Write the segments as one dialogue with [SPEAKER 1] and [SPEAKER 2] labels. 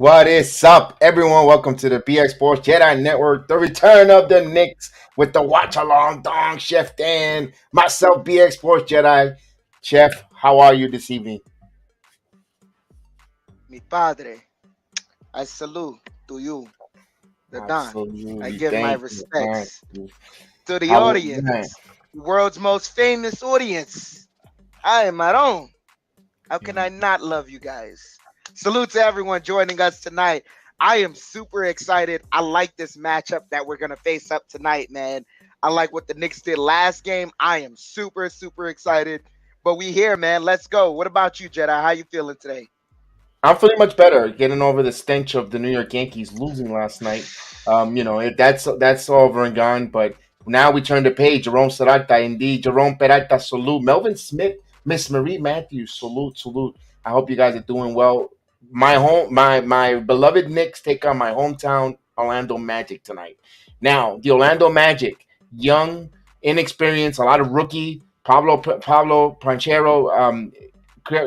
[SPEAKER 1] What is up, everyone? Welcome to the BX Sports Jedi Network, the return of the Knicks with the watch along dong, Chef Dan, myself, BX Sports Jedi. Chef, how are you this evening?
[SPEAKER 2] Mi padre, I salute to you, the Don. I
[SPEAKER 1] Absolutely.
[SPEAKER 2] give my
[SPEAKER 1] Thank you. Thank
[SPEAKER 2] respects
[SPEAKER 1] you.
[SPEAKER 2] to the
[SPEAKER 1] How man,
[SPEAKER 2] audience, the world's most famous audience. I am my own. How can I not love you guys? Salute to everyone joining us tonight. I am super excited. I like this matchup that we're going to face up tonight, man. I like what the Knicks did last game. I am super, super excited. But we here, man. Let's go. What about you, Jedi? How you feeling today?
[SPEAKER 1] I'm feeling much better, getting over the stench of the New York Yankees losing last night. That's over and gone. But now we turn the page. Jerome Sarata, indeed. Jerome Peralta, salute. Melvin Smith, Miss Marie Matthews, salute, salute. I hope you guys are doing well. My beloved Knicks take on my hometown Orlando Magic tonight. Now the Orlando Magic, young, inexperienced, a lot of rookie. Pablo Panchero,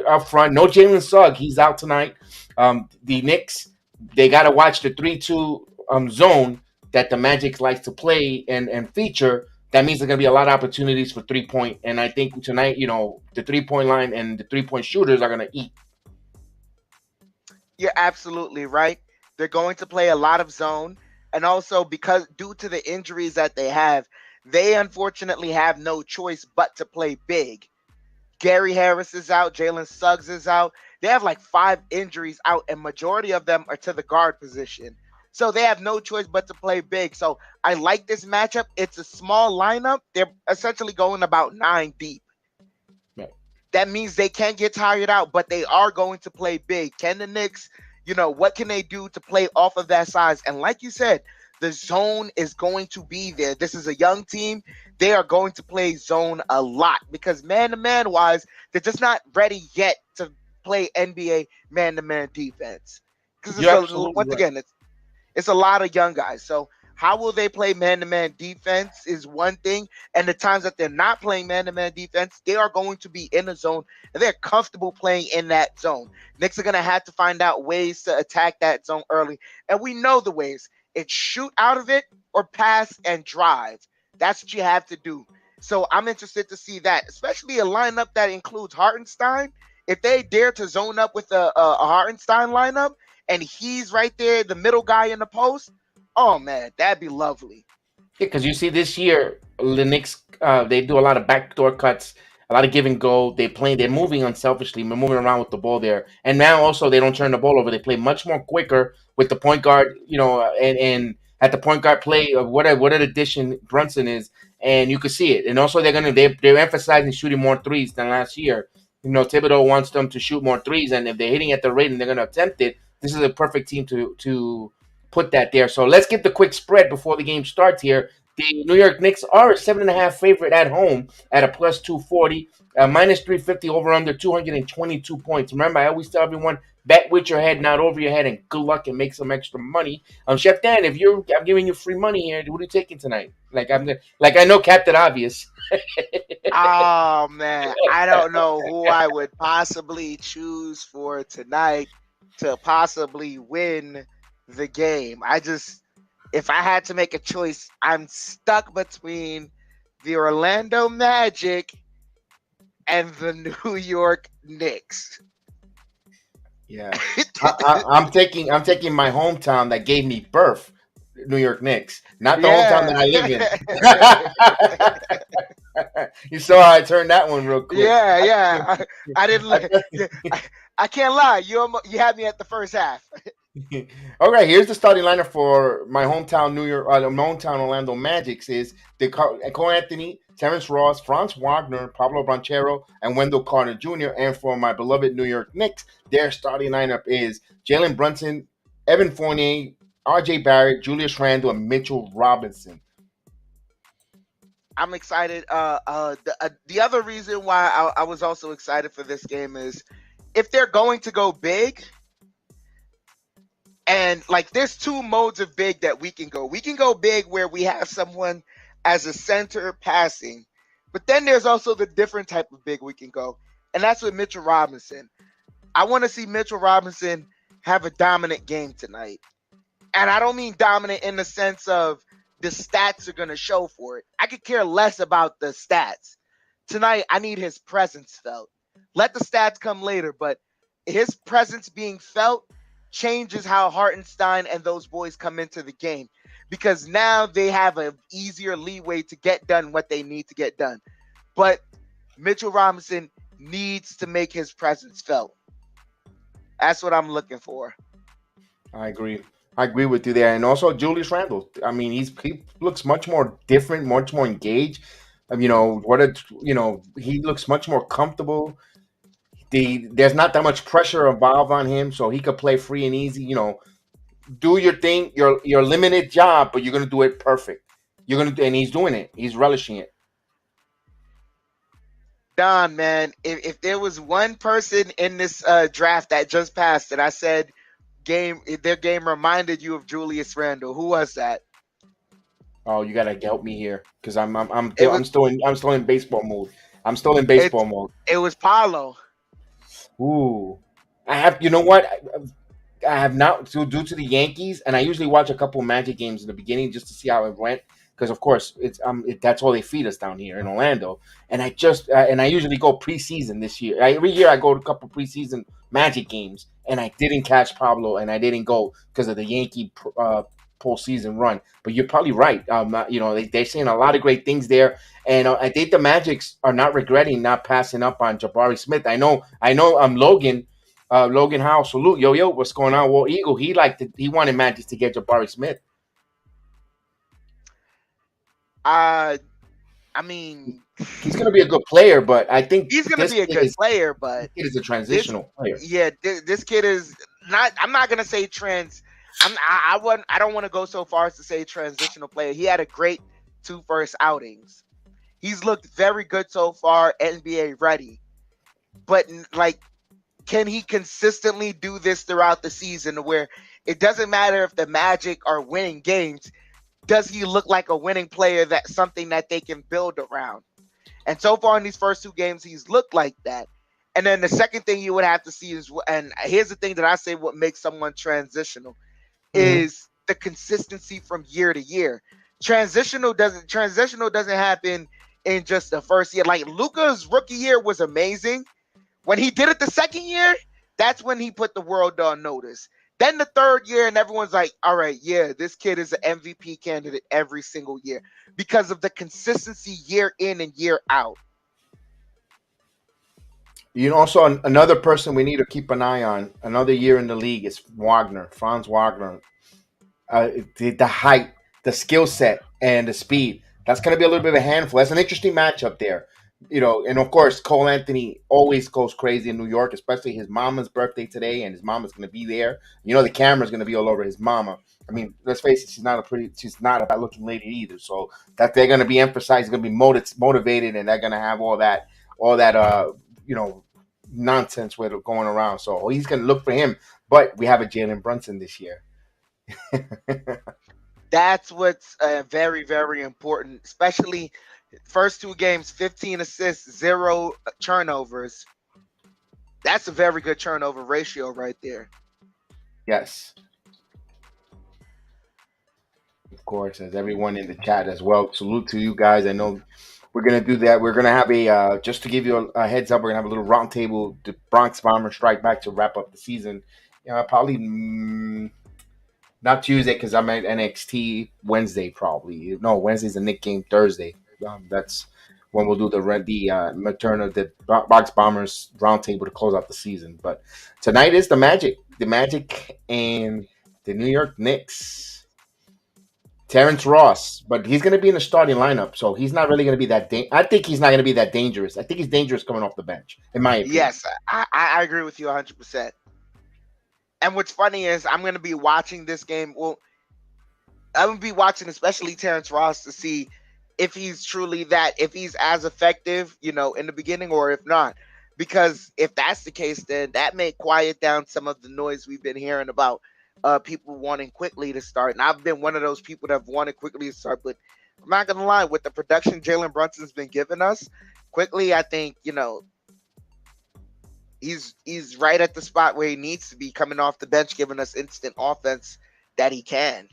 [SPEAKER 1] up front. No Jalen Suggs. He's out tonight. The Knicks, they got to watch the 3-2 zone that the Magic likes to play and feature. That means there's going to be a lot of opportunities for 3-point. And I think tonight, the 3-point line and the 3-point shooters are going to eat.
[SPEAKER 2] You're absolutely right. They're going to play a lot of zone. And also, because due to the injuries that they unfortunately have no choice but to play big. Gary Harris is out. Jalen Suggs is out. They have like 5 injuries out, and majority of them are to the guard position. So they have no choice but to play big. So I like this matchup. It's a small lineup. They're essentially going about 9 deep.
[SPEAKER 1] Right.
[SPEAKER 2] That means they can't get tired out, but they are going to play big. Can the Knicks, what can they do to play off of that size? And like you said, the zone is going to be there. This is a young team. They are going to play zone a lot because man to man wise, they're just not ready yet to play NBA man to man defense. Because
[SPEAKER 1] You're absolutely
[SPEAKER 2] once
[SPEAKER 1] right.
[SPEAKER 2] again, it's a lot of young guys. So how will they play man-to-man defense is one thing. And the times that they're not playing man-to-man defense, they are going to be in a zone and they're comfortable playing in that zone. Knicks are going to have to find out ways to attack that zone early. And we know the ways. It's shoot out of it or pass and drive. That's what you have to do. So I'm interested to see that, especially a lineup that includes Hartenstein. If they dare to zone up with a Hartenstein lineup and he's right there, the middle guy in the post, oh man, that'd be lovely.
[SPEAKER 1] Yeah, because you see this year, the Knicks, they do a lot of backdoor cuts, a lot of give and go. They're moving unselfishly, they're moving around with the ball there. And now also they don't turn the ball over. They play much more quicker with the point guard, and at the point guard play of what an addition Brunson is, and you can see it. And also they're emphasizing shooting more threes than last year. Thibodeau wants them to shoot more threes, and if they're hitting at the rate and they're going to attempt it, this is a perfect team to put that there. So let's get the quick spread before the game starts here. The New York Knicks are a 7.5 favorite at home at a plus 240, minus 350 over under 222 points. Remember, I always tell everyone bet with your head, not over your head, and good luck and make some extra money. Chef Dan, I'm giving you free money here. What are you taking tonight? Like I know Captain Obvious.
[SPEAKER 2] Oh man, I don't know who I would possibly choose for tonight to possibly win the game. If I had to make a choice, I'm stuck between the Orlando Magic and the New York Knicks.
[SPEAKER 1] Yeah, I'm taking my hometown that gave me birth, New York Knicks, not the hometown
[SPEAKER 2] Yeah.
[SPEAKER 1] that I live in. You saw how I turned that one real quick.
[SPEAKER 2] Yeah, yeah. I didn't. I can't lie. You had me at the first half.
[SPEAKER 1] All right, here's the starting lineup for my hometown my hometown Orlando Magics is Cole Anthony, Terrence Ross, Franz Wagner, Pablo Banchero, and Wendell Carter Jr. And for my beloved New York Knicks, their starting lineup is Jalen Brunson, Evan Fournier, R.J. Barrett, Julius Randle, and Mitchell Robinson.
[SPEAKER 2] I'm excited. The other reason why I was also excited for this game is if they're going to go big, and like there's two modes of big that we can go. We can go big where we have someone as a center passing, but then there's also the different type of big we can go, and that's with Mitchell Robinson. I want to see Mitchell Robinson have a dominant game tonight. And I don't mean dominant in the sense of the stats are going to show for it. I could care less about the stats. Tonight, I need his presence felt. Let the stats come later, but his presence being felt changes how Hartenstein and those boys come into the game, because now they have an easier leeway to get done what they need to get done. But Mitchell Robinson needs to make his presence felt. That's what I'm looking for.
[SPEAKER 1] I agree. I agree with you there. And also Julius Randle. I mean, he looks much more different, much more engaged. He looks much more comfortable. There's not that much pressure involved on him, so he could play free and easy. Do your thing, your limited job, but you're gonna do it perfect. And he's doing it. He's relishing it.
[SPEAKER 2] Don, man, if there was one person in this draft that just passed that I said their game reminded you of Julius Randle, who was that?
[SPEAKER 1] Oh, you gotta help me here because
[SPEAKER 2] It was
[SPEAKER 1] I'm still in baseball mode. I'm still in baseball mode.
[SPEAKER 2] it was Paulo.
[SPEAKER 1] Ooh, I have. You know what? I have not due to the Yankees, and I usually watch a couple Magic games in the beginning just to see how it went. Because of course that's all they feed us down here in Orlando. And I usually go preseason this year. Every year I go to a couple preseason Magic games, and I didn't catch Pablo, and I didn't go because of the Yankee postseason run. But you're probably right. They're saying a lot of great things there, and I think the Magics are not regretting not passing up on Jabari Smith. I know. Logan Howell, salute, yo, what's going on? Well, Eagle, he wanted Magic to get Jabari Smith.
[SPEAKER 2] I mean,
[SPEAKER 1] he's going to be a good player, but I think
[SPEAKER 2] he's going to be a good player, but
[SPEAKER 1] he is a transitional player.
[SPEAKER 2] Yeah, this kid is not. I'm not going to say trans. I don't want to go so far as to say transitional player. He had a great 2 first outings. He's looked very good so far, NBA ready. But can he consistently do this throughout the season where it doesn't matter if the Magic are winning games? Does he look like a winning player, that's something that they can build around? And so far in these first 2 games, he's looked like that. And then the second thing you would have to see is, and here's the thing that I say what makes someone transitional, is the consistency from year to year. Transitional doesn't happen in just the first year. Like Luka's rookie year was amazing. When he did it the second year, that's when he put the world on notice. Then the third year, and everyone's like, all right, yeah, this kid is an MVP candidate every single year because of the consistency year in and year out.
[SPEAKER 1] Also another person we need to keep an eye on, another year in the league, is Franz Wagner. The height, the skill set, and the speed. That's going to be a little bit of a handful. That's an interesting matchup there. And of course, Cole Anthony always goes crazy in New York, especially his mama's birthday today, and his mama's going to be there. The camera's going to be all over his mama. I mean, let's face it, she's not a bad-looking lady either. So that they're going to be emphasized, going to be motivated, and they're going to have all that nonsense with it going around. So he's going to look for him. But we have a Jalen Brunson this year.
[SPEAKER 2] That's what's very, very important, especially first 2 games, 15 assists, 0 turnovers. That's a very good turnover ratio right there.
[SPEAKER 1] Yes. Of course, as everyone in the chat as well. Salute to you guys. I know we're going to do that. We're going to have just to give you a heads up, we're going to have a little round table, the Bronx Bombers strike back to wrap up the season. Probably not Tuesday because I'm at NXT. Wednesday probably. No, Wednesday's the Knicks game. Thursday. That's when we'll do the return of the Bronx Bombers roundtable to close out the season. But tonight is the Magic and the New York Knicks. Terrence Ross, but he's going to be in the starting lineup, so he's not really going to be that. I think he's not going to be that dangerous. I think he's dangerous coming off the bench, in my opinion.
[SPEAKER 2] Yes, I agree with you 100%. And what's funny is I'm going to be watching this game. Well, I'm going to be watching especially Terrence Ross to see if he's truly if he's as effective, in the beginning, or if not. Because if that's the case, then that may quiet down some of the noise we've been hearing about people wanting quickly to start. And I've been one of those people that have wanted quickly to start. But I'm not going to lie, with the production Jalen Brunson's been giving us, quickly, I think, he's right at the spot where he needs to be, coming off the bench, giving us instant offense that he can.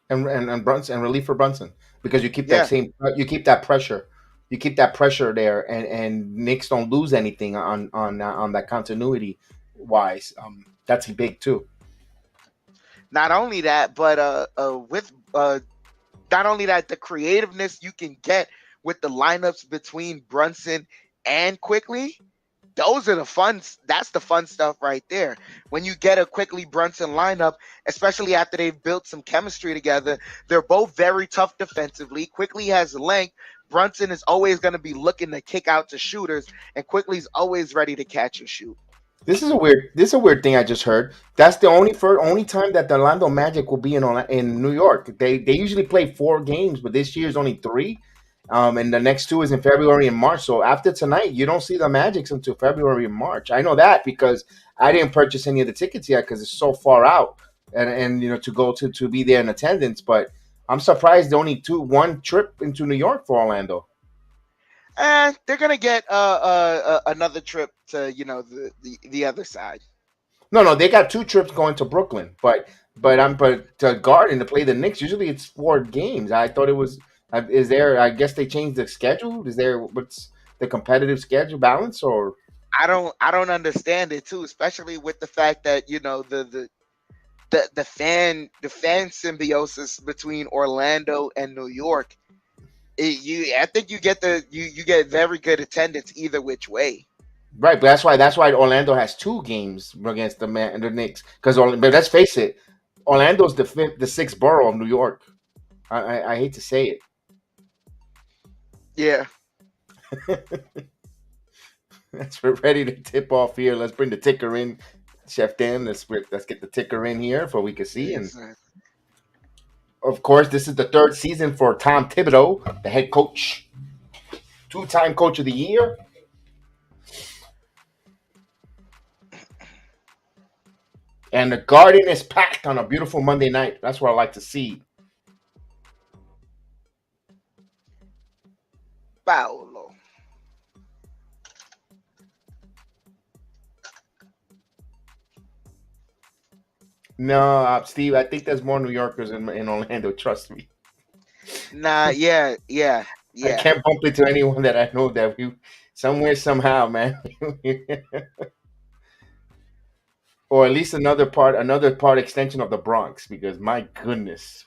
[SPEAKER 1] And Brunson and relief for Brunson, because
[SPEAKER 2] Yeah.
[SPEAKER 1] you keep that pressure, there, and Knicks don't lose anything on that continuity wise. That's big too.
[SPEAKER 2] Not only that, but with not only that, the creativeness you can get with the lineups between Brunson and Quickly, those are the fun. That's the fun stuff right there. When you get a Quickly Brunson lineup, especially after they've built some chemistry together, they're both very tough defensively. Quickly has length. Brunson is always going to be looking to kick out to shooters, and Quickly's always ready to catch and shoot.
[SPEAKER 1] This is a weird thing I just heard. That's the only time that the Orlando Magic will be in New York. They usually play 4 games, but this year is only 3. And the next 2 is in February and March. So after tonight, you don't see the Magics until February and March. I know that because I didn't purchase any of the tickets yet because it's so far out, and to go to be there in attendance. But I'm surprised the only 1 trip into New York for Orlando.
[SPEAKER 2] And they're gonna get another trip to the other side.
[SPEAKER 1] No, they got 2 trips going to Brooklyn, but to Garden to play the Knicks. Usually it's 4 games. I thought it was. Is there? I guess they changed the schedule. Is there? What's the competitive schedule balance or?
[SPEAKER 2] I don't understand it too, especially with the fact that the fan symbiosis between Orlando and New York. I think you get very good attendance either which way.
[SPEAKER 1] Right, but that's why Orlando has 2 games against the Knicks. But let's face it, Orlando's the 6th borough of New York. I hate to say
[SPEAKER 2] Yeah.
[SPEAKER 1] it. We're ready to tip off here. Let's bring the ticker in, Chef Dan. Let's get the ticker in here for we can see. And of course, this is the 3rd season for Tom Thibodeau, the head coach, 2-time coach of the year. And the Garden is packed on a beautiful Monday night. That's what I like to see.
[SPEAKER 2] Paolo.
[SPEAKER 1] No, Steve, I think there's more New Yorkers in Orlando. Trust me.
[SPEAKER 2] Nah, yeah.
[SPEAKER 1] I can't bump into anyone that I know that we somewhere somehow, man. Or at least another part extension of the Bronx, because my goodness.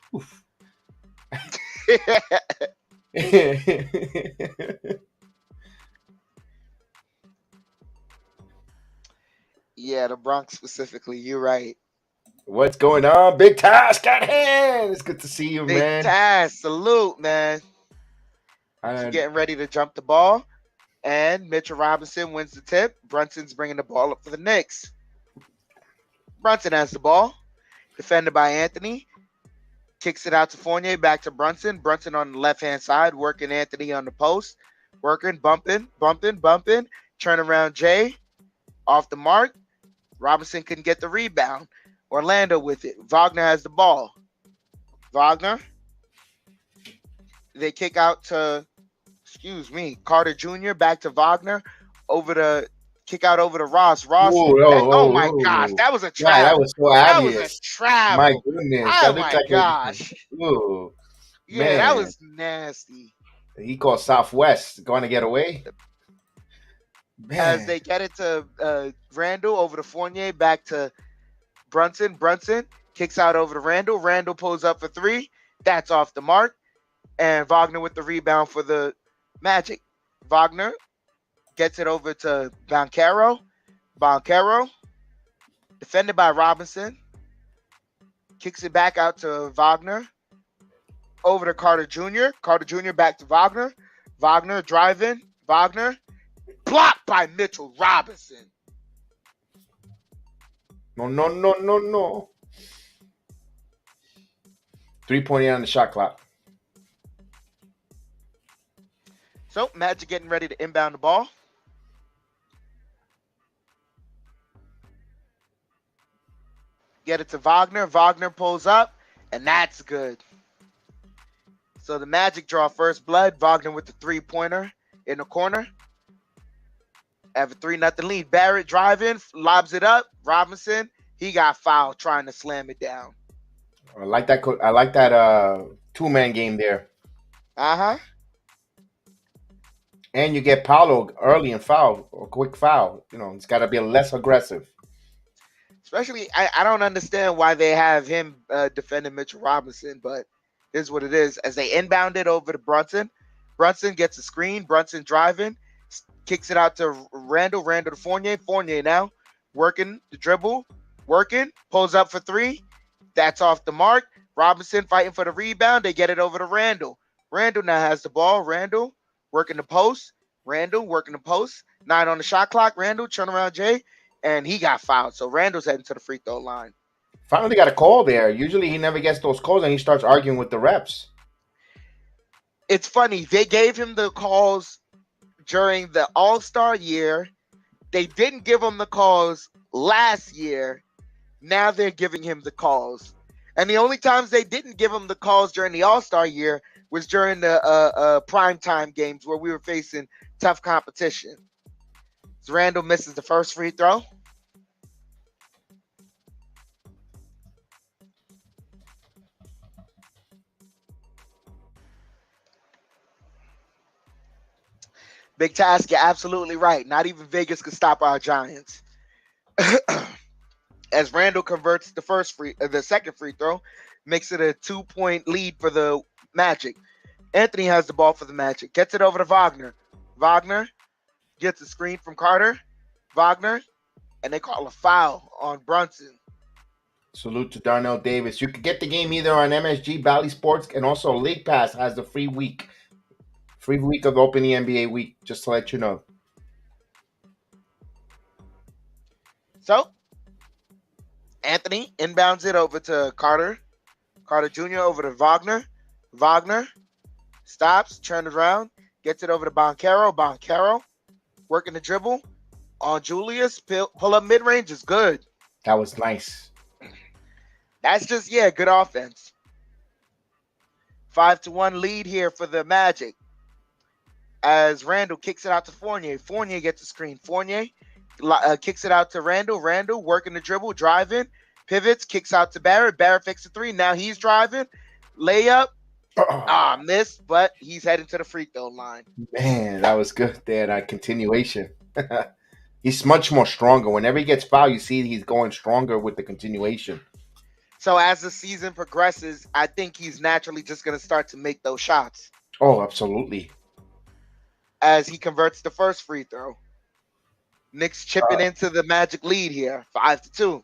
[SPEAKER 2] Yeah, the Bronx specifically. You're right.
[SPEAKER 1] What's going on? Big task at hand. It's good to see you,
[SPEAKER 2] Big
[SPEAKER 1] man.
[SPEAKER 2] task. Salute, man. She's getting ready to jump the ball, and Mitchell Robinson wins the tip. Brunson's bringing the ball up for the Knicks. Brunson has the ball, defended by Anthony. Kicks it out to Fournier, back to Brunson. Brunson on the left-hand side, working Anthony on the post. Working, bumping. Turn around Jay. Off the mark. Robinson couldn't get the rebound. Orlando with it. Wagner has the ball. Wagner. They kick out to, Carter Jr. Back to Wagner. Kick out over to Ross. Ross. Oh my gosh, that was a travel.
[SPEAKER 1] Yeah, that was so
[SPEAKER 2] That was
[SPEAKER 1] obvious.
[SPEAKER 2] a travel.
[SPEAKER 1] My goodness.
[SPEAKER 2] Oh my gosh.
[SPEAKER 1] Ooh,
[SPEAKER 2] Yeah,
[SPEAKER 1] man.
[SPEAKER 2] that was nasty.
[SPEAKER 1] He called Southwest going to get away. Man.
[SPEAKER 2] As they get it to Randle over to Fournier, back to Brunson. Brunson kicks out over to Randle. Randle pulls up for 3. That's off the mark. And Wagner with the rebound for the Magic. Wagner gets it over to Banchero. Banchero, defended by Robinson. Kicks it back out to Wagner. Over to Carter Jr. Carter Jr. back to Wagner. Wagner driving. Wagner. Blocked by Mitchell Robinson.
[SPEAKER 1] No. 3.8 on the shot clock.
[SPEAKER 2] So, Magic getting ready to inbound the ball. Get it to Wagner. Wagner pulls up, and that's good. So, the Magic draw first blood. Wagner with the 3-pointer in the corner. Have a 3-0 lead. Barrett driving, lobs it up. Robinson, he got fouled trying to slam it down.
[SPEAKER 1] I like that. I like that two-man game there.
[SPEAKER 2] Uh-huh.
[SPEAKER 1] And you get Paulo early and foul or quick foul. You know, it's got to be less aggressive.
[SPEAKER 2] Especially, I don't understand why they have him defending Mitchell Robinson, but here's what it is. As they inbound it over to Brunson, Brunson gets a screen. Brunson driving, kicks it out to Randle. Randle to Fournier. Fournier now working the dribble, working, pulls up for three. That's off the mark. Robinson fighting for the rebound. They get it over to Randle. Randle now has the ball. Randle working the post. Randle working the post. 9 on the shot clock. Randle, turn around, Jay. And he got fouled. So Randle's heading to the free throw line.
[SPEAKER 1] Finally got a call there. Usually he never gets those calls and he starts arguing with the refs.
[SPEAKER 2] It's funny. They gave him the calls during the All-Star year. They didn't give him the calls last year. Now they're giving him the calls. And the only times they didn't give him the calls during the All-Star year was during the primetime games where we were facing tough competition. So Randle misses the first free throw. Big Task, you're absolutely right. Not even Vegas could stop our Giants. As Randle converts the second free throw, makes it a 2-point lead for the Magic. Anthony has the ball for the Magic. Gets it over to Wagner. Wagner gets a screen from Carter. Wagner, and they call a foul on Brunson.
[SPEAKER 1] Salute to Darnell Davis. You can get the game either on MSG, Bally Sports, and also League Pass has the free week. Free week of Opening NBA week, just to let you know.
[SPEAKER 2] So, Anthony inbounds it over to Carter. Carter Jr. over to Wagner. Wagner stops, turns around, gets it over to Boncaro. Boncaro working the dribble on Julius. Pull up mid-range is good.
[SPEAKER 1] That was nice.
[SPEAKER 2] That's just, good offense. 5-1 lead here for the Magic. As Randle kicks it out to Fournier. Fournier gets the screen. Fournier kicks it out to Randle. Randle working the dribble, driving, pivots, kicks out to Barrett. Barrett fakes a three. Now he's driving. Layup. Missed, but he's heading to the free throw line.
[SPEAKER 1] Man, that was good there, that continuation. He's much more stronger. Whenever he gets fouled, you see he's going stronger with the continuation.
[SPEAKER 2] So as the season progresses, I think he's naturally just going to start to make those shots.
[SPEAKER 1] Oh, absolutely.
[SPEAKER 2] As he converts the first free throw. Knicks chipping into the Magic lead here, 5-2.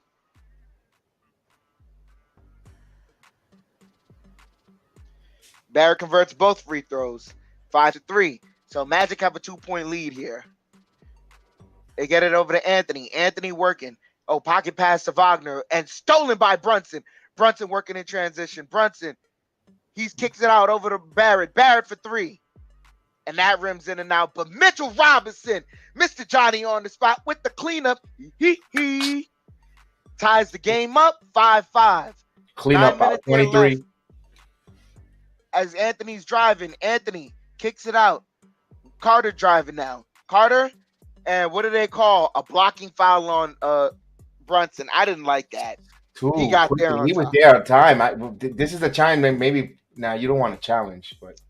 [SPEAKER 2] Barrett converts both free throws, 5-3. So Magic have a 2-point lead here. They get it over to Anthony. Anthony working. Oh, pocket pass to Wagner and stolen by Brunson. Brunson working in transition. Brunson, he kicks it out over to Barrett. Barrett for three. And that rims in and out. But Mitchell Robinson, Mr. Johnny on the spot with the cleanup. He ties the game up, 5-5.
[SPEAKER 1] Cleanup out 23.
[SPEAKER 2] As Anthony's driving, Anthony kicks it out. Carter driving now. Carter, and what do they call? A blocking foul on Brunson. I didn't like that. He got there on time.
[SPEAKER 1] He was there on time. This is the time that maybe now you don't want to challenge, but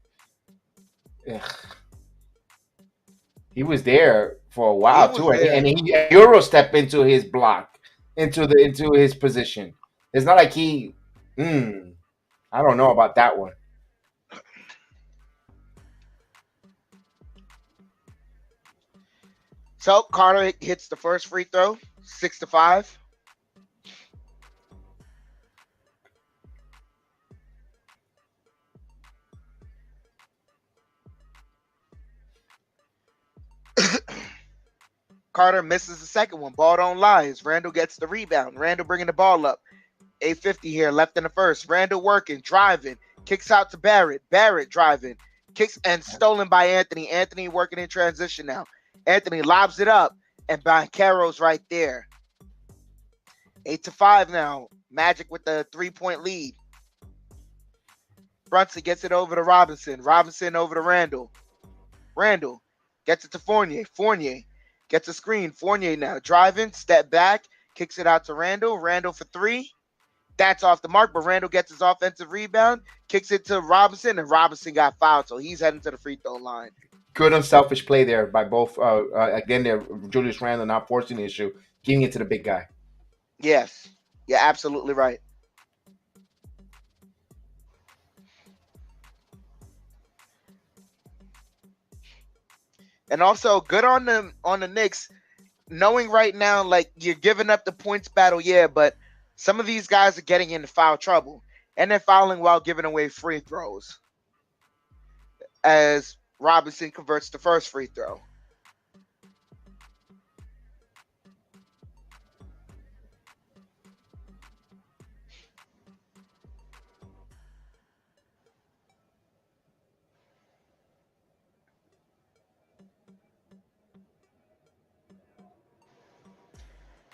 [SPEAKER 1] he was there for a while too, and he Euro step into his block, into his position. It's not like he. I don't know about that one.
[SPEAKER 2] So Carter hits the first free throw, 6-5. Carter misses the second one. Ball don't lie. Randle gets the rebound. Randle bringing the ball up. 8:50 here, left in the first. Randle working, driving, kicks out to Barrett. Barrett driving, kicks and stolen by Anthony. Anthony working in transition now. Anthony lobs it up, and Bancaro's right there. 8-5 now. Magic with the 3-point lead. Brunson gets it over to Robinson. Robinson over to Randle. Randle gets it to Fournier. Fournier Gets a screen. Fournier now driving, step back, kicks it out to Randle. Randle for three. That's off the mark, but Randle gets his offensive rebound, kicks it to Robinson, and Robinson got fouled, so he's heading to the free throw line.
[SPEAKER 1] Good unselfish play there by both. Again, there Julius Randle not forcing the issue, giving it to the big guy.
[SPEAKER 2] Yes, you're absolutely right. And also good on the Knicks, knowing right now, like, you're giving up the points battle, yeah, but some of these guys are getting into foul trouble, and they're fouling while giving away free throws. As Robinson converts the first free throw.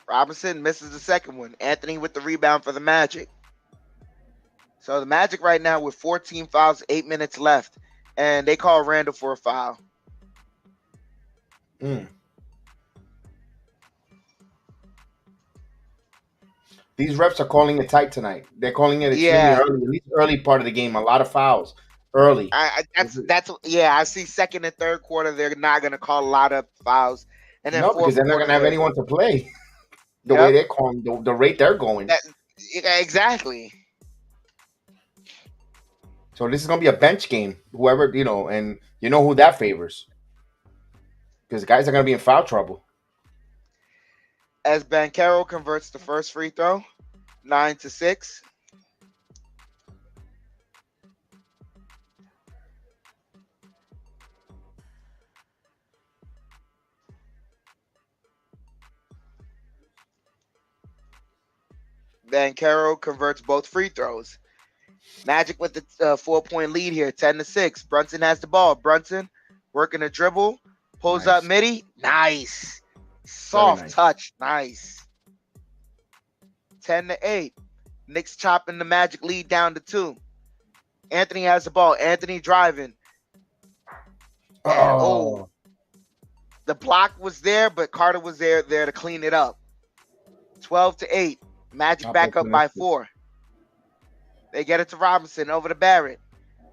[SPEAKER 2] Robinson misses the second one. Anthony with the rebound for the Magic. So the Magic right now with 14 fouls, 8 minutes left, and they call Randle for a foul.
[SPEAKER 1] These refs are calling it tight tonight. They're calling it extremely early. At least early part of the game, a lot of fouls early.
[SPEAKER 2] I see second and third quarter they're not going to call a lot of fouls, and then
[SPEAKER 1] no, because they're not going to have anyone to play. The way they're calling, the rate they're going.
[SPEAKER 2] Exactly.
[SPEAKER 1] So this is going to be a bench game. Whoever, and you know who that favors. Because guys are going to be in foul trouble.
[SPEAKER 2] As Banchero converts the first free throw, 9-6. Banchero converts both free throws. Magic with the 4-point lead here, 10-6. Brunson has the ball. Brunson working a dribble, pulls up midi. Nice. Soft touch. Nice. 10-8. Knicks chopping the Magic lead down to 2. Anthony has the ball. Anthony driving. And, the block was there, but Carter was there to clean it up. 12-8. Magic back up by 4. They get it to Robinson over to Barrett.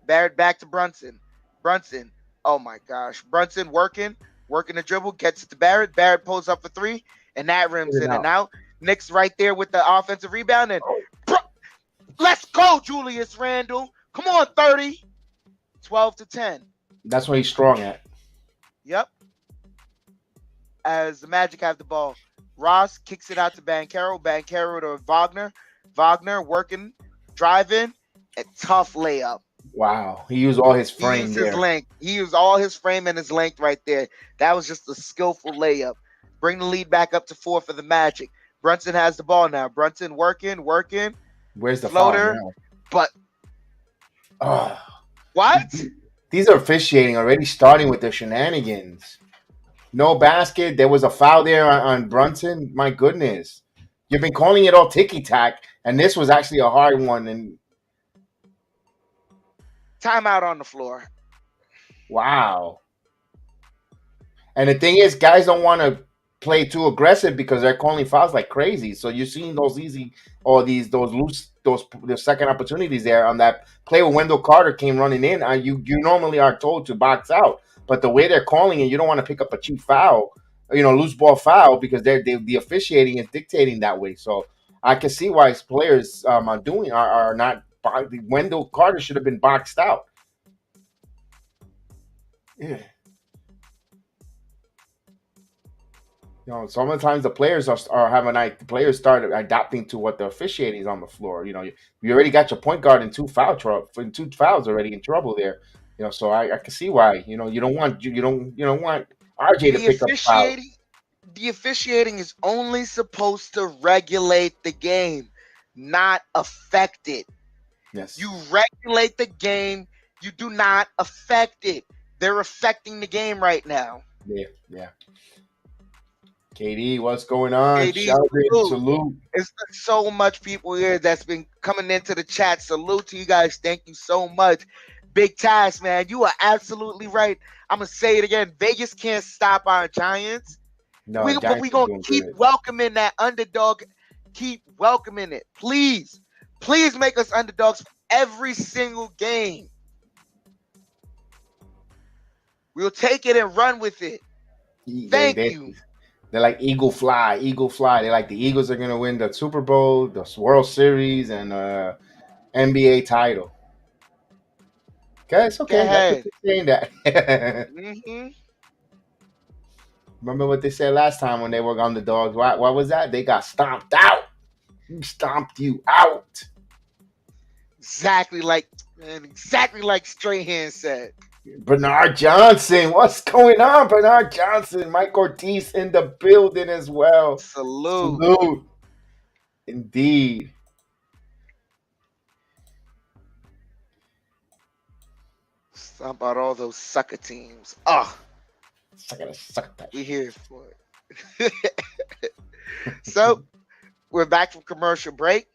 [SPEAKER 2] Barrett back to Brunson. Brunson. Oh my gosh. Brunson working the dribble, gets it to Barrett. Barrett pulls up for 3, and that rims in and out. Knicks right there with the offensive rebound. And let's go, Julius Randle. Come on, 30. 12-10.
[SPEAKER 1] That's what he's strong at.
[SPEAKER 2] Yep. As the Magic have the ball, Ross kicks it out to Banchero. Banchero to Wagner. Wagner working, driving, a tough layup.
[SPEAKER 1] Wow. He used all his frame.
[SPEAKER 2] His length. He used all his frame and his length right there. That was just a skillful layup. Bring the lead back up to 4 for the Magic. Brunson has the ball now. Brunson working.
[SPEAKER 1] Where's the
[SPEAKER 2] floater? But what?
[SPEAKER 1] These are officiating already, starting with the shenanigans. No basket. There was a foul there on Brunson. My goodness. You've been calling it all ticky-tack, and this was actually a hard one. And
[SPEAKER 2] timeout on the floor.
[SPEAKER 1] Wow. And the thing is, guys don't want to play too aggressive because they're calling fouls like crazy. So you're seeing those easy or the second opportunities there on that play when Wendell Carter came running in. You normally are told to box out, but the way they're calling it, you don't want to pick up a cheap foul, loose ball foul, because the officiating is dictating that way. So I can see why players are not. Wendell Carter should have been boxed out. Yeah. Sometimes the players the players start adapting to what the officiating is on the floor. You already got your point guard in 2 fouls already in trouble there. So I can see why. You don't want RJ to pick up fouls.
[SPEAKER 2] The officiating is only supposed to regulate the game, not affect it.
[SPEAKER 1] Yes.
[SPEAKER 2] You regulate the game. You do not affect it. They're affecting the game right now.
[SPEAKER 1] Yeah. KD, what's going on?
[SPEAKER 2] KD, salute. It's so much people here that's been coming into the chat. Salute to you guys. Thank you so much. Big task, man. You are absolutely right. I'm going to say it again. Vegas can't stop our Giants.
[SPEAKER 1] No,
[SPEAKER 2] But we
[SPEAKER 1] Giants are
[SPEAKER 2] gonna
[SPEAKER 1] doing
[SPEAKER 2] keep
[SPEAKER 1] good.
[SPEAKER 2] welcoming that underdog. Keep welcoming it, please. Please make us underdogs every single game. We'll take it and run with it.
[SPEAKER 1] They
[SPEAKER 2] Thank
[SPEAKER 1] they
[SPEAKER 2] you.
[SPEAKER 1] they're like eagle fly, eagle fly. They're like the Eagles are gonna win the Super Bowl, the World Series, and NBA title. Okay, it's
[SPEAKER 2] Go
[SPEAKER 1] okay. Let's
[SPEAKER 2] ahead.
[SPEAKER 1] keep saying that.
[SPEAKER 2] Hmm.
[SPEAKER 1] Remember what they said last time when they were on the dogs? What was that? They got stomped out. We stomped you out.
[SPEAKER 2] Exactly like Strahan said.
[SPEAKER 1] Bernard Johnson. What's going on, Bernard Johnson? Mike Ortiz in the building as well.
[SPEAKER 2] Salute.
[SPEAKER 1] Salute. Indeed.
[SPEAKER 2] How about all those sucker teams? Oh,
[SPEAKER 1] Suck that
[SPEAKER 2] we
[SPEAKER 1] shit.
[SPEAKER 2] here for it. So we're back from commercial break.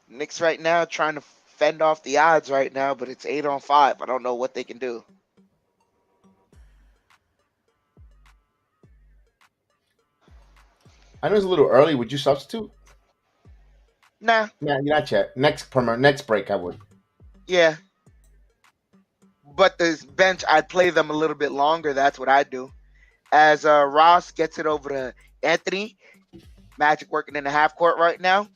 [SPEAKER 2] Knicks right now trying to fend off the odds right now, but it's 8-on-5. I don't know what they can do.
[SPEAKER 1] I know it's a little early. Would you substitute?
[SPEAKER 2] Nah,
[SPEAKER 1] Nah, you're not yet. Next break, I would.
[SPEAKER 2] yeah. But this bench, I'd play them a little bit longer. That's what I do. As Ross gets it over to Anthony, Magic working in the half court right now.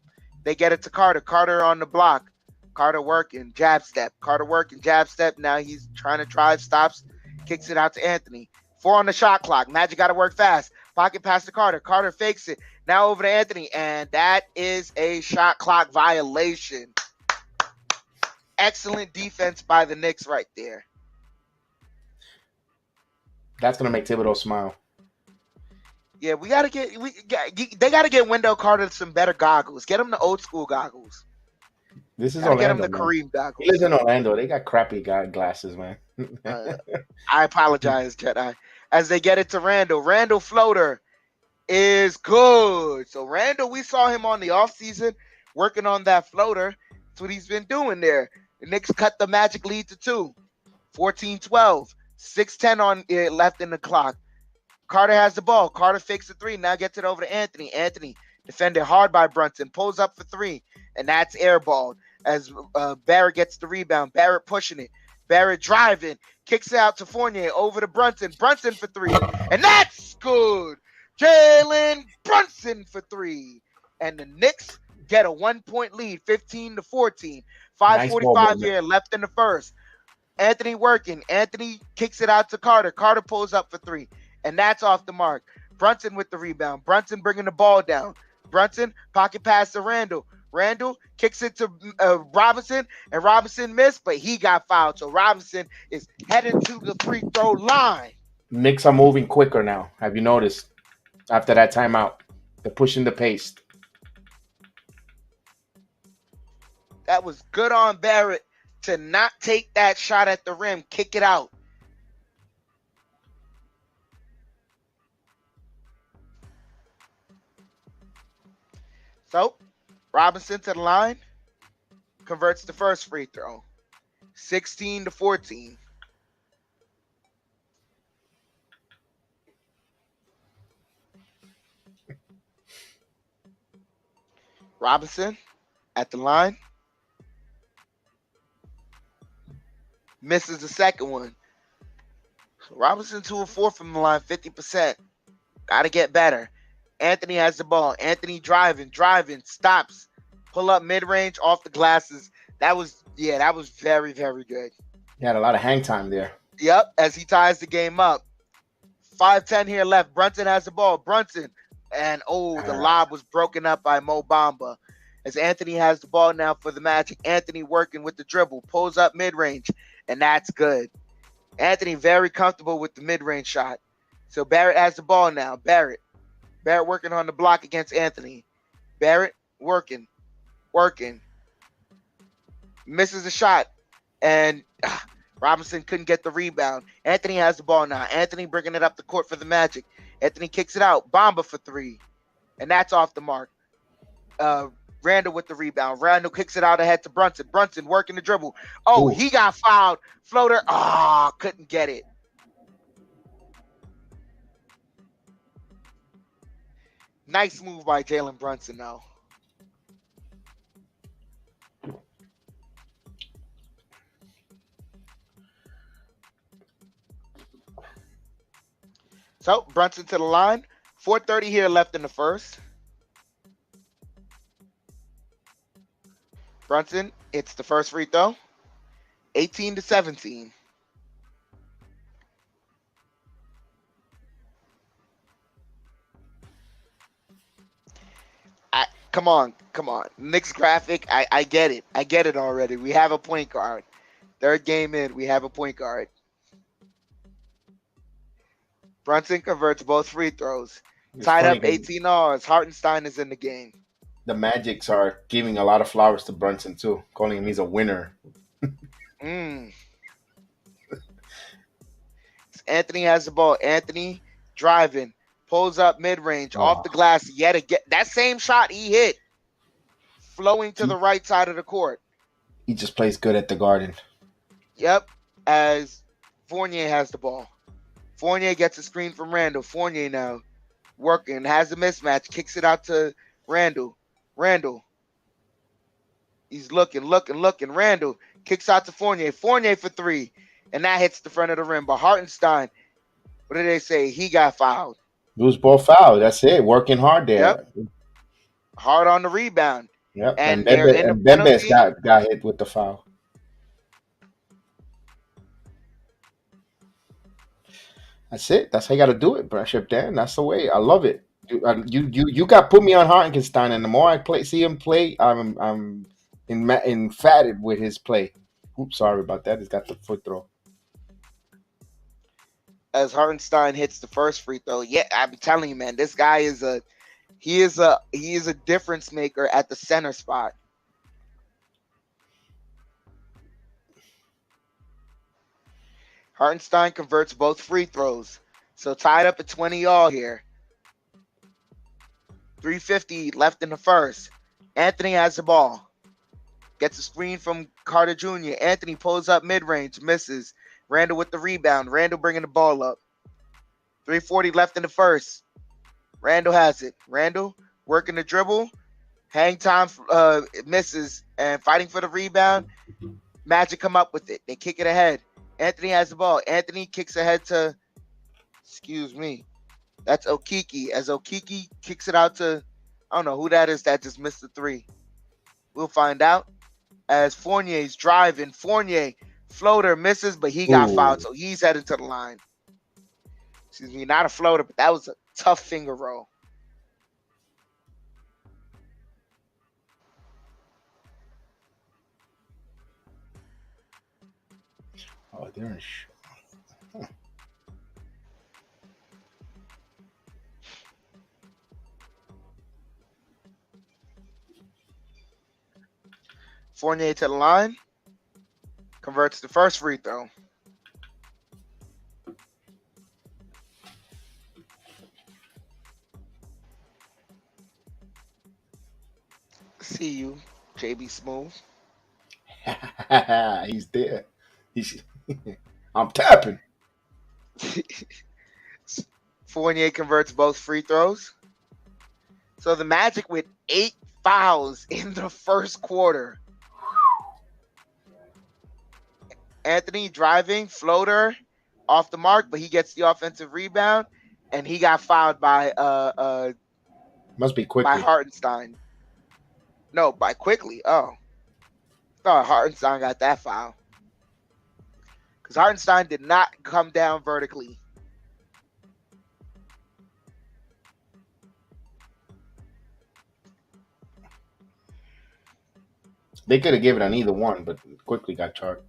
[SPEAKER 2] They get it to Carter. Carter on the block. Carter working, jab step. Carter working, jab step. Now he's trying to drive, stops, kicks it out to Anthony. 4 on the shot clock. Magic got to work fast. Pocket pass to Carter. Carter fakes it. Now over to Anthony, and that is a shot clock violation. Excellent defense by the Knicks right there.
[SPEAKER 1] That's gonna make Thibodeau smile.
[SPEAKER 2] Yeah, they gotta get Wendell Carter some better goggles. Get him the old school goggles.
[SPEAKER 1] This is
[SPEAKER 2] Gotta get him
[SPEAKER 1] Orlando,
[SPEAKER 2] the
[SPEAKER 1] man.
[SPEAKER 2] Kareem
[SPEAKER 1] He lives
[SPEAKER 2] goggles.
[SPEAKER 1] in Orlando. They got crappy glasses, man.
[SPEAKER 2] I apologize, Jedi. As they get it to Randle. Randle floater is good. So Randle, we saw him on the offseason working on that floater. That's what he's been doing there. The Knicks cut the Magic lead to 2. 14-12. 6:10 on left in the clock. Carter has the ball. Carter fakes the 3. Now gets it over to Anthony. Anthony defended hard by Brunson. Pulls up for 3. And that's airballed as Barrett gets the rebound. Barrett pushing it. Barrett driving. Kicks it out to Fournier. Over to Brunson. Brunson for 3. And that's good. Jalen Brunson for 3. And the Knicks get a 1-point lead. 15-14.
[SPEAKER 1] Nice ball
[SPEAKER 2] 5:45
[SPEAKER 1] movement.
[SPEAKER 2] here left in the first. Anthony working. Anthony kicks it out to Carter. Carter pulls up for 3. And that's off the mark. Brunson with the rebound. Brunson bringing the ball down. Brunson, pocket pass to Randle. Randle kicks it to Robinson, and Robinson missed, but he got fouled. So Robinson is heading to the free throw line.
[SPEAKER 1] Knicks are moving quicker now. Have you noticed? After that timeout, they're pushing the pace.
[SPEAKER 2] That was good on Barrett to not take that shot at the rim, kick it out. So, Robinson to the line, converts the first free throw. 16-14. Robinson at the line. Misses the second one. So Robinson 2 of 4 from the line, 50%. Got to get better. Anthony has the ball. Anthony driving, stops. Pull up mid-range off the glasses. That was very, very good.
[SPEAKER 1] He had a lot of hang time there.
[SPEAKER 2] Yep, as he ties the game up. 5:10 here left. Brunson has the ball. Brunson. And the lob was broken up by Mo Bamba. As Anthony has the ball now for the Magic. Anthony working with the dribble. Pulls up mid-range. And that's good. Anthony very comfortable with the mid-range shot. So Barrett has the ball now. Barrett working on the block against Anthony. Barrett working. Misses the shot. And Robinson couldn't get the rebound. Anthony has the ball now. Anthony bringing it up the court for the Magic. Anthony kicks it out. Bamba for 3. And that's off the mark. Randle with the rebound. Randle kicks it out ahead to Brunson. Brunson working the dribble. He got fouled. Floater. Couldn't get it. Nice move by Jalen Brunson, though. So Brunson to the line. 4:30 here left in the first. Brunson, it's the first free throw. 18-17. Come on, come on. Knicks graphic, I get it. I get it already. We have a point guard. Third game in, we have a point guard. Brunson converts both free throws.
[SPEAKER 1] It's
[SPEAKER 2] Tied
[SPEAKER 1] funny
[SPEAKER 2] up
[SPEAKER 1] 'cause
[SPEAKER 2] 18 as Hartenstein is in the game.
[SPEAKER 1] the Magics are giving a lot of flowers to Brunson too, calling him he's a winner.
[SPEAKER 2] Mm. Anthony has the ball. Anthony driving. Pulls up mid-range. Off the
[SPEAKER 1] Oh,
[SPEAKER 2] glass. Yet again. That same shot he hit. Flowing to the right side of the court.
[SPEAKER 1] he just plays good at the Garden.
[SPEAKER 2] Yep. As Fournier has the ball. Fournier gets a screen from Randle. Fournier now working. Has a mismatch. Kicks it out to Randle. Randle. He's looking. Randle kicks out to Fournier. Fournier for three. And that hits the front of the rim. But Hartenstein, what did they say? He got fouled.
[SPEAKER 1] Loose ball foul. That's it. Working hard
[SPEAKER 2] Yep.
[SPEAKER 1] there.
[SPEAKER 2] Hard on the rebound.
[SPEAKER 1] Yep.
[SPEAKER 2] And
[SPEAKER 1] And
[SPEAKER 2] they're
[SPEAKER 1] Bebe
[SPEAKER 2] in the
[SPEAKER 1] and Bebe's
[SPEAKER 2] penalty.
[SPEAKER 1] got hit with the foul. That's it. That's how you got to do it, Bishop Dan. That's the way. I love it. You got put me on Hartenstein, and the more I see him play, I'm emphatic with his play. Oops, sorry about that. He's got the foot throw.
[SPEAKER 2] As Hartenstein hits the first free throw. Yeah, I'm telling you, man, this guy is a difference maker at the center spot. Hartenstein converts both free throws. So tied up at 20 all here. 3:50 left in the first. Anthony has the ball. Gets a screen from Carter Jr. Anthony pulls up mid-range, misses. Randle with the rebound. Randle bringing the ball up. 3:40 left in the first. Randle has it. Randle working the dribble. Hang time misses and fighting for the rebound. Magic come up with it. They kick it ahead. Anthony has the ball. Anthony kicks ahead to, excuse me, that's Okiki. As Okiki kicks it out to, I don't know who that is that just missed the three. We'll find out. As Fournier's driving. Fournier floater misses, but he got fouled, so he's headed to the line. Excuse me, not a floater, but that was a tough finger roll.
[SPEAKER 1] Oh, they're in
[SPEAKER 2] Fournier to the line. Converts the first free throw. See you, JB Smooth.
[SPEAKER 1] He's there. I'm tapping.
[SPEAKER 2] Fournier converts both free throws. So the Magic with 8 fouls in the first quarter. Anthony driving, floater, off the mark, but he gets the offensive rebound, and he got fouled by
[SPEAKER 1] Must be quickly.
[SPEAKER 2] Hartenstein. No, by Quickly. Oh. Thought Hartenstein got that foul. Because Hartenstein did not come down vertically.
[SPEAKER 1] They could have given it on either one, but quickly got charged.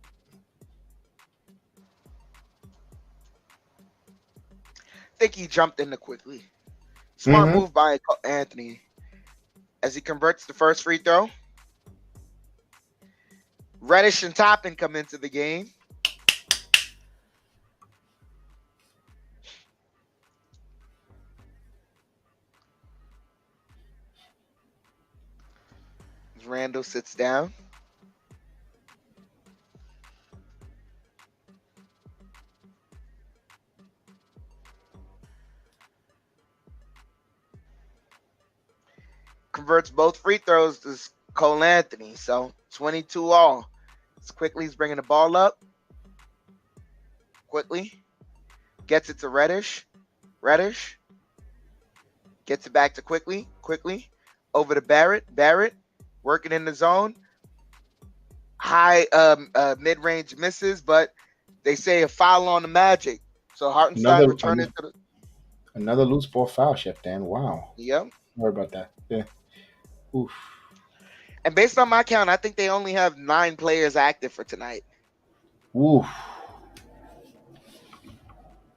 [SPEAKER 2] I think he jumped in quickly. Smart move by Anthony. As he converts the first free throw. Reddish and Toppin come into the game. Randle sits down. converts both free throws to Cole Anthony. So 22 all. Quickly's bringing the ball up. Quickly gets it to Reddish. Reddish gets it back to Quickly. Quickly over to Barrett. Barrett working in the zone. High mid-range misses, but they say a foul on the Magic. So Hartenstein returned it to the.
[SPEAKER 1] Another loose ball foul, Chef Dan. Wow.
[SPEAKER 2] Yep.
[SPEAKER 1] Sorry about that. Yeah. Oof.
[SPEAKER 2] And based on my count, I think they only have 9 players active for tonight.
[SPEAKER 1] Oof.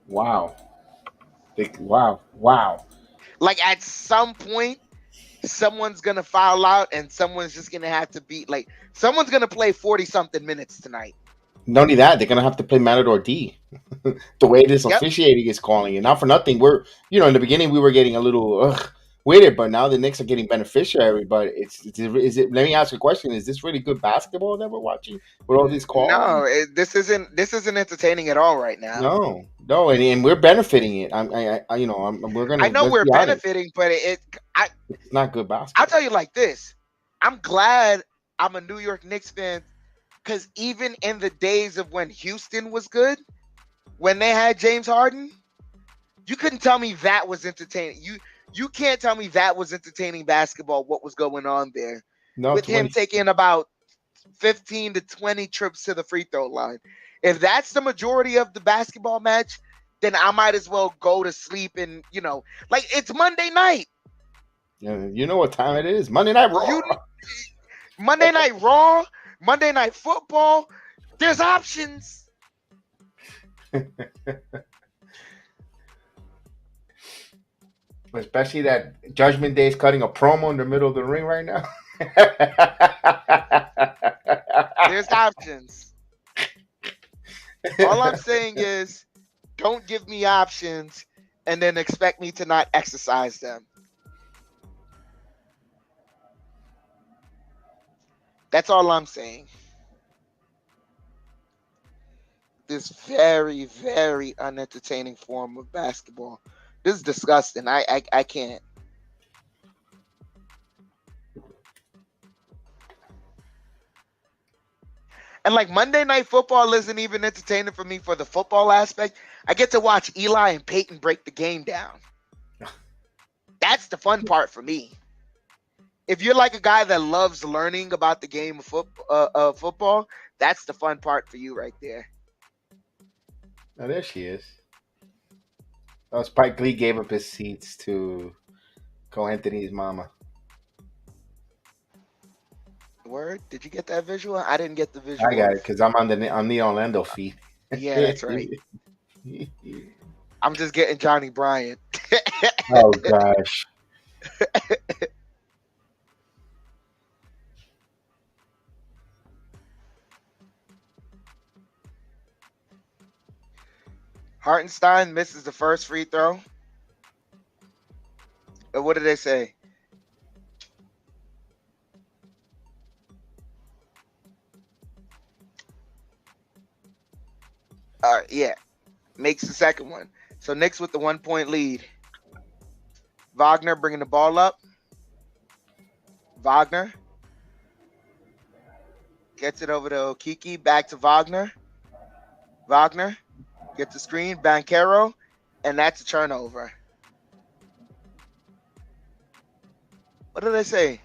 [SPEAKER 1] Wow. Wow. Wow.
[SPEAKER 2] Like at some point, someone's gonna foul out, and someone's just gonna have to be like someone's gonna play 40-something minutes tonight.
[SPEAKER 1] Not only that, they're gonna have to play Matador D. The way this officiating is calling it. Not for nothing. We're in the beginning we were getting a little with it, but now the Knicks are getting beneficiary. But is it? Let me ask you a question: is this really good basketball that we're watching with all these calls?
[SPEAKER 2] No, this isn't entertaining at all right now.
[SPEAKER 1] No, and we're benefiting it. We're gonna.
[SPEAKER 2] I know we're benefiting, but it's
[SPEAKER 1] not good basketball.
[SPEAKER 2] I'll tell you like this: I'm glad I'm a New York Knicks fan, because even in the days of when Houston was good, when they had James Harden, you couldn't tell me that was entertaining. You can't tell me that was entertaining basketball. What was going on there?
[SPEAKER 1] No,
[SPEAKER 2] with him taking about 15 to 20 trips to the free throw line. If that's the majority of the basketball match, then I might as well go to sleep. And like it's Monday night.
[SPEAKER 1] Yeah, you know what time it is? Monday Night Raw.
[SPEAKER 2] Monday Night Raw, Monday Night Football. There's options.
[SPEAKER 1] Especially that Judgment Day is cutting a promo in the middle of the ring right now.
[SPEAKER 2] There's options. All I'm saying is, don't give me options and then expect me to not exercise them. That's all I'm saying. This very, very unentertaining form of basketball. This is disgusting. I can't. And like Monday Night Football isn't even entertaining for me for the football aspect. I get to watch Eli and Peyton break the game down. That's the fun part for me. If you're like a guy that loves learning about the game of football, that's the fun part for you right there.
[SPEAKER 1] Oh, there she is. Oh, Spike Lee gave up his seats to Cole Anthony's mama.
[SPEAKER 2] Word? Did you get that visual? I didn't get the visual.
[SPEAKER 1] I got it because I'm on the Orlando feed.
[SPEAKER 2] Yeah, that's right. I'm just getting Johnny Bryant.
[SPEAKER 1] Oh gosh.
[SPEAKER 2] Hartenstein misses the first free throw. What did they say? Yeah. Makes the second one. So Knicks with the 1-point lead. Wagner bringing the ball up. Wagner gets it over to Okiki. Back to Wagner. Wagner gets the screen. Banchero. And that's a turnover. What did I say?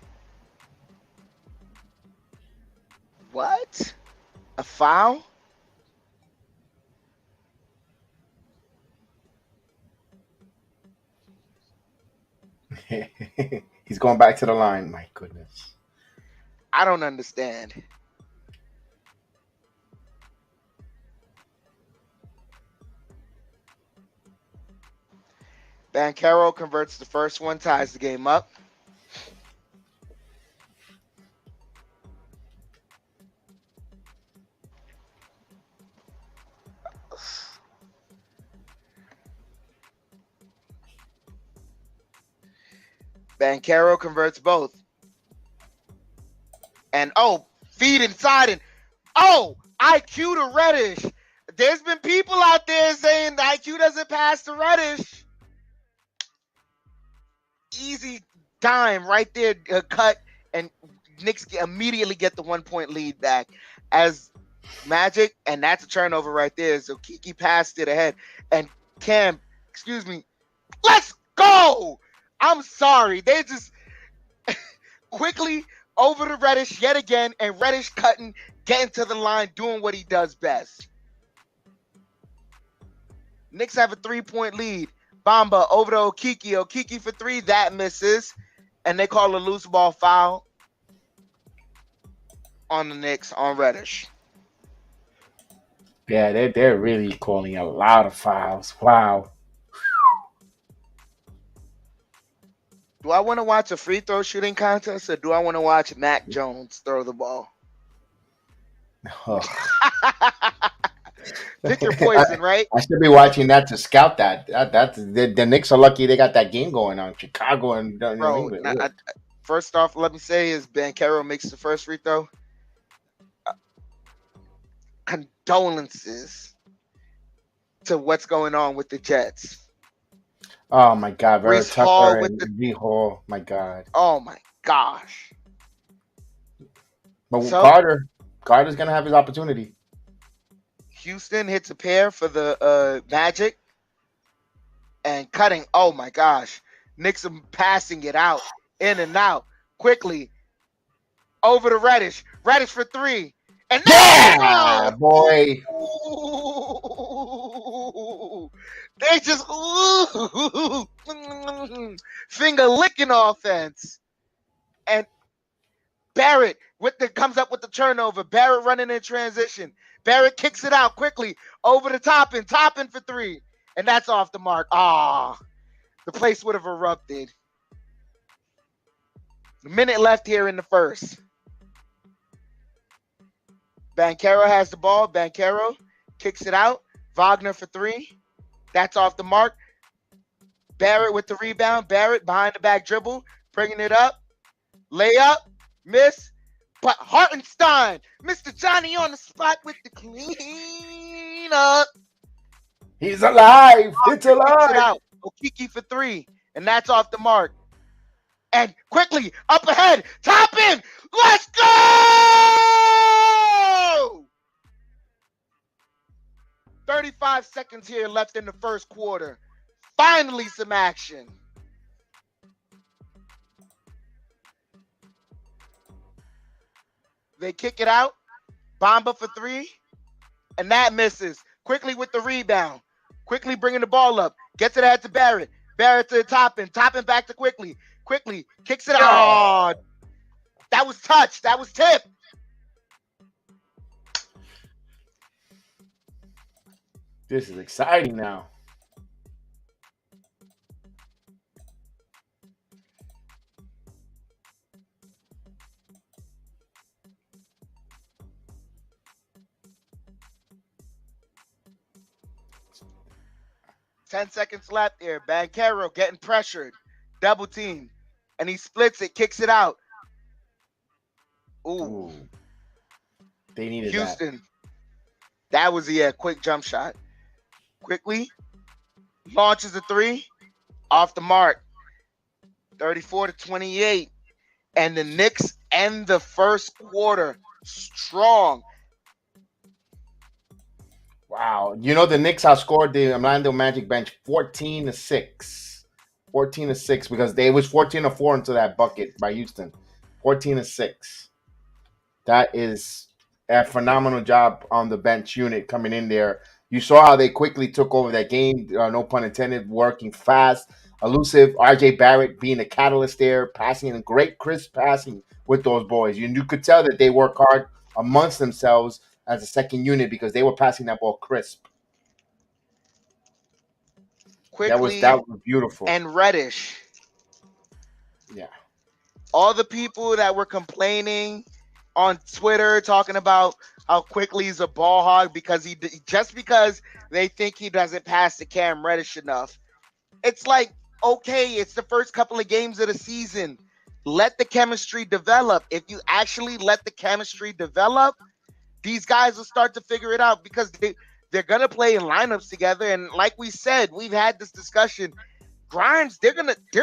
[SPEAKER 2] What? A foul?
[SPEAKER 1] He's going back to the line. My goodness.
[SPEAKER 2] I don't understand. Banchero converts the first one, ties the game up. Banchero converts both. And feed inside and IQ to Reddish. There's been people out there saying the IQ doesn't pass to Reddish. Easy dime right there, cut, and Knicks immediately get the 1-point lead back as Magic, and that's a turnover right there. So Kiki passed it ahead, and Cam, excuse me, let's go. I'm sorry, they just quickly over to Reddish yet again, and Reddish cutting, getting to the line, doing what he does best. Knicks have a 3-point lead. Bamba over to Okiki. Okiki for 3. That misses. And they call a loose ball foul on the Knicks, on Reddish.
[SPEAKER 1] Yeah, they're really calling a lot of fouls. Wow.
[SPEAKER 2] Do I want to watch a free throw shooting contest, or do I want to watch Mac Jones throw the ball? Pick your poison, right?
[SPEAKER 1] I should be watching that to scout that. That's the Knicks are lucky they got that game going on. Chicago and New England.
[SPEAKER 2] First off, let me say is Banchero makes the first free throw. Condolences to what's going on with the Jets.
[SPEAKER 1] Oh my God, Vera Tucker
[SPEAKER 2] with
[SPEAKER 1] and V Hall. My God.
[SPEAKER 2] Oh my gosh.
[SPEAKER 1] But
[SPEAKER 2] So,
[SPEAKER 1] Carter's gonna have his opportunity.
[SPEAKER 2] Houston hits a pair for the Magic, and cutting. Oh my gosh. Knicks are passing it out, in and out, quickly. Over to Reddish. Reddish for 3. And
[SPEAKER 1] yeah, boy.
[SPEAKER 2] Ooh, they just finger licking offense. And Barrett comes up with the turnover. Barrett running in transition. Barrett kicks it out quickly over the Toppin. Toppin for 3. And that's off the mark. The place would have erupted. A minute left here in the first. Banchero has the ball. Banchero kicks it out. Wagner for 3. That's off the mark. Barrett with the rebound. Barrett behind the back dribble. Bringing it up. Layup. Miss. But Hartenstein. Mr. Johnny on the spot with the clean up.
[SPEAKER 1] He's alive. It's alive.
[SPEAKER 2] Kicks it out. Okiki for 3. And that's off the mark. And quickly, up ahead. Toppin. Let's go! 35 seconds here left in the first quarter. Finally, some action. They kick it out. Bamba for 3. And that misses. Quickly with the rebound. Quickly bringing the ball up. Gets it out to Barrett. Barrett to the Toppin. Toppin back to Quickly. Quickly kicks it out. Oh, that was touch. That was tip.
[SPEAKER 1] This is exciting now.
[SPEAKER 2] Ten seconds left here. Banchero getting pressured. Double team. And he splits it, kicks it out. Ooh.
[SPEAKER 1] They needed
[SPEAKER 2] Houston. That was a quick jump shot. Quickly launches a 3 off the mark. 34-28. And the Knicks end the first quarter strong.
[SPEAKER 1] Wow. You know, the Knicks outscored the Orlando Magic bench 14-6. 14-6 because they was 14-4 into that bucket by Houston. 14-6. That is a phenomenal job on the bench unit coming in there. You saw how they quickly took over that game. No pun intended. Working fast, elusive. RJ Barrett being a catalyst there, passing and great crisp passing with those boys. You could tell that they work hard amongst themselves as a second unit because they were passing that ball crisp.
[SPEAKER 2] Quickly,
[SPEAKER 1] that was beautiful.
[SPEAKER 2] And Reddish.
[SPEAKER 1] Yeah.
[SPEAKER 2] All the people that were complaining on Twitter talking about how quickly he's a ball hog because because they think he doesn't pass to Cam Reddish enough. It's like, okay, it's the first couple of games of the season. Let the chemistry develop. If you actually let the chemistry develop, these guys will start to figure it out because they're going to play in lineups together. And like we said, we've had this discussion. Grimes, they're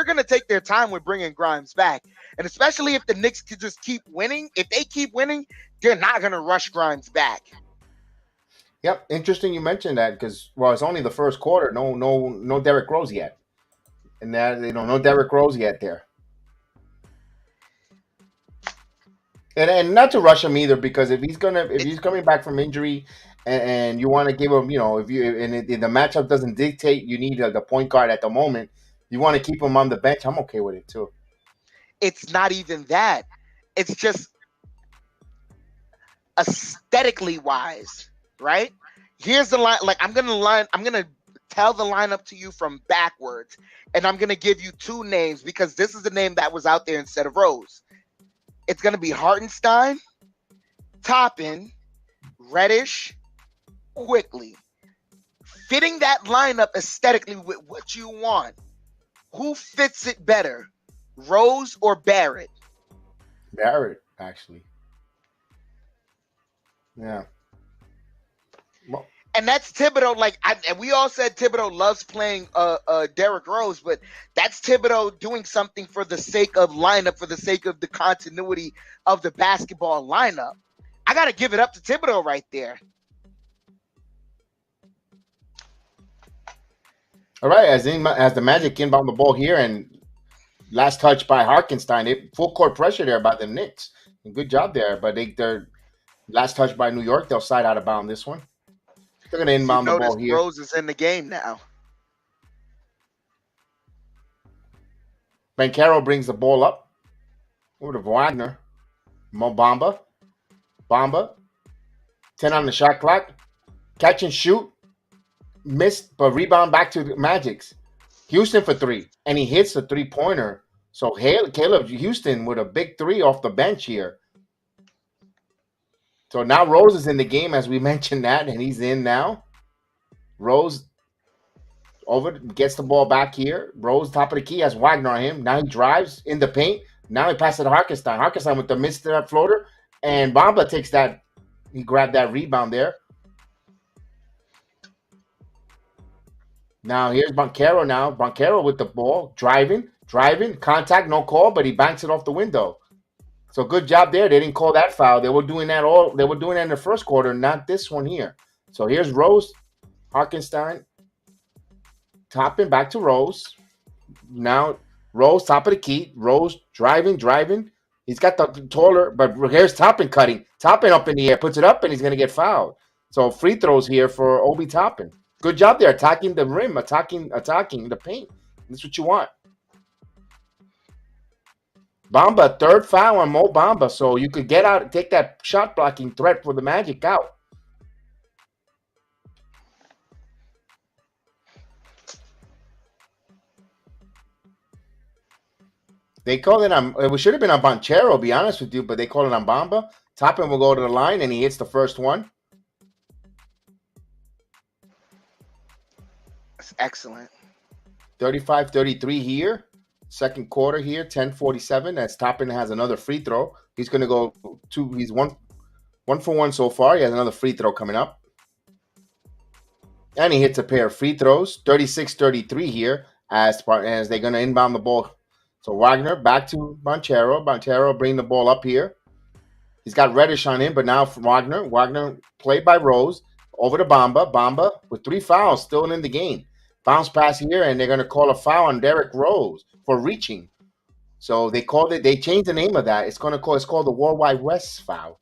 [SPEAKER 2] gonna take their time with bringing Grimes back, and especially if the Knicks could just keep winning. If they keep winning, they're not gonna rush Grimes back.
[SPEAKER 1] Yep, interesting you mentioned that because it's only the first quarter. No Derrick Rose yet, and that no Derrick Rose yet there. And not to rush him either, because if he's coming back from injury, and you want to give him, if the matchup doesn't dictate you need the point guard at the moment, you want to keep him on the bench. I'm okay with it too.
[SPEAKER 2] It's not even that. It's just aesthetically wise, right? Here's the line. Like I'm gonna tell the lineup to you from backwards, and I'm gonna give you two names because this is the name that was out there instead of Rose. It's gonna be Hartenstein, Toppin, Reddish, Quickly. Fitting that lineup aesthetically with what you want. Who fits it better, Rose or Barrett?
[SPEAKER 1] Barrett, actually. Yeah. Well,
[SPEAKER 2] And that's Thibodeau. And we all said Thibodeau loves playing Derrick Rose, but that's Thibodeau doing something for the sake of lineup, for the sake of the continuity of the basketball lineup. I got to give it up to Thibodeau right there.
[SPEAKER 1] all right, as the Magic inbound the ball here, and last touch by Hartenstein, full court pressure there by the Knicks. Good job there, but their last touch by New York, they'll slide out of bound this one. They're going to inbound the ball here.
[SPEAKER 2] Rose is in the game now.
[SPEAKER 1] Banchero brings the ball up over to Wagner. Mo Bamba. 10 on the shot clock. Catch and shoot. Missed, but rebound back to the Magics. Houston for 3. And he hits the 3-pointer. So Caleb Houston with a big 3 off the bench here. So now Rose is in the game, as we mentioned that, and he's in now. Rose gets the ball back here. Rose, top of the key, has Wagner on him. Now he drives in the paint. Now he passes to Hartenstein. Hartenstein with the missed floater. And Bamba takes that. He grabbed that rebound there. Now here's Banchero now. Banchero with the ball. Driving. Contact, no call, but he banks it off the window. So good job there. They didn't call that foul. They were doing that in the first quarter, not this one here. So here's Rose. Hartenstein. Toppin back to Rose. Now Rose, top of the key. Rose driving. He's got the taller, but here's Toppin cutting. Toppin up in the air, puts it up, and he's going to get fouled. So free throws here for Obi Toppin. Good job there, attacking the rim, attacking the paint. That's what you want. Bamba, third foul on Mo Bamba, so you could get out and take that shot blocking threat for the Magic out. They call it on. It should have been on Banchero, to be honest with you, but they call it on Bamba. Toppin will go to the line, and he hits the first one.
[SPEAKER 2] That's excellent.
[SPEAKER 1] 35-33 here. Second quarter here, 10:47. As Toppin has another free throw. He's going to go two. He's one for one so far. He has another free throw coming up. And he hits a pair of free throws. 36-33 here as they're going to inbound the ball. So Wagner back to Banchero. Banchero bring the ball up here. He's got Reddish on him, but now Wagner. Wagner played by Rose. Over to Bamba. Bamba with 3 fouls still in the game. Bounce pass here, and they're going to call a foul on Derrick Rose for reaching. So they changed the name of that. It's called the Worldwide West foul.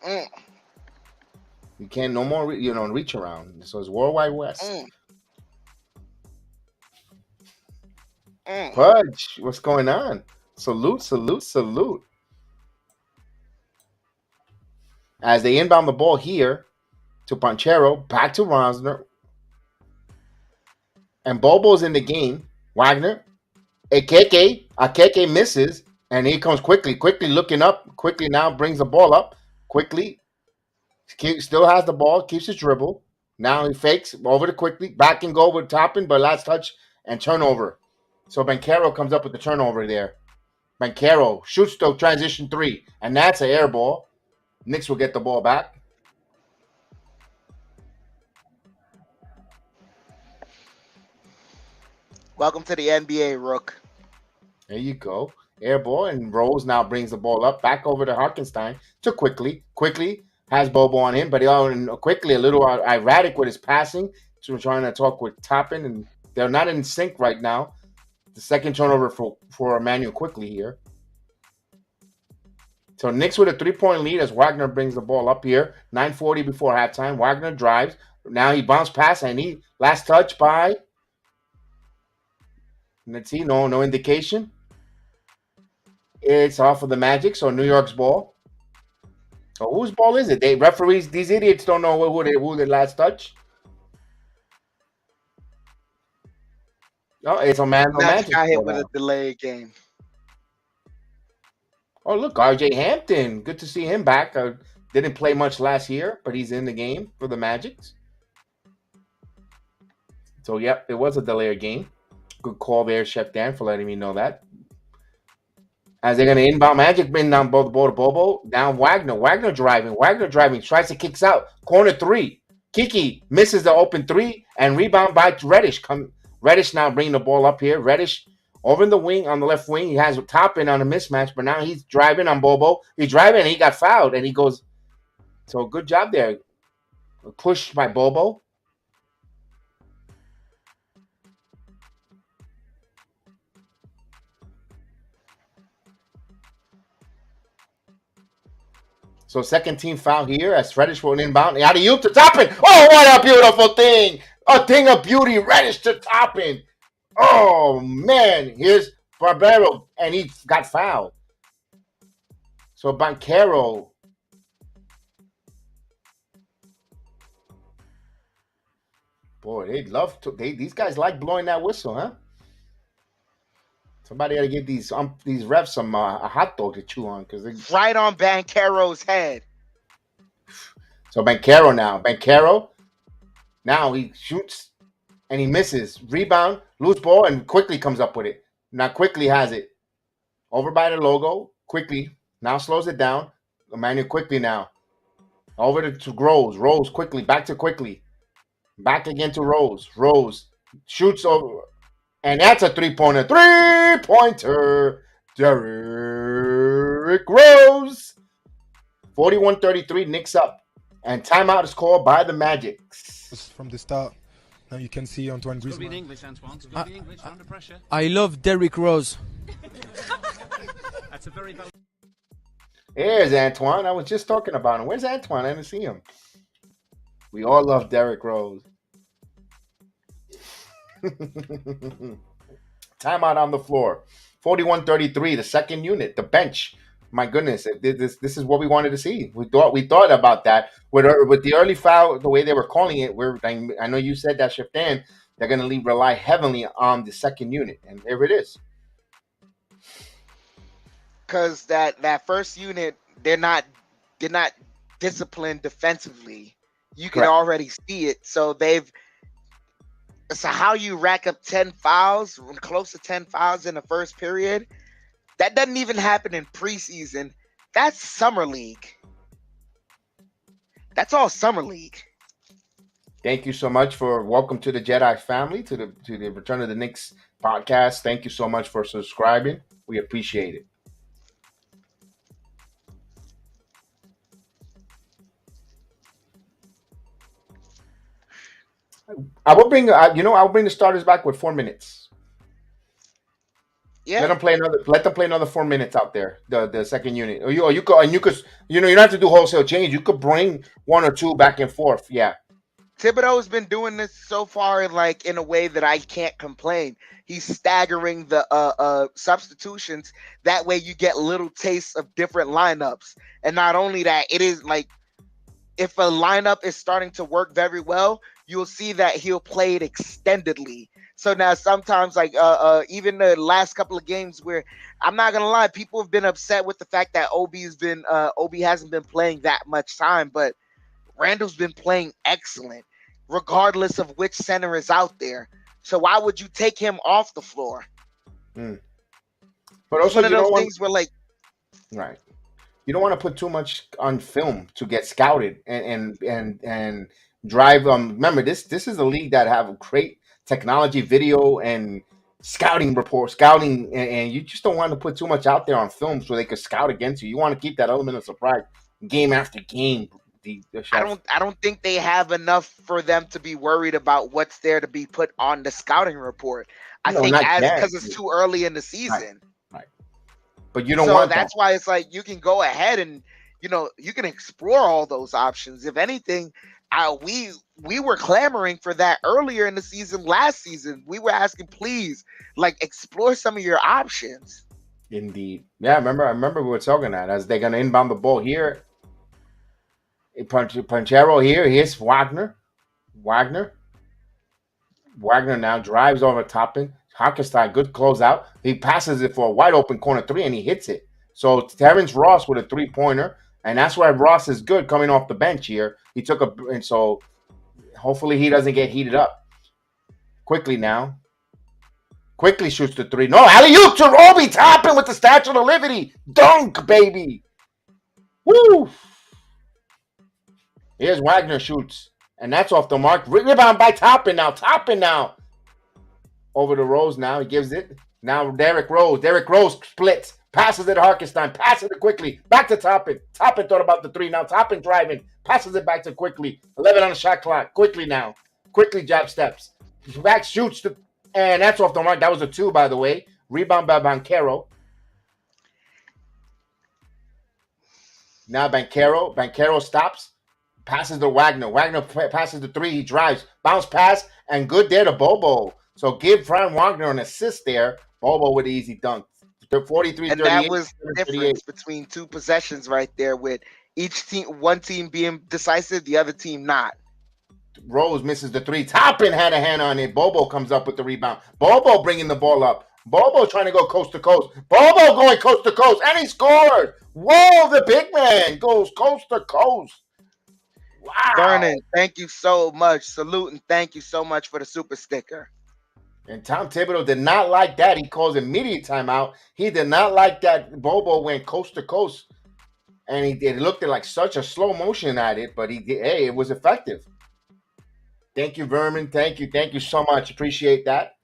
[SPEAKER 1] You can't no more reach around. So it's Worldwide West. Pudge, what's going on? Salute. As they inbound the ball here to Banchero, back to Rosner. And Bobo's in the game. Wagner. Akeke misses. And here comes Quickly. Quickly looking up. Quickly now brings the ball up. Quickly still has the ball. Keeps his dribble. Now he fakes over to Quickly. Back and go with Toppin, but last touch and turnover. So Banchero comes up with the turnover there. Banchero shoots the transition 3. And that's an air ball. Knicks will get the ball back.
[SPEAKER 2] Welcome to the NBA, Rook.
[SPEAKER 1] There you go. Air ball, and Rose now brings the ball up back over to Harkenstein to quickly. Quickly has Bobo on him, but quickly a little erratic with his passing. So we're trying to talk with Toppin, and they're not in sync right now. The second turnover for Emmanuel quickly here. So Knicks with a 3-point lead as Wagner brings the ball up here. 9:40 before halftime. Wagner drives. Now he bounced pass, and he last touch by. Let's see, no indication. It's off of the Magic, so New York's ball. So whose ball is it? They referees, these idiots don't know who the last touch. Oh, it's Orlando
[SPEAKER 2] Magic
[SPEAKER 1] Magic
[SPEAKER 2] got hit
[SPEAKER 1] ball
[SPEAKER 2] with
[SPEAKER 1] now.
[SPEAKER 2] a delayed game.
[SPEAKER 1] Oh, look, RJ Hampton. Good to see him back. Didn't play much last year, but he's in the game for the Magics. So, yep, it was a delayed game. Good call there, Chef Dan, for letting me know that. As they're going to inbound Magic, bring down both ball to Bobo. Down Wagner. Wagner driving. Tries to kicks out. Corner three. Kiki misses the open three and rebound by Reddish. Reddish now bringing the ball up here. Reddish over in the wing on the left wing. He has a Toppin on a mismatch, but now he's driving on Bobo. He's driving and he got fouled and he goes. So good job there. Push by Bobo. So second team foul here as Reddish will inbound. Alley-oop to Toppin. Oh, what a beautiful thing. A thing of beauty. Reddish to Toppin. Oh, man. Here's Barbero, and he got fouled. So Banchero. Boy, they'd love to. These guys like blowing that whistle, huh? Somebody got to give these refs some a hot dog to chew on because they.
[SPEAKER 2] Right on Banchero's head.
[SPEAKER 1] So Banchero now he shoots and he misses. Rebound, loose ball, and quickly comes up with it. Now quickly has it over by the logo. Quickly now slows it down. Emmanuel quickly now over to Rose. Rose quickly back to quickly. Back again to Rose. Rose shoots over. And that's a three-pointer. Three-pointer. Derrick Rose. 41-33, Knicks up. And timeout is called by the Magics.
[SPEAKER 3] From the start. Now you can see Antoine Griezmann.
[SPEAKER 4] English, Antoine. English, under pressure.
[SPEAKER 5] I love Derrick Rose.
[SPEAKER 4] That's a very valid.
[SPEAKER 1] Here's Antoine. I was just talking about him. Where's Antoine? I didn't see him. We all love Derrick Rose. Timeout on the floor. 41-33, the second unit, the bench. My goodness, this is what we wanted to see. We thought about that with the early foul, the way they were calling it. I know you said that, Chef Dan. They're going to rely heavily on the second unit, and here it is.
[SPEAKER 2] Because that first unit, they're not disciplined defensively. You can already see it. So how you rack up 10 fouls, close to 10 fouls in the first period. That doesn't even happen in preseason. That's summer league. That's all summer league.
[SPEAKER 1] Thank you so much for welcome to the JEDI family, to the Return of the Knicks podcast. Thank you so much for subscribing. We appreciate it. I will bring the starters back with 4 minutes.
[SPEAKER 2] Yeah.
[SPEAKER 1] Let them play another 4 minutes out there. The second unit, or you don't have to do wholesale change. You could bring one or two back and forth. Yeah.
[SPEAKER 2] THIBODEAU has been doing this so far, like in a way that I can't complain. He's staggering the substitutions. That way, you get little tastes of different lineups. And not only that, it is like if a lineup is starting to work very well, you'll see that he'll play it extendedly. So now sometimes, like even the last couple of games, where I'm not gonna lie, people have been upset with the fact that Obi hasn't been playing that much time, but Randle's been playing excellent, regardless of which center is out there. So why would you take him off the floor?
[SPEAKER 1] But also,
[SPEAKER 2] one of those things where, like,
[SPEAKER 1] right, you don't want to put too much on film to get scouted and drive. Remember, this is a league that have great technology, video, and scouting report, scouting, and you just don't want to put too much out there on film so they could scout against you. You want to keep that element of surprise game after game.
[SPEAKER 2] I don't think they have enough for them to be worried about what's there to be put on the scouting report. I think
[SPEAKER 1] not yet.
[SPEAKER 2] because it's too early in the season.
[SPEAKER 1] Right. But you don't
[SPEAKER 2] So
[SPEAKER 1] want
[SPEAKER 2] that's
[SPEAKER 1] that.
[SPEAKER 2] why it's like you can go ahead and you can explore all those options. If anything, we were clamoring for that earlier in the season. Last season, we were asking, please, like, explore some of your options.
[SPEAKER 1] Indeed. Yeah, I remember we were talking that as they're gonna inbound the ball here. Panchero here. Here's Wagner. Wagner now drives over Toppin. Harkenstein, good closeout. He passes it for a wide open corner three and he hits it. So Terrence Ross with a 3-pointer, and that's why Ross is good coming off the bench here. He took and so hopefully he doesn't get heated up. Quickly now. Quickly shoots the 3. No, alley-oop to Obi Toppin with the Statue of Liberty. Dunk, baby. Woo! Here's Wagner shoots. And that's off the mark. Rebound by Toppin now. Toppin now. Over to Rose now. He gives it. Now Derrick Rose. Derrick Rose splits. Passes it to Harkenstein. Passes it quickly. Back to Toppin. Toppin thought about the 3 now. Toppin driving. Passes it back to quickly. 11 on the shot clock. Quickly now. Quickly jab steps. Back shoots. And that's off the mark. That was a 2, by the way. Rebound by Banchero. Now Banchero stops. Passes to Wagner. Wagner passes the 3. He drives. Bounce pass. And good there to Bobo. So give Fran Wagner an assist there. Bobo with the easy dunk. 43-38.
[SPEAKER 2] And that was the difference between 2 possessions right there, with one team being decisive, the other team not.
[SPEAKER 1] Rose misses the 3. Toppin had a hand on it. Bobo comes up with the rebound. Bobo bringing the ball up. Bobo trying to go coast to coast. Bobo going coast to coast. And he scored. Whoa, the big man goes coast to coast. Wow.
[SPEAKER 2] Vernon, thank you so much. Salute and thank you so much for the super sticker.
[SPEAKER 1] And Tom Thibodeau did not like that. He calls immediate timeout. He did not like that Bobo went coast to coast. And it looked like such a slow motion at it, but it was effective. Thank you, Vermin. Thank you so much. Appreciate that.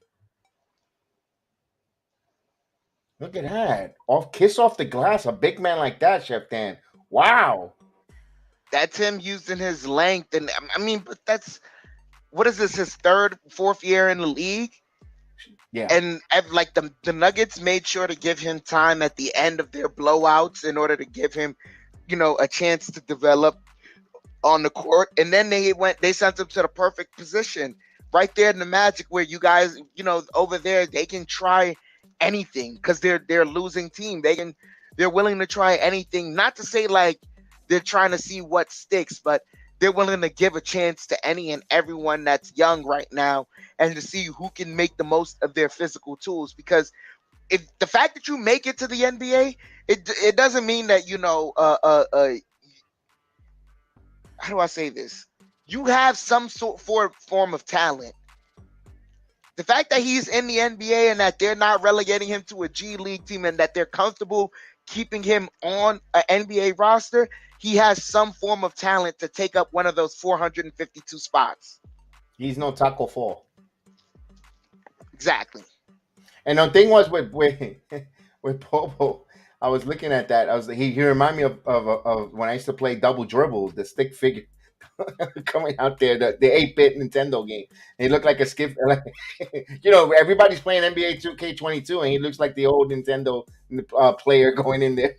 [SPEAKER 1] Look at that. Kiss off the glass. A big man like that, Chef Dan. Wow.
[SPEAKER 2] That's him using his length. And I mean, but that's, what is this, his 3rd, 4th year in the league?
[SPEAKER 1] Yeah.
[SPEAKER 2] And like the Nuggets made sure to give him time at the end of their blowouts in order to give him, a chance to develop on the court. And then they sent him to the perfect position right there in the Magic, where you guys, over there, they can try anything because they're a losing team. They're willing to try anything. Not to say like they're trying to see what sticks, but they're willing to give a chance to any and everyone that's young right now and to see who can make the most of their physical tools. Because if the fact that you make it to the NBA, it doesn't mean that, how do I say this? You have some form of talent. The fact that he's in the NBA and that they're not relegating him to a G League team and that they're comfortable keeping him on an NBA roster, he has some form of talent to take up one of those 452 spots. He's
[SPEAKER 1] no Taco Fall.
[SPEAKER 2] Exactly.
[SPEAKER 1] And the thing was with Bobo, I was looking at that. He reminded me of when I used to play double dribbles, the stick figure coming out there, the 8-bit Nintendo game. He looked like a skip. Everybody's playing NBA 2K22, and he looks like the old Nintendo player going in there.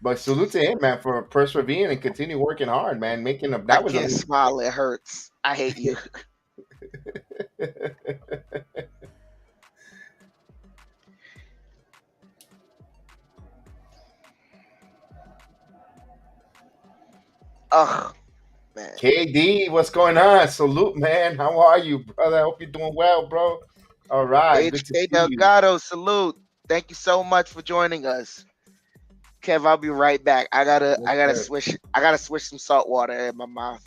[SPEAKER 1] But salute to him, man, for persevering and continue working hard, man. I
[SPEAKER 2] can't smile. It hurts. I hate you. Ugh, man.
[SPEAKER 1] KD, what's going on? Salute, man. How are you, brother? I hope you're doing well, bro. All right.
[SPEAKER 2] HK Delgado, salute. Thank you so much for joining us. Kev, I'll be right back. I gotta swish some salt water in my mouth.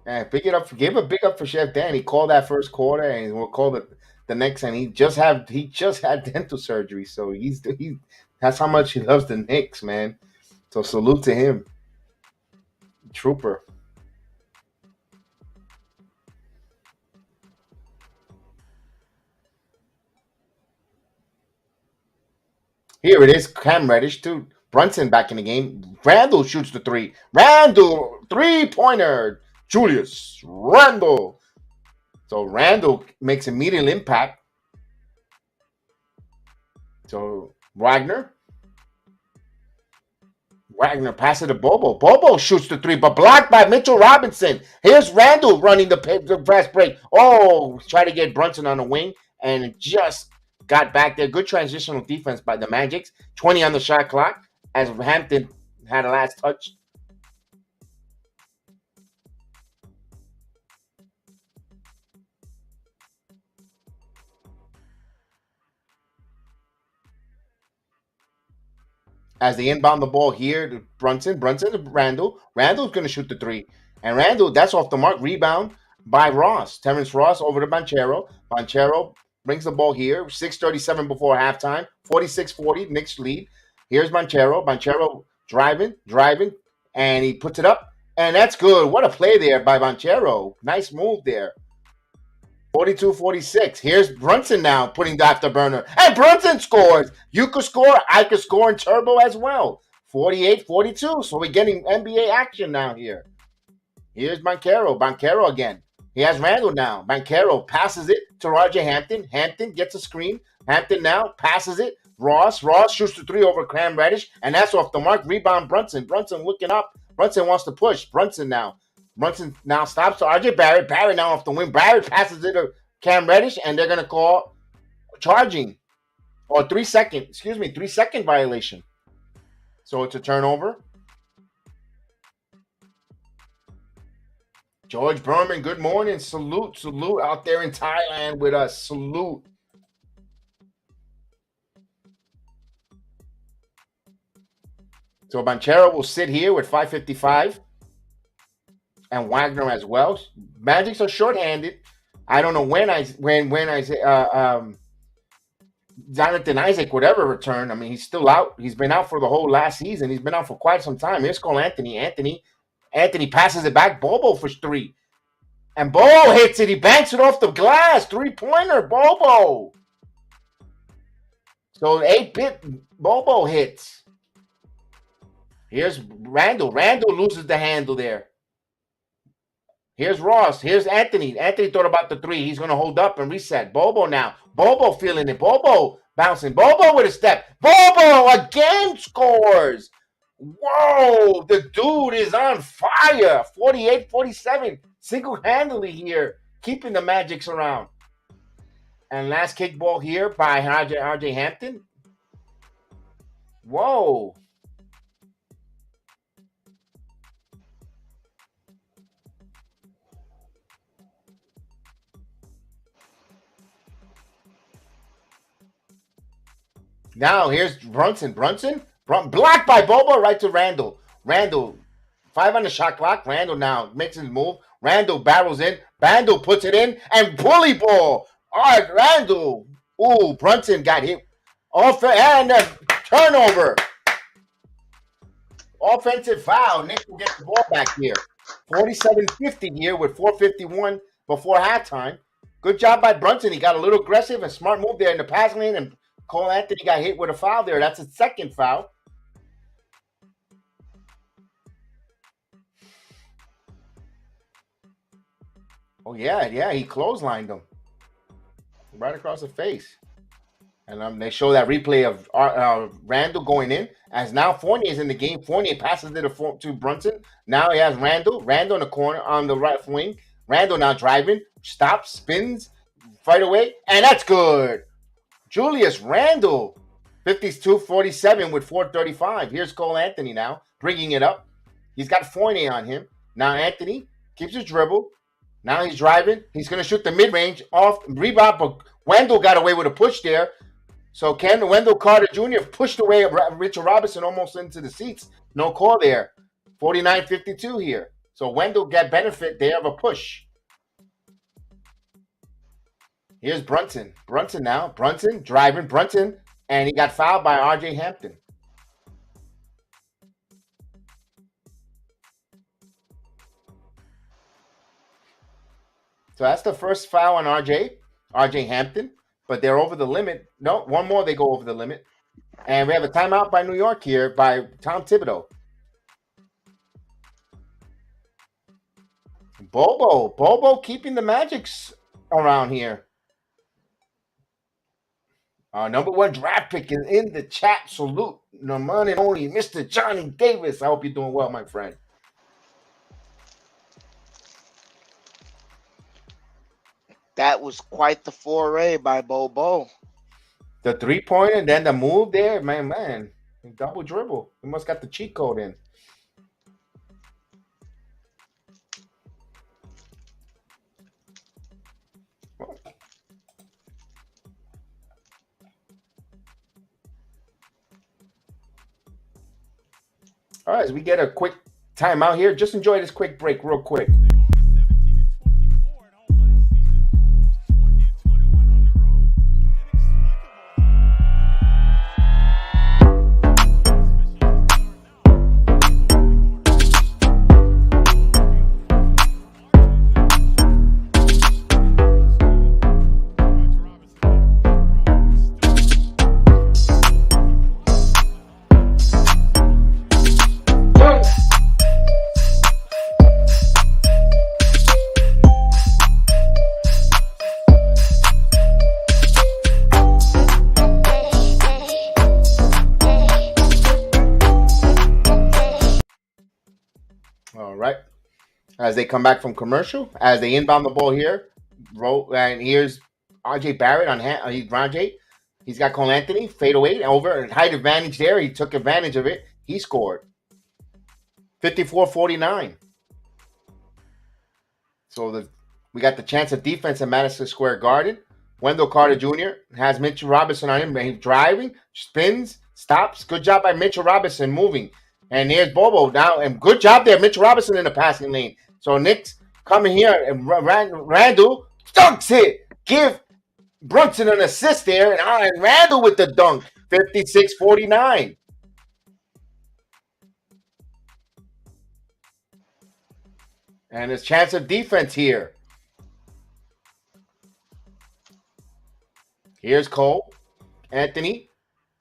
[SPEAKER 1] And give a big up for Chef Dan. He called that first quarter, and we'll call the next. And he just had dental surgery, so that's how much he loves the Knicks, man. So salute to him, trooper. Here it is. Cam Reddish to Brunson back in the game. Randle shoots the three. Randle, three-pointer. Julius Randle. So Randle makes immediate impact. So Wagner passes to Bobo. Bobo shoots the three, but blocked by Mitchell Robinson. Here's Randle running the fast break. Oh, try to get Brunson on the wing, and it just got back there. Good transitional defense by the Magics. 20 on the shot clock as Hampton had a last touch. As they inbound the ball here to Brunson to Randle. Randle's going to shoot the three. And Randle, that's off the mark. Rebound by Ross. Terrence Ross over to Banchero. Banchero brings the ball here. 6:37 before halftime. 46-40, Knicks lead. Here's Banchero. Banchero driving, and he puts it up. And that's good. What a play there by Banchero. Nice move there. 42-46. Here's Brunson now putting the afterburner. And Brunson scores. You could score. I could score in turbo as well. 48-42. So we're getting NBA action now here. Here's Banchero. Banchero again. He has Randle now. Banchero passes it to Roger Hampton. Hampton gets a screen. Hampton now passes it. Ross shoots the three over Cam Reddish. And that's off the mark. Rebound Brunson. Brunson looking up. Brunson wants to push. Brunson now stops to RJ Barrett. Barrett now off the wing. Barrett passes it to Cam Reddish, and they're going to call charging or 3 second violation. So it's a turnover. George Berman, good morning. Salute out there in Thailand with us. Salute. So Banchero will sit here with 5:55. And Wagner as well. Magics are shorthanded. I don't know when Jonathan Isaac would ever return. I mean, he's still out. He's been out for the whole last season. He's been out for quite some time. Here's Cole Anthony. Anthony passes it back. Bobo for three. And Bobo hits it. He banks it off the glass. Three-pointer. Bobo. So 8-bit Bobo hits. Here's Randle. Randle loses the handle there. Here's Ross. Here's Anthony. Anthony thought about the three. He's going to hold up and reset. Bobo now. Bobo feeling it. Bobo bouncing. Bobo with a step. Bobo again scores. Whoa. The dude is on fire. 48-47. Single-handedly here. Keeping the Magics around. And last kickball here by RJ Hampton. Whoa. Now here's Brunson. Blocked by Bobo right to Randle. Randle, 5 on the shot clock. Randle now makes his move. Randle barrels in. Randle puts it in. And bully ball. All right, Randle. Ooh, Brunson got hit. And turnover. Offensive foul. Knicks will get the ball back here. 47-50 here with 4:51 before halftime. Good job by Brunson. He got a little aggressive and smart move there in the pass lane, and Cole Anthony got hit with a foul there. That's his second foul. Oh, yeah, he clotheslined him. Right across the face. And they show that replay of Randle going in. As now Fournier is in the game. Fournier passes it to Brunson. Now he has Randle. Randle in the corner on the right wing. Randle now driving. Stops, spins, right away. And that's good. Julius Randle, 52-47 with 4:35. Here's Cole Anthony now, bringing it up. He's got Fournier on him. Now Anthony keeps his dribble. Now he's driving. He's going to shoot the mid-range off. Rebound, but Wendell got away with a push there. So Wendell Carter Jr. pushed away Richard Robinson almost into the seats. No call there. 49-52 here. So Wendell got benefit there of a push. Here's Brunson. Brunson now. Brunson driving. Brunson. And he got fouled by RJ Hampton. So that's the first foul on RJ Hampton. But they're over the limit. No, one more, they go over the limit.
[SPEAKER 5] And we have a timeout by New York here by Tom Thibodeau. Bobo keeping the Magics around here. Our #1 draft pick is in the chat. Salute. The one and only Mr. Johnny Davis. I hope you're doing well, my friend.
[SPEAKER 2] That was quite the foray by Bobo.
[SPEAKER 5] The 3-pointer and then the move there, man. Double dribble. We must got the cheat code in. All right, as we get a quick timeout here, just enjoy this quick break real quick. All right. As they come back from commercial, as they inbound the ball here, and here's RJ Barrett on RJ. He's got Cole Anthony, fade away, over, height advantage there. He took advantage of it. He scored 54-49. So we got the chance of defense in Madison Square Garden. Wendell Carter Jr. has Mitchell Robinson on him. He's driving, spins, stops. Good job by Mitchell Robinson moving. And there's Bobo now. And good job there, Mitchell Robinson in the passing lane. So Knicks coming here, and Randle dunks it. Give Brunson an assist there, and Randle with the dunk. 56-49. And his chance of defense here. Here's Cole Anthony,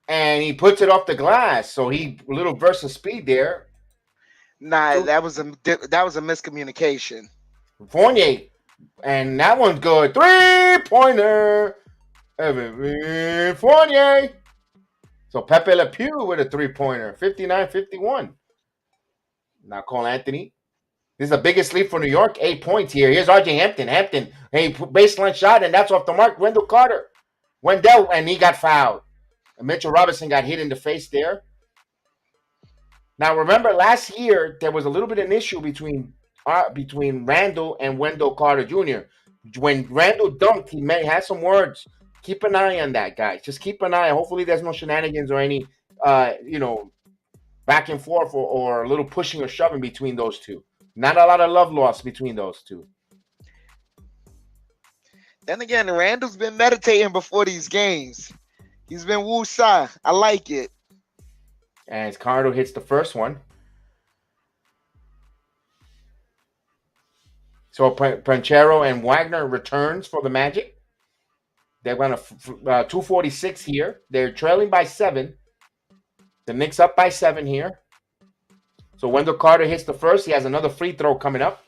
[SPEAKER 5] and he puts it off the glass. So he a little burst of speed there.
[SPEAKER 2] Nah,
[SPEAKER 5] So,
[SPEAKER 2] that was a miscommunication.
[SPEAKER 5] Fournier, and that one's good. 3-pointer. Fournier. So Pepe Le Pew with a 3-pointer. 59-51. Now Cole Anthony. This is the biggest lead for New York. 8 points here. Here's RJ Hampton. Hey, baseline shot, and that's off the mark. Wendell Carter. Wendell, and he got fouled. And Mitchell Robinson got hit in the face there. Now, remember, last year, there was a little bit of an issue between Randle and Wendell Carter Jr. When Randle dunked, he had some words. Keep an eye on that, guys. Just keep an eye. Hopefully, there's no shenanigans or any, back and forth or a little pushing or shoving between those two. Not a lot of love lost between those two.
[SPEAKER 2] Then again, Randall's been meditating before these games. He's been woo-sa. I like it.
[SPEAKER 5] And Carter hits the first one. So Panchero and Wagner returns for the Magic. They're going to 246 here. They're trailing by 7. The Knicks up by 7 here. So Wendell Carter hits the first. He has another free throw coming up.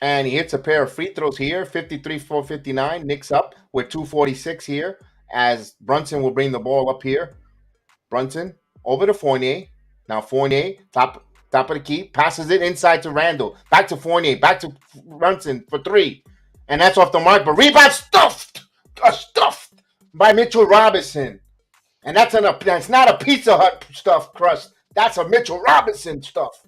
[SPEAKER 5] And he hits a pair of free throws here. 53-59. Knicks up with 246 here. As Brunson will bring the ball up here. Brunson over to Fournier. Now Fournier, top of the key, passes it inside to Randle. Back to Fournier. Back to Brunson for 3. And that's off the mark. But rebound stuffed by Mitchell Robinson. And that's not a Pizza Hut stuffed crust. That's a Mitchell Robinson stuff.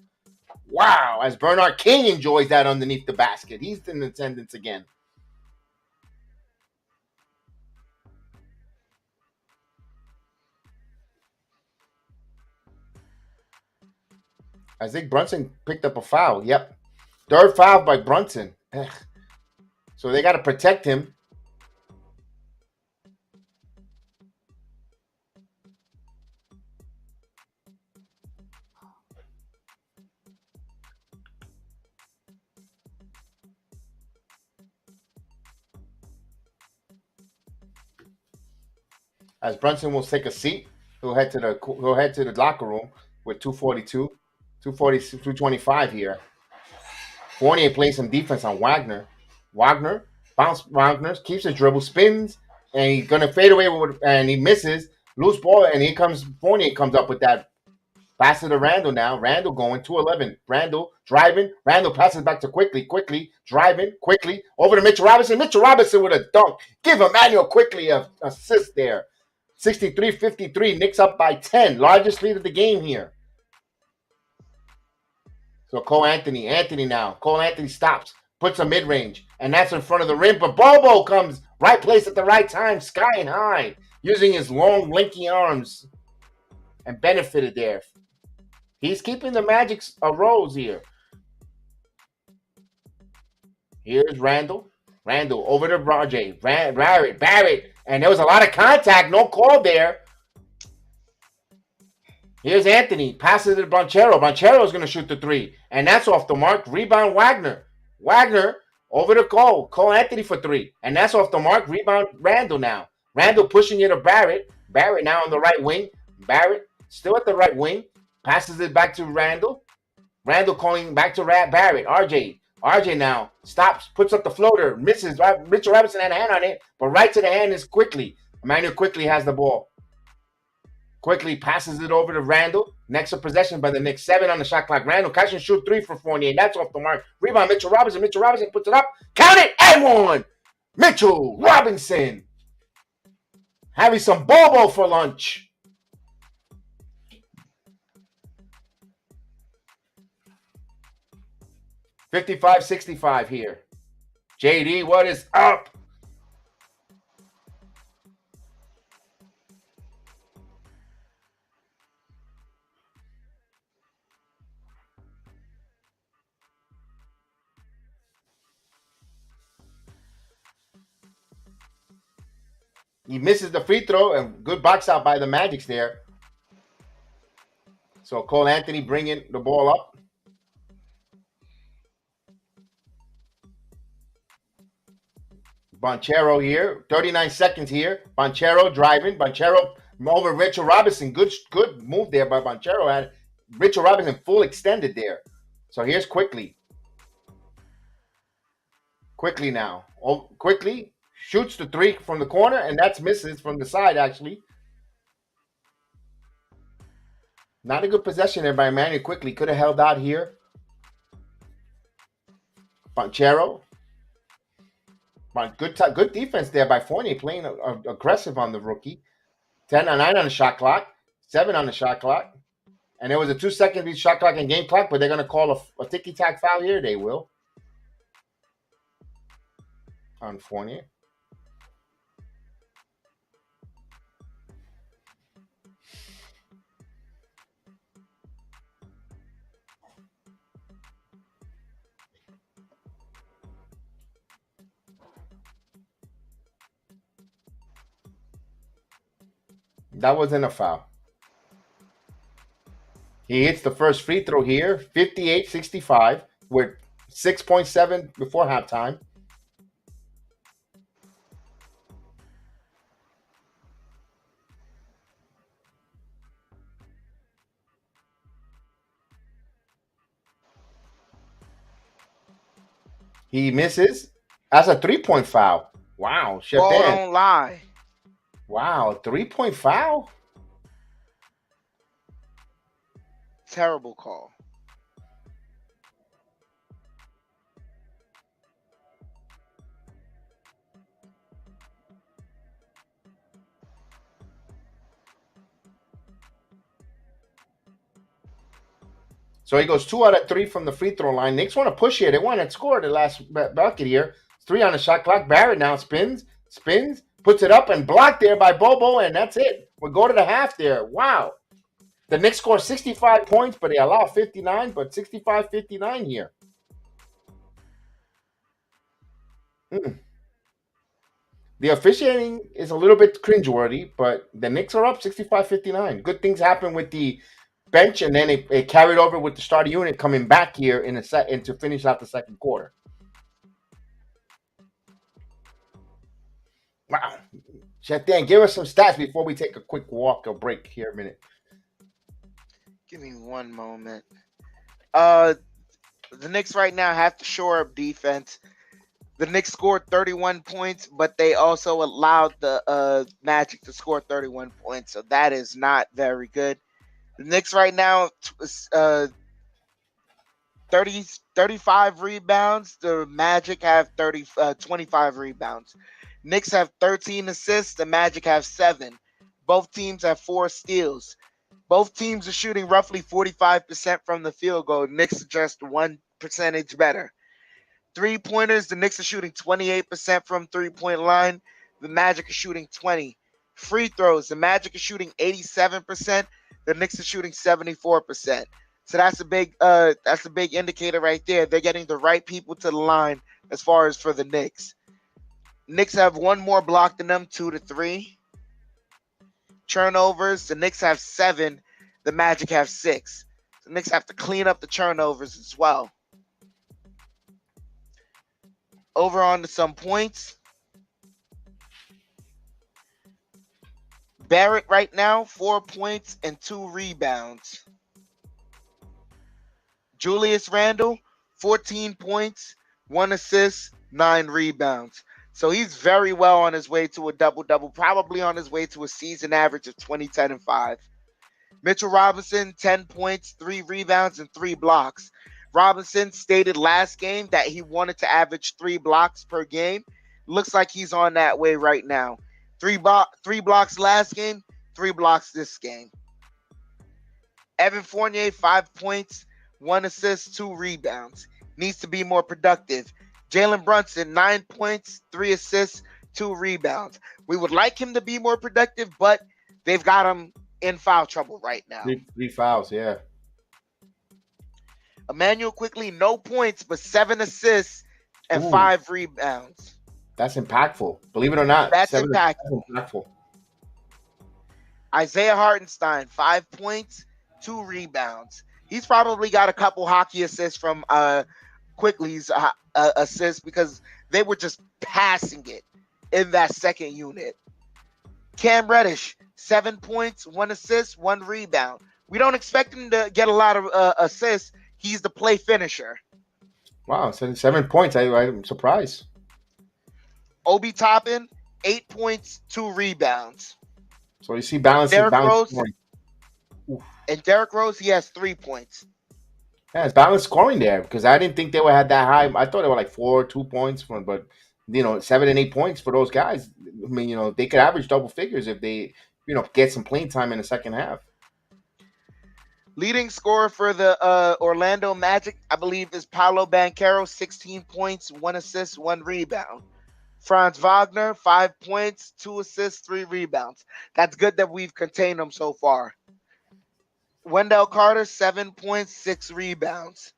[SPEAKER 5] Wow, as Bernard King enjoys that underneath the basket. He's in attendance again. I think Brunson picked up a foul. Yep. 3rd foul by Brunson. Ugh. So they got to protect him. as Brunson will take a seat. He'll head to the locker room with 242, 240, 225 here. Fournier plays some defense on Wagner. Wagner keeps his dribble, spins, and he's gonna fade away and he misses. Loose ball, and here comes Fournier comes up with that. Passes to Randle now. Randle going 211. Randle driving. Randle passes back to Quickly driving quickly over to Mitchell Robinson. Mitchell Robinson with a dunk. Give Emmanuel Quickly a assist there. 63-53. Knicks up by 10. Largest lead of the game here. So Cole Anthony now. Cole Anthony stops. Puts a mid-range. And that's in front of the rim. But Bobo comes right place at the right time. Skying high. Using his long, lanky arms. And benefited there. He's keeping the Magic's a rose here. Here's Randle. Randle over to Rajay. Barrett. And there was a lot of contact. No call there. Here's Anthony. Passes to Banchero. Banchero is going to shoot the three. And that's off the mark. Rebound Wagner. Wagner over to Cole. Cole Anthony for three. And that's off the mark. Rebound Randle now. Randle pushing it to Barrett. Barrett now on the right wing. Barrett still at the right wing. Passes it back to Randle. Randle calling back to Barrett. RJ now stops, puts up the floater, misses. Mitchell Robinson had a hand on it, but right to the hand is Quickly. Emmanuel Quickly has the ball. Quickly passes it over to Randle. Next possession by the Knicks. 7 on the shot clock. Randle catch and shoot 3 for Fournier. That's off the mark. Rebound Mitchell Robinson. Mitchell Robinson puts it up. Count it and one. Mitchell Robinson having some bobo for lunch. $55-65 here. JD, what is up? He misses the free throw, and good box out by the Magics there. So Cole Anthony bringing the ball up. Banchero here, 39 seconds here. Banchero driving. Banchero over Mitchell Robinson. Good move there by Banchero. Had Mitchell Robinson full extended there. So here's Quickly. Quickly now. Quickly shoots the three from the corner, and that's misses from the side, actually. Not a good possession there by Emmanuel Quickly. Could have held out here. Banchero. Good defense there by Fournier, playing aggressive on the rookie. 9 on the shot clock. 7 on the shot clock. And there was a 2-second shot clock and game clock, but they're going to call a ticky-tack foul here. They will. On Fournier. That wasn't a foul. He hits the first free throw here, 58-65, with 6.7 before halftime. He misses. That's a 3-point foul. Wow.
[SPEAKER 2] Ball don't lie.
[SPEAKER 5] Wow, 3-point foul?
[SPEAKER 2] Terrible call.
[SPEAKER 5] So he goes 2 out of 3 from the free throw line. Knicks want to push here. They want to score the last bucket here. 3 on the shot clock. Barrett now spins, puts it up and blocked there by Bobo, and that's it. We'll go to the half there. Wow. The Knicks score 65 points, but they allow 59, but 65-59 here. The officiating is a little bit cringeworthy, but the Knicks are up 65-59. Good things happen with the bench, and then it carried over with the starting unit coming back here in a set and to finish out the second quarter. Wow. Dan, give us some stats before we take a quick walk or break here a minute.
[SPEAKER 2] Give me one moment. The Knicks right now have to shore up defense. The Knicks scored 31 points, but they also allowed the Magic to score 31 points, so that is not very good. The Knicks right now 35 rebounds. The Magic have 25 rebounds. Knicks have 13 assists. The Magic have 7. Both teams have 4 steals. Both teams are shooting roughly 45% from the field goal. Knicks are just 1 percentage better. 3-pointers, the Knicks are shooting 28% from three-point line. The Magic are shooting 20. Free throws, the Magic are shooting 87%. The Knicks are shooting 74%. So that's a big indicator right there. They're getting the right people to the line as far as for the Knicks. Knicks have 1 more block than them, 2 to 3. Turnovers, the Knicks have 7. The Magic have 6. The Knicks have to clean up the turnovers as well. Over on to some points. Barrett right now, 4 points and 2 rebounds. Julius Randle, 14 points, 1 assist, 9 rebounds. So he's very well on his way to a double-double, probably on his way to a season average of 20, 10, and 5. Mitchell Robinson, 10 points, 3 rebounds, and 3 blocks. Robinson stated last game that he wanted to average 3 blocks per game. Looks like he's on that way right now. 3 blocks last game, 3 blocks this game. Evan Fournier, 5 points, 1 assist, 2 rebounds. Needs to be more productive. Jalen Brunson, 9 points, 3 assists, 2 rebounds. We would like him to be more productive, but they've got him in foul trouble right now.
[SPEAKER 5] 3 fouls, yeah.
[SPEAKER 2] Emmanuel Quickly, no points, but 7 assists and 5 rebounds.
[SPEAKER 5] That's impactful. Believe it or not.
[SPEAKER 2] That's impactful. Isaiah Hartenstein, 5 points, 2 rebounds. He's probably got a couple hockey assists from Quickly's assists because they were just passing it in that second unit. Cam Reddish, 7 points, 1 assist, 1 rebound. We don't expect him to get a lot of assists. He's the play finisher.
[SPEAKER 5] Wow, 7 points. I'm surprised.
[SPEAKER 2] Obi Toppin, 8 points, 2 rebounds.
[SPEAKER 5] So you see balancing.
[SPEAKER 2] And Derrick Rose, he has 3 points.
[SPEAKER 5] Yeah, it's balanced scoring there because I didn't think they would have that high. I thought they were like 2 points, but 7 and 8 points for those guys. I mean, they could average double figures if they, get some playing time in the second half.
[SPEAKER 2] Leading scorer for the Orlando Magic, I believe, is Paolo Banchero, 16 points, 1 assist, 1 rebound. Franz Wagner, 5 points, 2 assists, 3 rebounds. That's good that we've contained them so far. Wendell Carter, 7 points, 6 rebounds.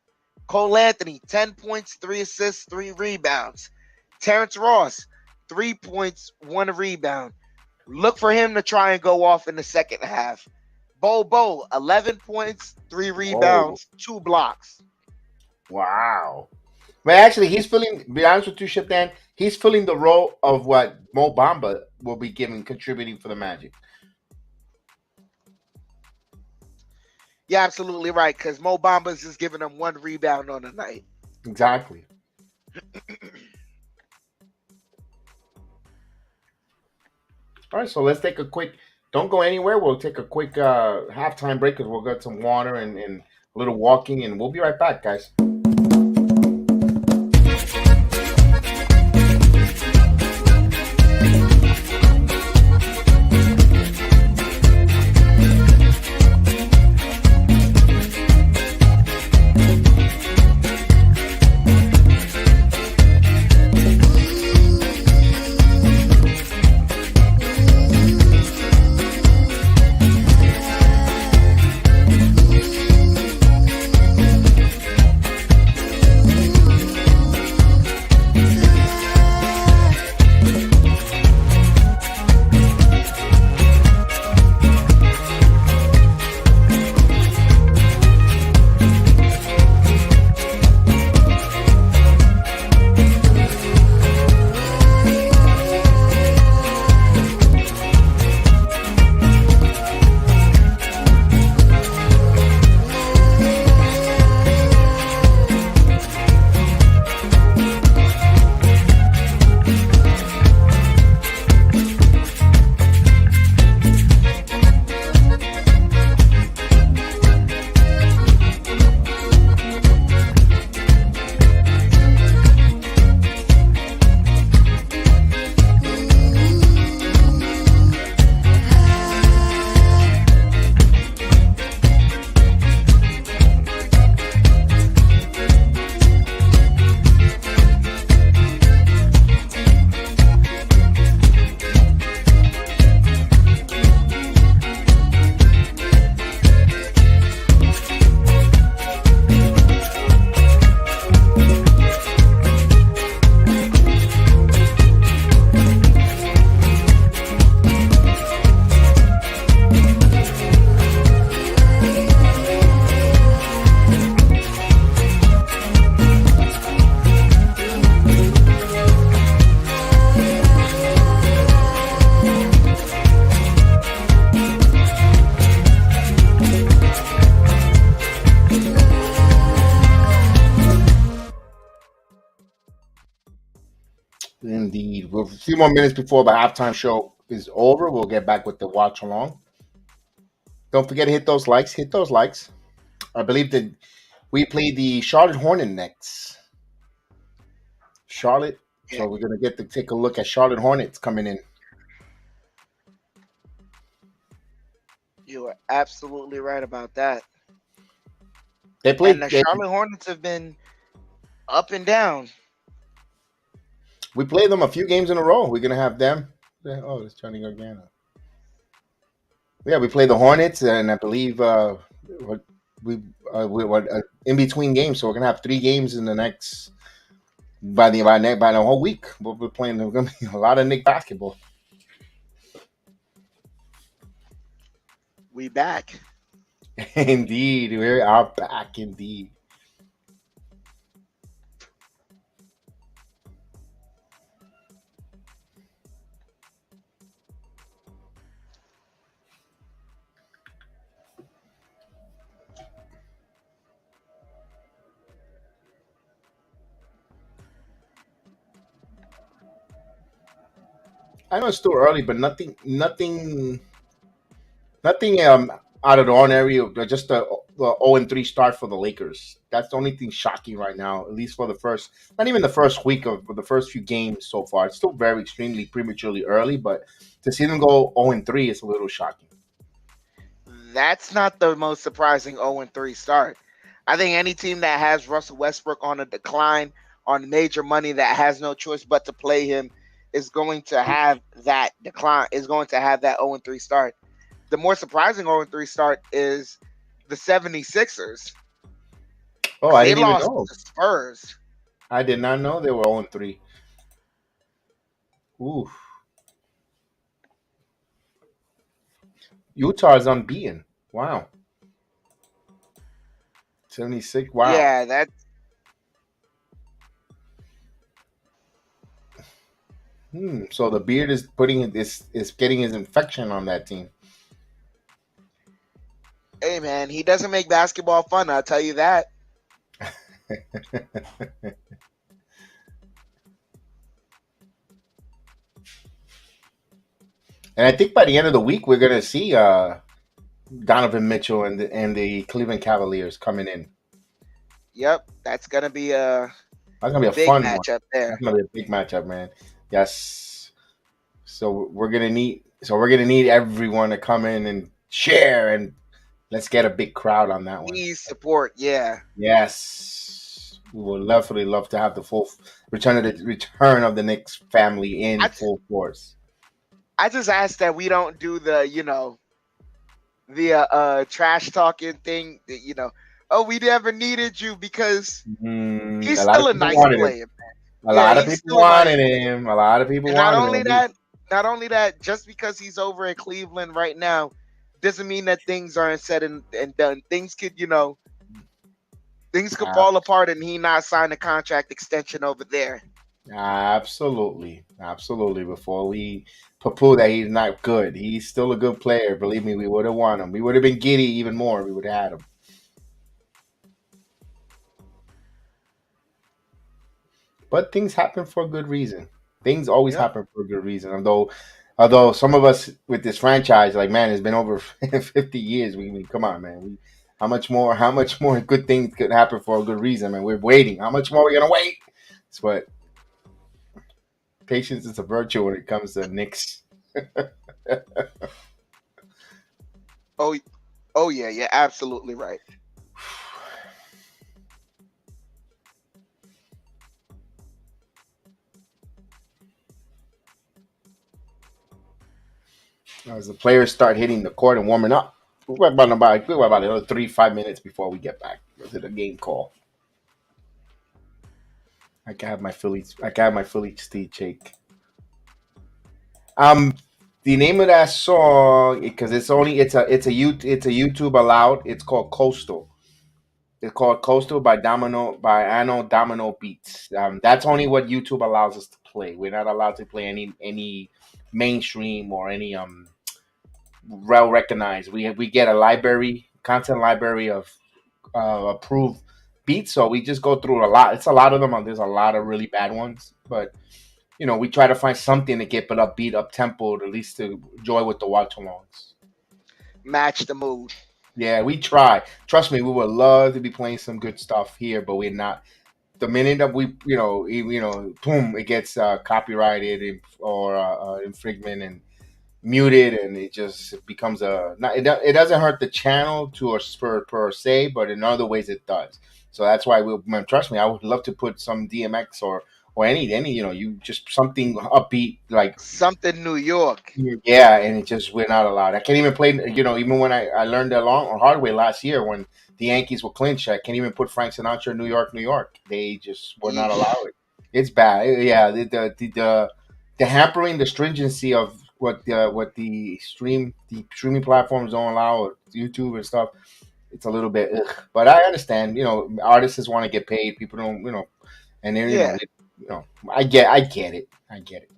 [SPEAKER 2] Cole Anthony, 10 points, 3 assists, 3 rebounds. Terrence Ross, 3 points, 1 rebound. Look for him to try and go off in the second half. Bo, 11 points, 3 rebounds, 2 blocks.
[SPEAKER 5] Wow. But actually, he's filling, to be honest with you, Ship Dan, he's filling the role of what Mo Bamba will be contributing for the Magic.
[SPEAKER 2] Yeah, absolutely right, because Mo Bamba's just giving them 1 rebound on the night.
[SPEAKER 5] Exactly. All right, so let's take a quick, don't go anywhere. We'll take a quick halftime break because we'll get some water and a little walking, and we'll be right back, guys. few more minutes before the halftime show is over. We'll get back with the watch along. Don't forget to hit those likes. Hit those likes. I believe that we play the Charlotte Hornets next. Charlotte.
[SPEAKER 2] Yeah.
[SPEAKER 5] So we're gonna get to take a look at Charlotte Hornets coming in.
[SPEAKER 2] You are absolutely right about that.
[SPEAKER 5] They play.
[SPEAKER 2] And the Charlotte Hornets have been up and down.
[SPEAKER 5] We played them a few games in a row. We're gonna have them. Oh, it's Johnny Gargano. Yeah, we played the Hornets, and I believe we in between games. So we're gonna have 3 games in the next by the whole week. We'll be playing. There's gonna be a lot of Knick basketball.
[SPEAKER 2] We back.
[SPEAKER 5] Indeed, we are back. Indeed. I know it's still early, but nothing out of the ordinary. Just the 0-3 start for the Lakers. That's the only thing shocking right now, at least for the first, not even the first week of the first few games so far. It's still very extremely prematurely early, but to see them go 0-3 is a little shocking.
[SPEAKER 2] That's not the most surprising 0-3 start. I think any team that has Russell Westbrook on a decline, on major money, that has no choice but to play him, is going to have that decline, is going to have that 0-3 start. The more surprising 0-3 start is the 76ers.
[SPEAKER 5] Oh, I
[SPEAKER 2] They
[SPEAKER 5] didn't even
[SPEAKER 2] lost
[SPEAKER 5] know.
[SPEAKER 2] to the Spurs.
[SPEAKER 5] I did not know they were 0-3. Ooh. Utah is unbeaten. Wow. 76. Wow.
[SPEAKER 2] Yeah, that.
[SPEAKER 5] So the beard is getting his infection on that team.
[SPEAKER 2] Hey man, he doesn't make basketball fun. I'll tell you that.
[SPEAKER 5] And I think by the end of the week, we're gonna see Donovan Mitchell and the Cleveland Cavaliers coming in.
[SPEAKER 2] Yep, that's gonna be a big
[SPEAKER 5] fun
[SPEAKER 2] matchup there.
[SPEAKER 5] That's gonna be a big matchup, man. Yes. So we're gonna need everyone to come in and share, and let's get a big crowd on that one.
[SPEAKER 2] Please support, yeah.
[SPEAKER 5] Yes, we would definitely love to have the full return of the Knicks family in full force.
[SPEAKER 2] I just ask that we don't do the trash talking thing. Oh, we never needed you because he's still a nice player, man.
[SPEAKER 5] A lot of people wanted him. A lot of people wanted him.
[SPEAKER 2] Not only that, just because he's over in Cleveland right now doesn't mean that things aren't said and done. Things could fall apart and he not sign a contract extension over there.
[SPEAKER 5] Absolutely. Before we poo-poo that he's not good, he's still a good player. Believe me, we would have won him. We would have been giddy even more. We would have had him. But things happen for a good reason. Things always happen for a good reason. Although some of us with this franchise, like, man, it's been over 50 years. We come on, man. How much more good things could happen for a good reason, man? We're waiting. How much more are we gonna wait? But patience is a virtue when it comes to Knicks.
[SPEAKER 2] Oh yeah, you're absolutely right.
[SPEAKER 5] As the players start hitting the court and warming up, we're about another 3-5 minutes before we get back to the game call. I can have my Philly Steve shake. The name of that song, because it's a YouTube allowed. It's called Coastal. It's called Coastal by Anno Domino Beats. That's only what YouTube allows us to play. We're not allowed to play any mainstream or any well recognized. We get a content library of approved beats, so we just go through a lot. It's a lot of them. There's a lot of really bad ones, but we try to find something to get but upbeat, up tempo, at least to enjoy with the watch alongs.
[SPEAKER 2] Match the mood.
[SPEAKER 5] Yeah, we try. Trust me, we would love to be playing some good stuff here, but we're not. The minute that we, boom, it gets copyrighted or infringement and muted, and it just becomes it doesn't hurt the channel to a per se, but in other ways it does. So that's why man, trust me, I would love to put some DMX or any you just something upbeat like
[SPEAKER 2] Something New York.
[SPEAKER 5] yeah, and it just we're not allowed. I can't even play. Even when I learned that long or hard way last year when the Yankees were clinch, I can't even put Frank Sinatra in New York, New York. They just were not allowed. It's bad. Yeah, the hampering the stringency of what the streaming platforms don't allow, YouTube and stuff. It's a little bit, ugh. But I understand. Artists want to get paid. People don't. And then
[SPEAKER 2] Yeah.
[SPEAKER 5] I get it. I get it.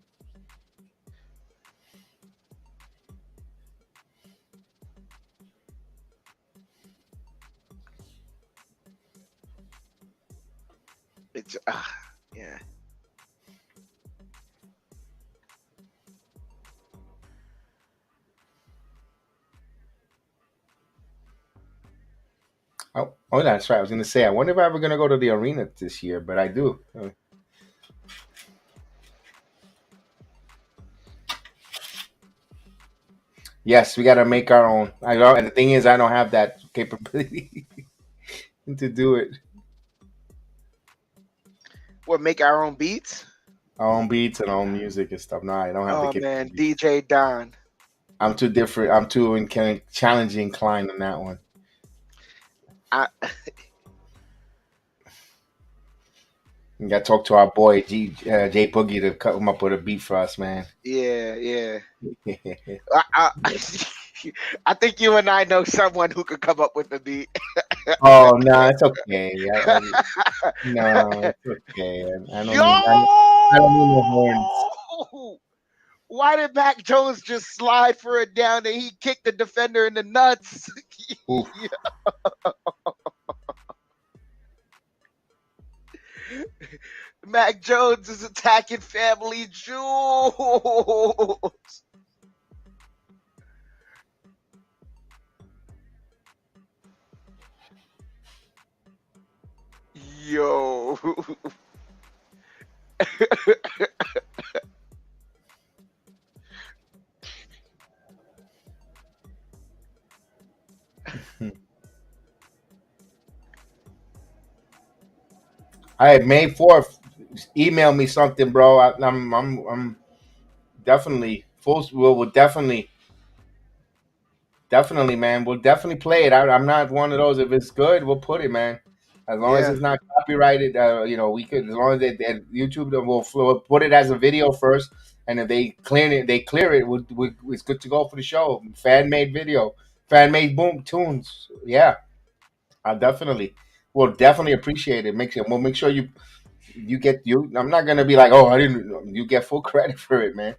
[SPEAKER 2] It's yeah.
[SPEAKER 5] Oh, that's right. I was going to say, I wonder if I'm ever going to go to the arena this year, but I do. Yes, we got to make our own. And the thing is, I don't have that capability to do it.
[SPEAKER 2] What, make our own beats?
[SPEAKER 5] Our own beats and our own music and stuff. No, I don't have the
[SPEAKER 2] Oh man,
[SPEAKER 5] capability.
[SPEAKER 2] DJ Don.
[SPEAKER 5] I'm too different. I'm too challenging inclined on that one.
[SPEAKER 2] I
[SPEAKER 5] We got to talk to our boy Jay Boogie to come up with a beat for us, man.
[SPEAKER 2] yeah. I I think you and I know someone who could come up with a beat.
[SPEAKER 5] Oh no, it's okay. No, it's okay. I don't
[SPEAKER 2] Yo!
[SPEAKER 5] need. I don't need no horns.
[SPEAKER 2] Why did Mac Jones just slide for it down and he kicked the defender in the nuts?
[SPEAKER 5] Oof.
[SPEAKER 2] Mac Jones is attacking Family Jewels. Yo.
[SPEAKER 5] All right, May 4th. Email me something, bro. I'm definitely full. We'll definitely, man. We'll definitely play it. I'm not one of those. If it's good, we'll put it, man. As long as
[SPEAKER 2] Yeah.
[SPEAKER 5] it's not copyrighted, we could. As long as YouTube, we'll put it as a video first, and if they clear it. It's good to go for the show. Fan made video, fan made boom tunes. Yeah, I definitely. We'll definitely appreciate it. We'll make sure you get you. I'm not gonna be like, oh, I didn't. You get full credit for it, man.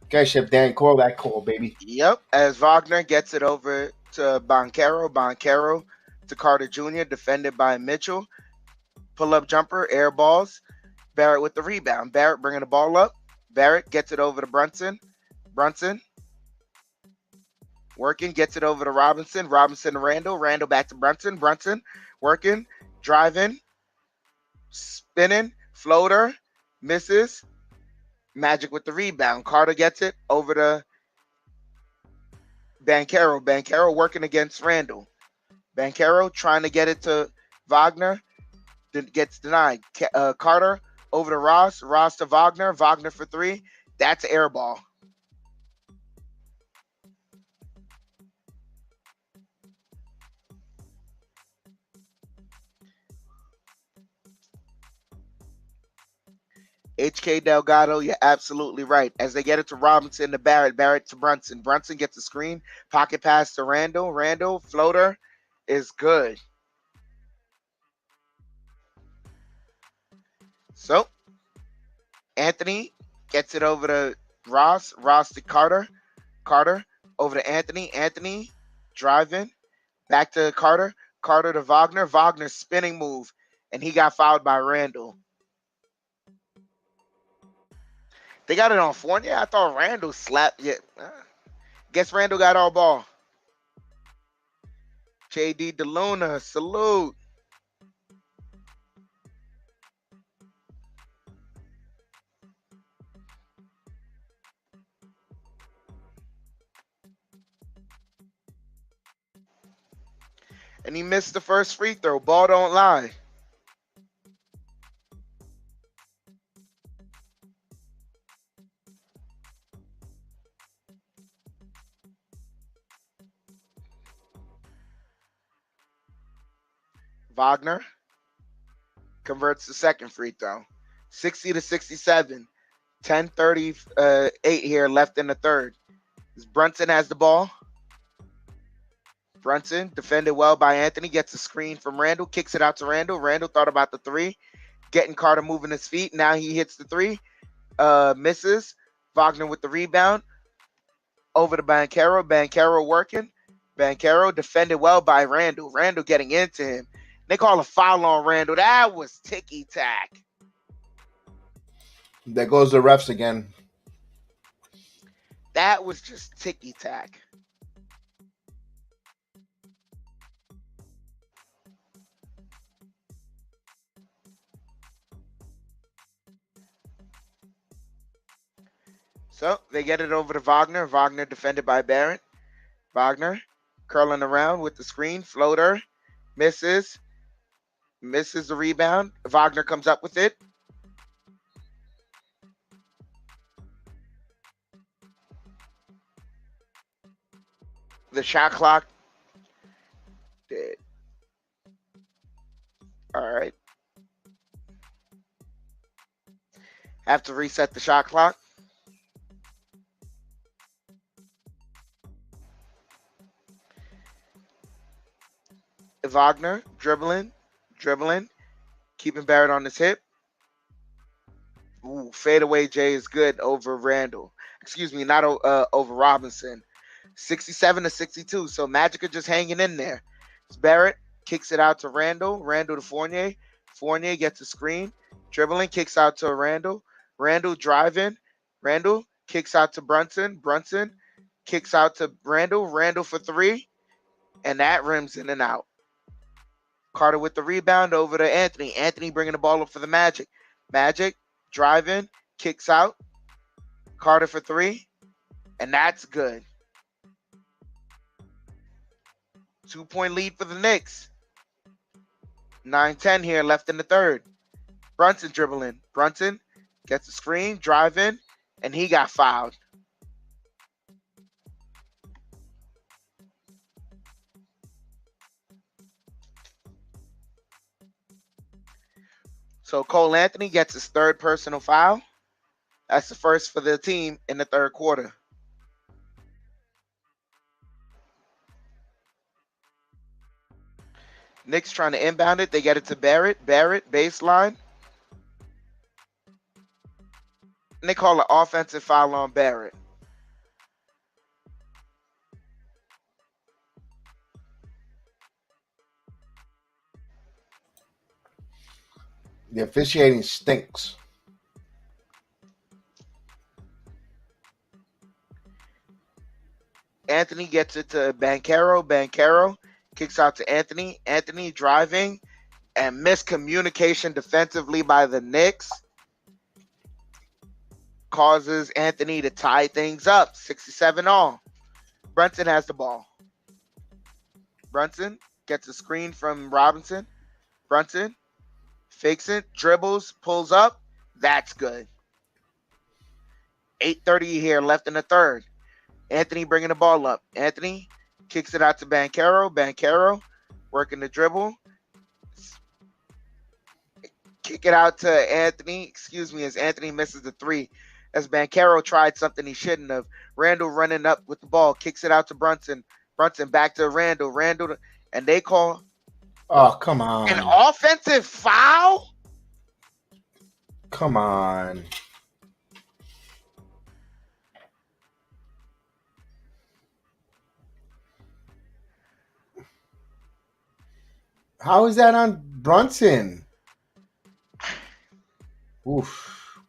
[SPEAKER 5] Okay, Chef Dan, call that call, baby.
[SPEAKER 2] Yep. As Wagner gets it over to Boncaro to Carter Jr., defended by Mitchell. Pull up jumper, air balls. Barrett with the rebound. Barrett bringing the ball up. Barrett gets it over to Brunson. Brunson working, gets it over to Robinson. Robinson to Randle. Randle back to Brunson. Brunson working, driving, spinning, floater, misses. Magic with the rebound. Carter gets it over to Bancaro. Bancaro working against Randle. Bancaro trying to get it to Wagner. Gets denied. Carter over to Ross. Ross to Wagner. Wagner for three. That's air ball. HK Delgado, you're absolutely right. As they get it to Robinson to Barrett, Barrett to Brunson. Brunson gets a screen. Pocket pass to Randle. Randle, floater is good. So, Anthony gets it over to Ross. Ross to Carter. Carter over to Anthony. Anthony driving. Back to Carter. Carter to Wagner. Wagner spinning move. And he got fouled by Randle. They got it on Fournier. I thought Randle slapped. Yeah, guess Randle got all ball. JD DeLuna, salute. And he missed the first free throw. Ball don't lie. Wagner converts the second free throw. 60-67. 10:38 here left in the third. Brunson has the ball. Brunson defended well by Anthony. Gets a screen from Randle. Kicks it out to Randle. Randle thought about the three. Getting Carter moving his feet. Now he hits the three. Misses. Wagner with the rebound. Over to Banchero. Banchero working. Banchero defended well by Randle. Randle getting into him. They call a foul on Randle. That was ticky-tack.
[SPEAKER 5] There goes the refs again.
[SPEAKER 2] That was just ticky-tack. So they get it over to Wagner. Wagner defended by Barrett. Wagner curling around with the screen. Floater. Misses. Misses the rebound. Wagner comes up with it. The shot clock. Dead. All right. Have to reset the shot clock. Wagner dribbling, keeping Barrett on his hip. Ooh, fadeaway J is good over Randle. Excuse me, not over Robinson. 67-62. So Magic are just hanging in there. Barrett kicks it out to Randle. Randle to Fournier. Fournier gets a screen. Dribbling, kicks out to Randle. Randle driving. Randle kicks out to Brunson. Brunson kicks out to Randle. Randle for three. And that rims in and out. Carter with the rebound over to Anthony. Anthony bringing the ball up for the Magic. Magic driving, kicks out. Carter for three. And that's good. 2-point lead for the Knicks. 9-10 here left in the third. Brunson dribbling. Brunson gets the screen, driving, and he got fouled. So Cole Anthony gets his third personal foul. That's the first for the team in the third quarter. Knicks trying to inbound it. They get it to Barrett. Barrett, baseline. And they call an offensive foul on Barrett.
[SPEAKER 5] The officiating stinks.
[SPEAKER 2] Anthony gets it to Banchero. Banchero kicks out to Anthony. Anthony driving and miscommunication defensively by the Knicks causes Anthony to tie things up. 67 all. Brunson has the ball. Brunson gets a screen from Robinson. Brunson fakes it, dribbles, pulls up. That's good. 8:30 here left in the third. Anthony bringing the ball up. Anthony kicks it out to Banchero. Banchero working the dribble. Kick it out to Anthony. Excuse me, as Anthony misses the three. As Banchero tried something he shouldn't have. Randle running up with the ball. Kicks it out to Brunson. Brunson back to Randle. Randle, and they call
[SPEAKER 5] Oh, come on.
[SPEAKER 2] an offensive foul?
[SPEAKER 5] Come on. How is that on Brunson? Oof.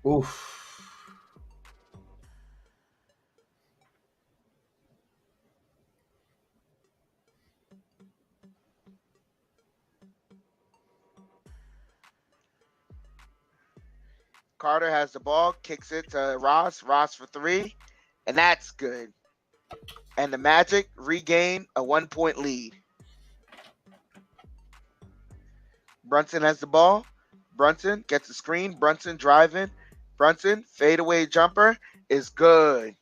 [SPEAKER 5] Oof.
[SPEAKER 2] Carter has the ball, kicks it to Ross. Ross for three, and that's good. And the Magic regain a 1-point lead. Brunson has the ball. Brunson gets the screen. Brunson driving. Brunson fadeaway jumper is good.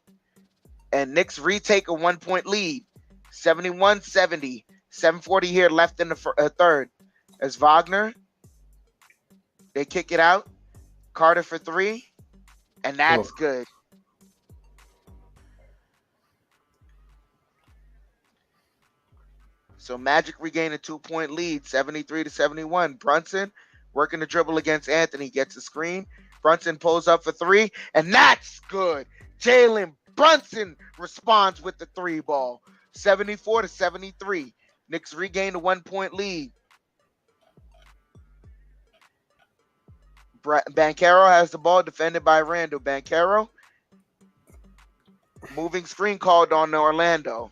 [SPEAKER 2] And Knicks retake a 1-point lead. 71-70. 7:40 here left in the third. As Wagner, they kick it out. Carter for three, and that's good. So Magic regain a 2-point lead, 73-71. Brunson working the dribble against Anthony, gets the screen. Brunson pulls up for three, and that's good. Jalen Brunson responds with the three ball, 74-73. Knicks regain a 1-point lead. Banchero has the ball, defended by Randle. Banchero, moving screen called on Orlando.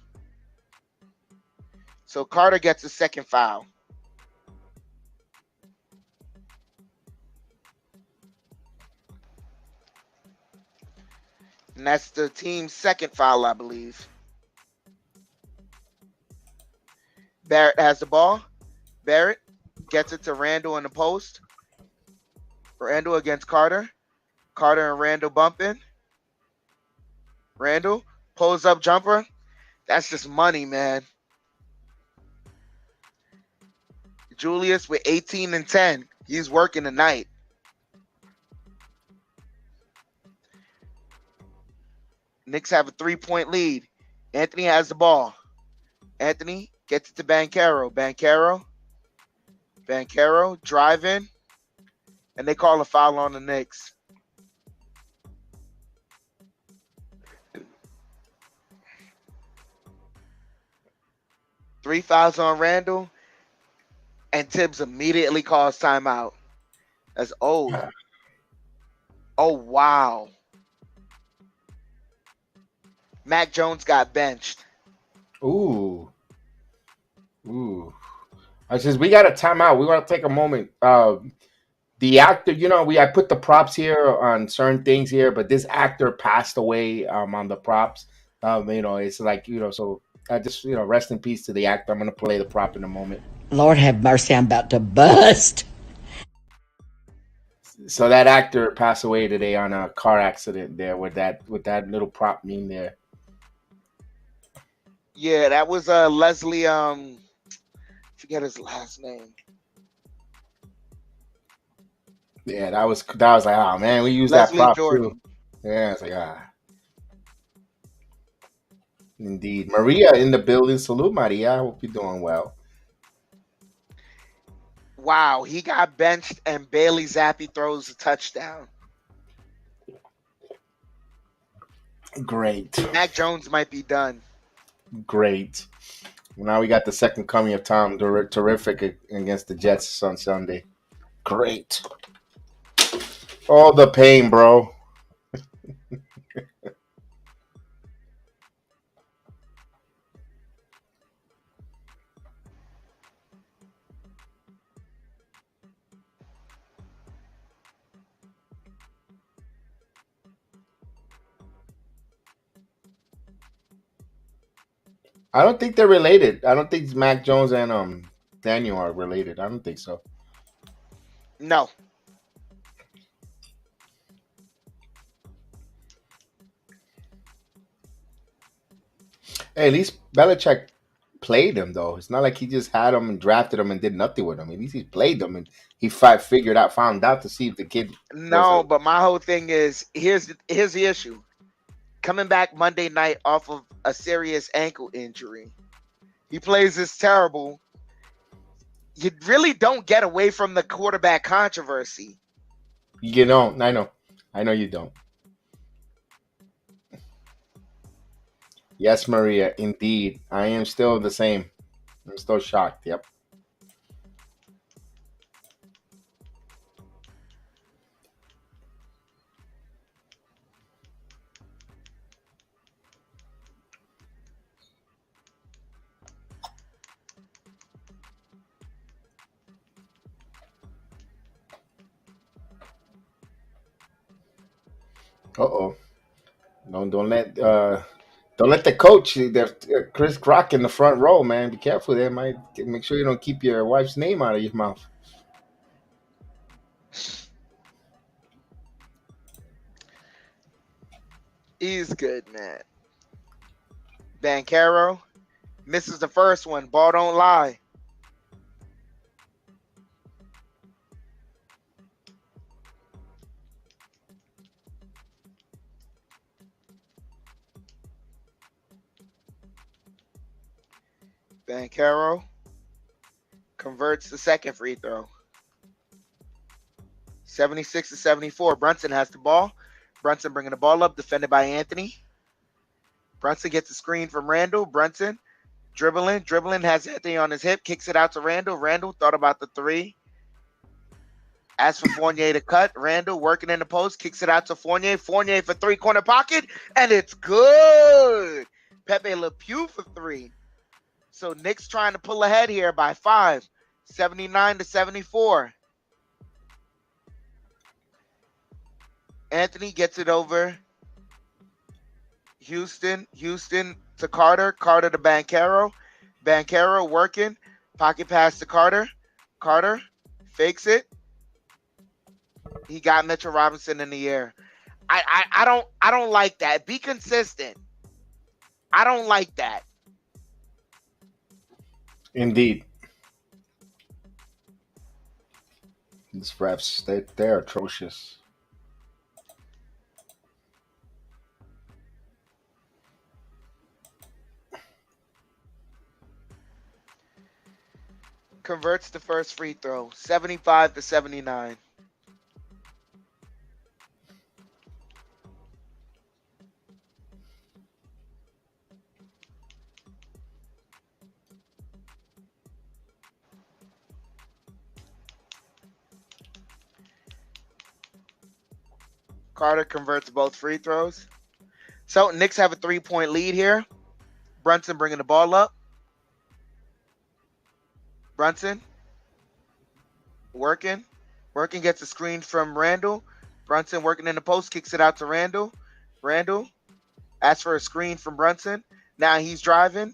[SPEAKER 2] So Carter gets a second foul. And that's the team's second foul, I believe. Barrett has the ball. Barrett gets it to Randle in the post. Randle against Carter. Carter and Randle bumping. Randle pulls up jumper. That's just money, man. Julius with 18 and 10. He's working tonight. Knicks have a 3-point lead. Anthony has the ball. Anthony gets it to Banchero. Banchero driving. And they call a foul on the Knicks. Three fouls on Randle. And Tibbs immediately calls timeout. That's old. Oh, wow. Mac Jones got benched.
[SPEAKER 5] Ooh. I says we got a timeout. We want to take a moment. The actor, I put the props here on certain things here, but this actor passed away on the props. It's like, so I just, rest in peace to the actor. I'm gonna play the prop in a moment.
[SPEAKER 6] Lord have mercy, I'm about to bust.
[SPEAKER 5] So that actor passed away today on a car accident there with that little prop meme there.
[SPEAKER 2] Yeah, that was Leslie. Forget his last name.
[SPEAKER 5] Yeah, that was like, oh man, we used
[SPEAKER 2] Leslie
[SPEAKER 5] that prop
[SPEAKER 2] Jordan.
[SPEAKER 5] too. Yeah, it's like Indeed, Maria in the building. Salute, Maria. I hope you're doing well.
[SPEAKER 2] Wow, he got benched and Bailey Zappi throws a touchdown.
[SPEAKER 5] Great.
[SPEAKER 2] Mac Jones might be done.
[SPEAKER 5] Great. Now we got the second coming of Tom Terrific against the Jets on Sunday. Great. All the pain, bro. I don't think they're related. I don't think Mac Jones and Daniel are related. I don't think so.
[SPEAKER 2] No.
[SPEAKER 5] Hey, at least Belichick played him, though. It's not like he just had him and drafted him and did nothing with him. At least he played him and he found out to see if the kid.
[SPEAKER 2] No, but my whole thing is here's the issue. Coming back Monday night off of a serious ankle injury, he plays this terrible. You really don't get away from the quarterback controversy.
[SPEAKER 5] You don't. I know you don't. Yes, Maria, indeed. I am still the same. I'm still shocked. Yep. Uh-oh. Don't let the coach, Chris Crock in the front row, man. Be careful there, might make sure you don't keep your wife's name out of your mouth.
[SPEAKER 2] He's good, man. Banchero misses the first one. Ball don't lie. Banchero converts the second free throw. 76-74. Brunson has the ball. Brunson bringing the ball up, defended by Anthony. Brunson gets a screen from Randle. Brunson dribbling, has Anthony on his hip, kicks it out to Randle. Randle thought about the three. As for Fournier to cut, Randle working in the post, kicks it out to Fournier. Fournier for three-corner pocket, and it's good. Pepe Le Pew for three. So Knicks trying to pull ahead here by 5, 79-74. Anthony gets it over. Houston to Carter to Banchero. Banchero working, pocket pass to Carter. Carter fakes it. He got Mitchell Robinson in the air. I don't like that. Be consistent. I don't like that.
[SPEAKER 5] Indeed. These refs, they're atrocious.
[SPEAKER 2] Converts the first free throw, 75-79. Carter converts both free throws. So Knicks have a 3-point lead here. Brunson bringing the ball up. Brunson working gets a screen from Randle. Brunson working in the post, kicks it out to Randle. Randle asks for a screen from Brunson. Now he's driving,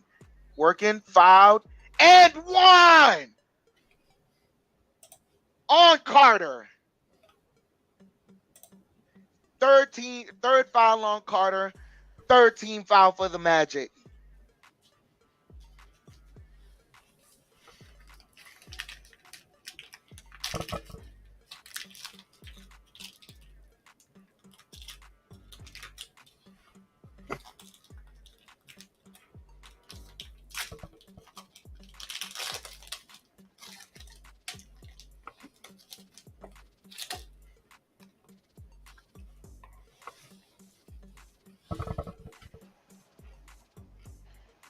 [SPEAKER 2] working, fouled, and one on Carter. Third foul on Carter. 13 foul for the Magic.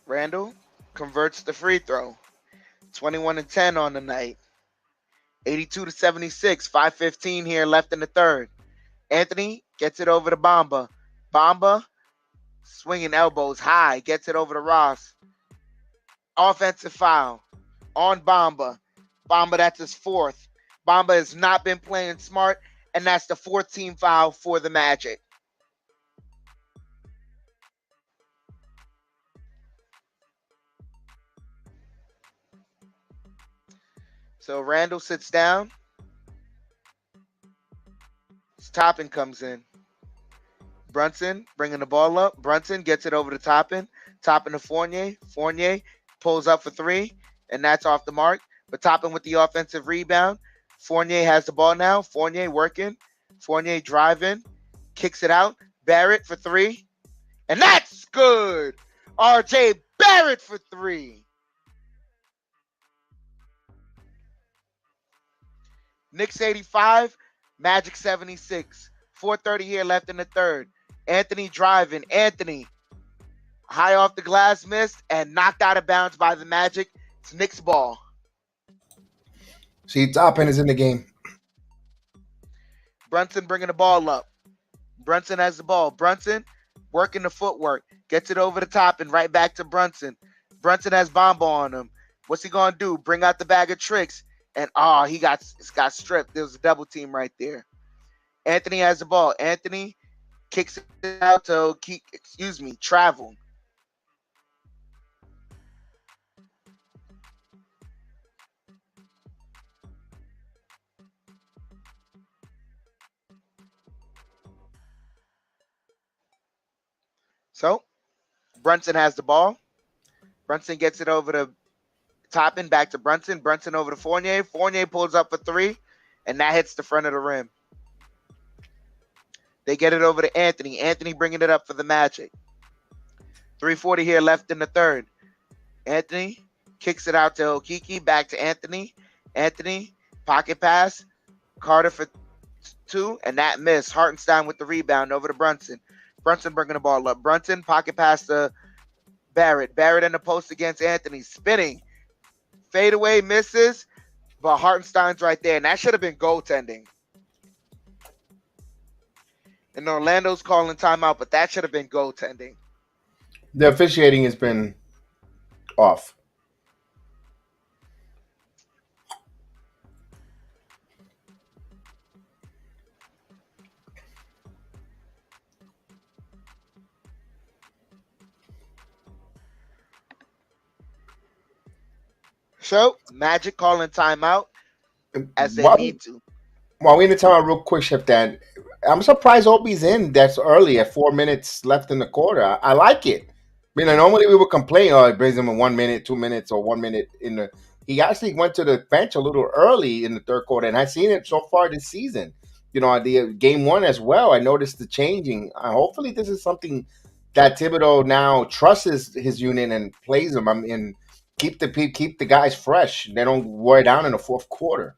[SPEAKER 2] Randle converts the free throw. 21-10 on the night. 82-76. 5:15 here left in the third. Anthony gets it over to Bamba. Bamba swinging elbows high. Gets it over to Ross. Offensive foul on Bamba. Bamba, that's his fourth. Bamba has not been playing smart, and that's the 14th foul for the Magic. So Randle sits down. Toppin comes in. Brunson bringing the ball up. Brunson gets it over to Toppin. Toppin to Fournier. Fournier pulls up for three, and that's off the mark. But Toppin with the offensive rebound. Fournier has the ball now. Fournier working. Fournier driving. Kicks it out. Barrett for three. And that's good. RJ Barrett for three. Knicks 85, Magic 76. 4:30 here left in the third. Anthony driving. Anthony high off the glass, missed, and knocked out of bounds by the Magic. It's Knicks ball.
[SPEAKER 5] See, Toppin is in the game.
[SPEAKER 2] Brunson bringing the ball up. Brunson has the ball. Brunson working the footwork. Gets it over the top and right back to Brunson. Brunson has Bamba on him. What's he going to do? Bring out the bag of tricks. And he got stripped. There was a double team right there. Anthony has the ball. Anthony kicks it out to Travel. So Brunson has the ball. Brunson gets it over to Toppin, back to Brunson. Brunson over to Fournier. Fournier pulls up for three, and that hits the front of the rim. They get it over to Anthony. Anthony bringing it up for the Magic. 3:40 here left in the third. Anthony kicks it out to Okiki. Back to Anthony. Anthony, pocket pass. Carter for two, and that miss. Hartenstein with the rebound over to Brunson. Brunson bringing the ball up. Brunson, pocket pass to Barrett. Barrett in the post against Anthony. Spinning. Fadeaway misses, but Hartenstein's right there, and that should have been goaltending. And Orlando's calling timeout, but that should have been goaltending.
[SPEAKER 5] The officiating has been off.
[SPEAKER 2] So, Magic calling timeout as they need to.
[SPEAKER 5] Well, we're going to tell a real quick shift that I'm surprised Obi's in that's early at 4 minutes left in the quarter. I like it. Normally we would complain, oh, it brings him in 1 minute, 2 minutes, or 1 minute in the. He actually went to the bench a little early in the third quarter, and I've seen it so far this season. The game one as well. I noticed the changing. Hopefully, this is something that Thibodeau now trusts his unit and plays them. And keep the guys fresh. They don't wear down in the fourth quarter.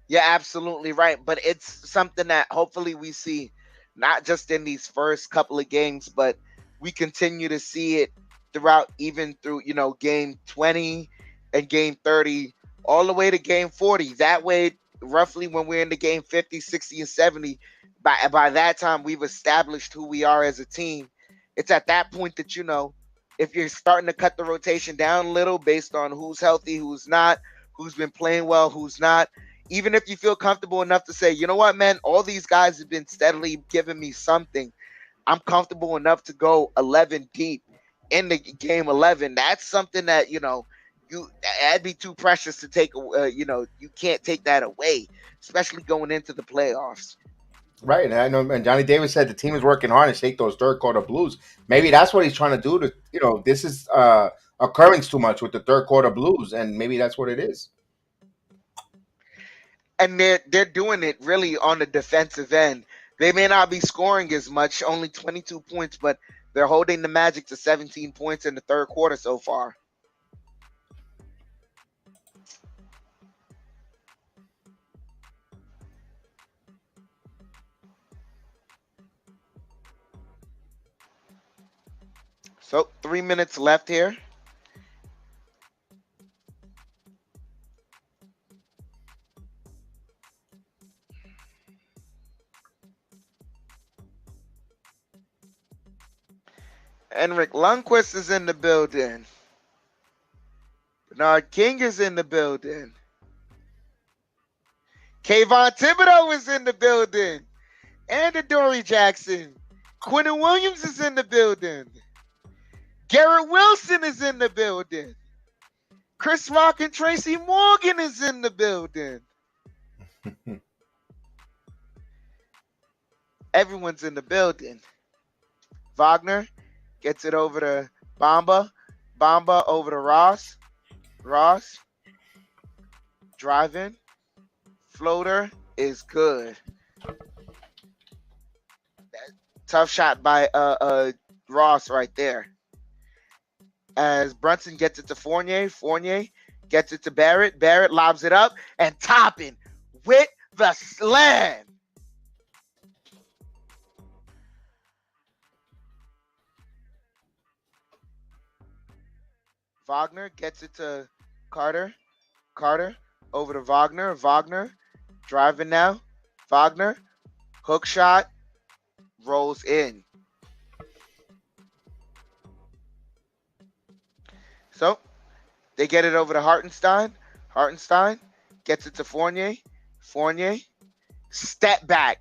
[SPEAKER 2] You're absolutely right, but it's something that hopefully we see not just in these first couple of games, but we continue to see it throughout, even through, game 20 and game 30, all the way to game 40. That way, roughly when we're in the game 50, 60, and 70, by that time, we've established who we are as a team. It's at that point that, if you're starting to cut the rotation down a little based on who's healthy, who's not, who's been playing well, who's not, even if you feel comfortable enough to say, you know what, man, all these guys have been steadily giving me something. I'm comfortable enough to go 11 deep in the game 11. That's something that, that'd be too precious to take. You can't take that away, especially going into the playoffs.
[SPEAKER 5] Right, and I know, and Johnny Davis said the team is working hard to take those third quarter blues. Maybe that's what he's trying to do. This is occurring too much with the third quarter blues, and maybe that's what it is.
[SPEAKER 2] And they're doing it really on the defensive end. They may not be scoring as much, only 22 points, but they're holding the Magic to 17 points in the third quarter so far. So 3 minutes left here. Henrik Lundqvist is in the building. Bernard King is in the building. Kayvon Thibodeau is in the building. And Adoree Jackson. Quentin Williams is in the building. Garrett Wilson is in the building. Chris Rock and Tracy Morgan is in the building. Everyone's in the building. Wagner gets it over to Bamba. Bamba over to Ross. Ross. Driving. Floater is good. Tough shot by Ross right there. As Brunson gets it to Fournier. Fournier gets it to Barrett. Barrett lobs it up. And Toppin with the slam. Wagner gets it to Carter. Carter over to Wagner. Wagner driving now. Wagner. Hook shot. Rolls in. So they get it over to Hartenstein. Hartenstein gets it to Fournier. Fournier Step back.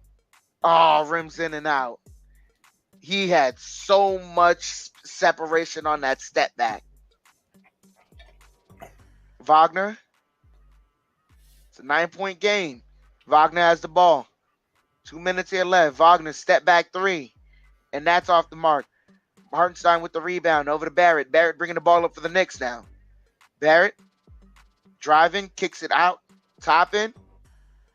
[SPEAKER 2] Oh, rims in and out. He had so much separation on that step back. Wagner. It's a 9-point game. Wagner has the ball. 2 minutes here left. Wagner step back 3. And that's off the mark. Hartenstein with the rebound over to Barrett. Barrett bringing the ball up for the Knicks now. Barrett driving, kicks it out. Toppin.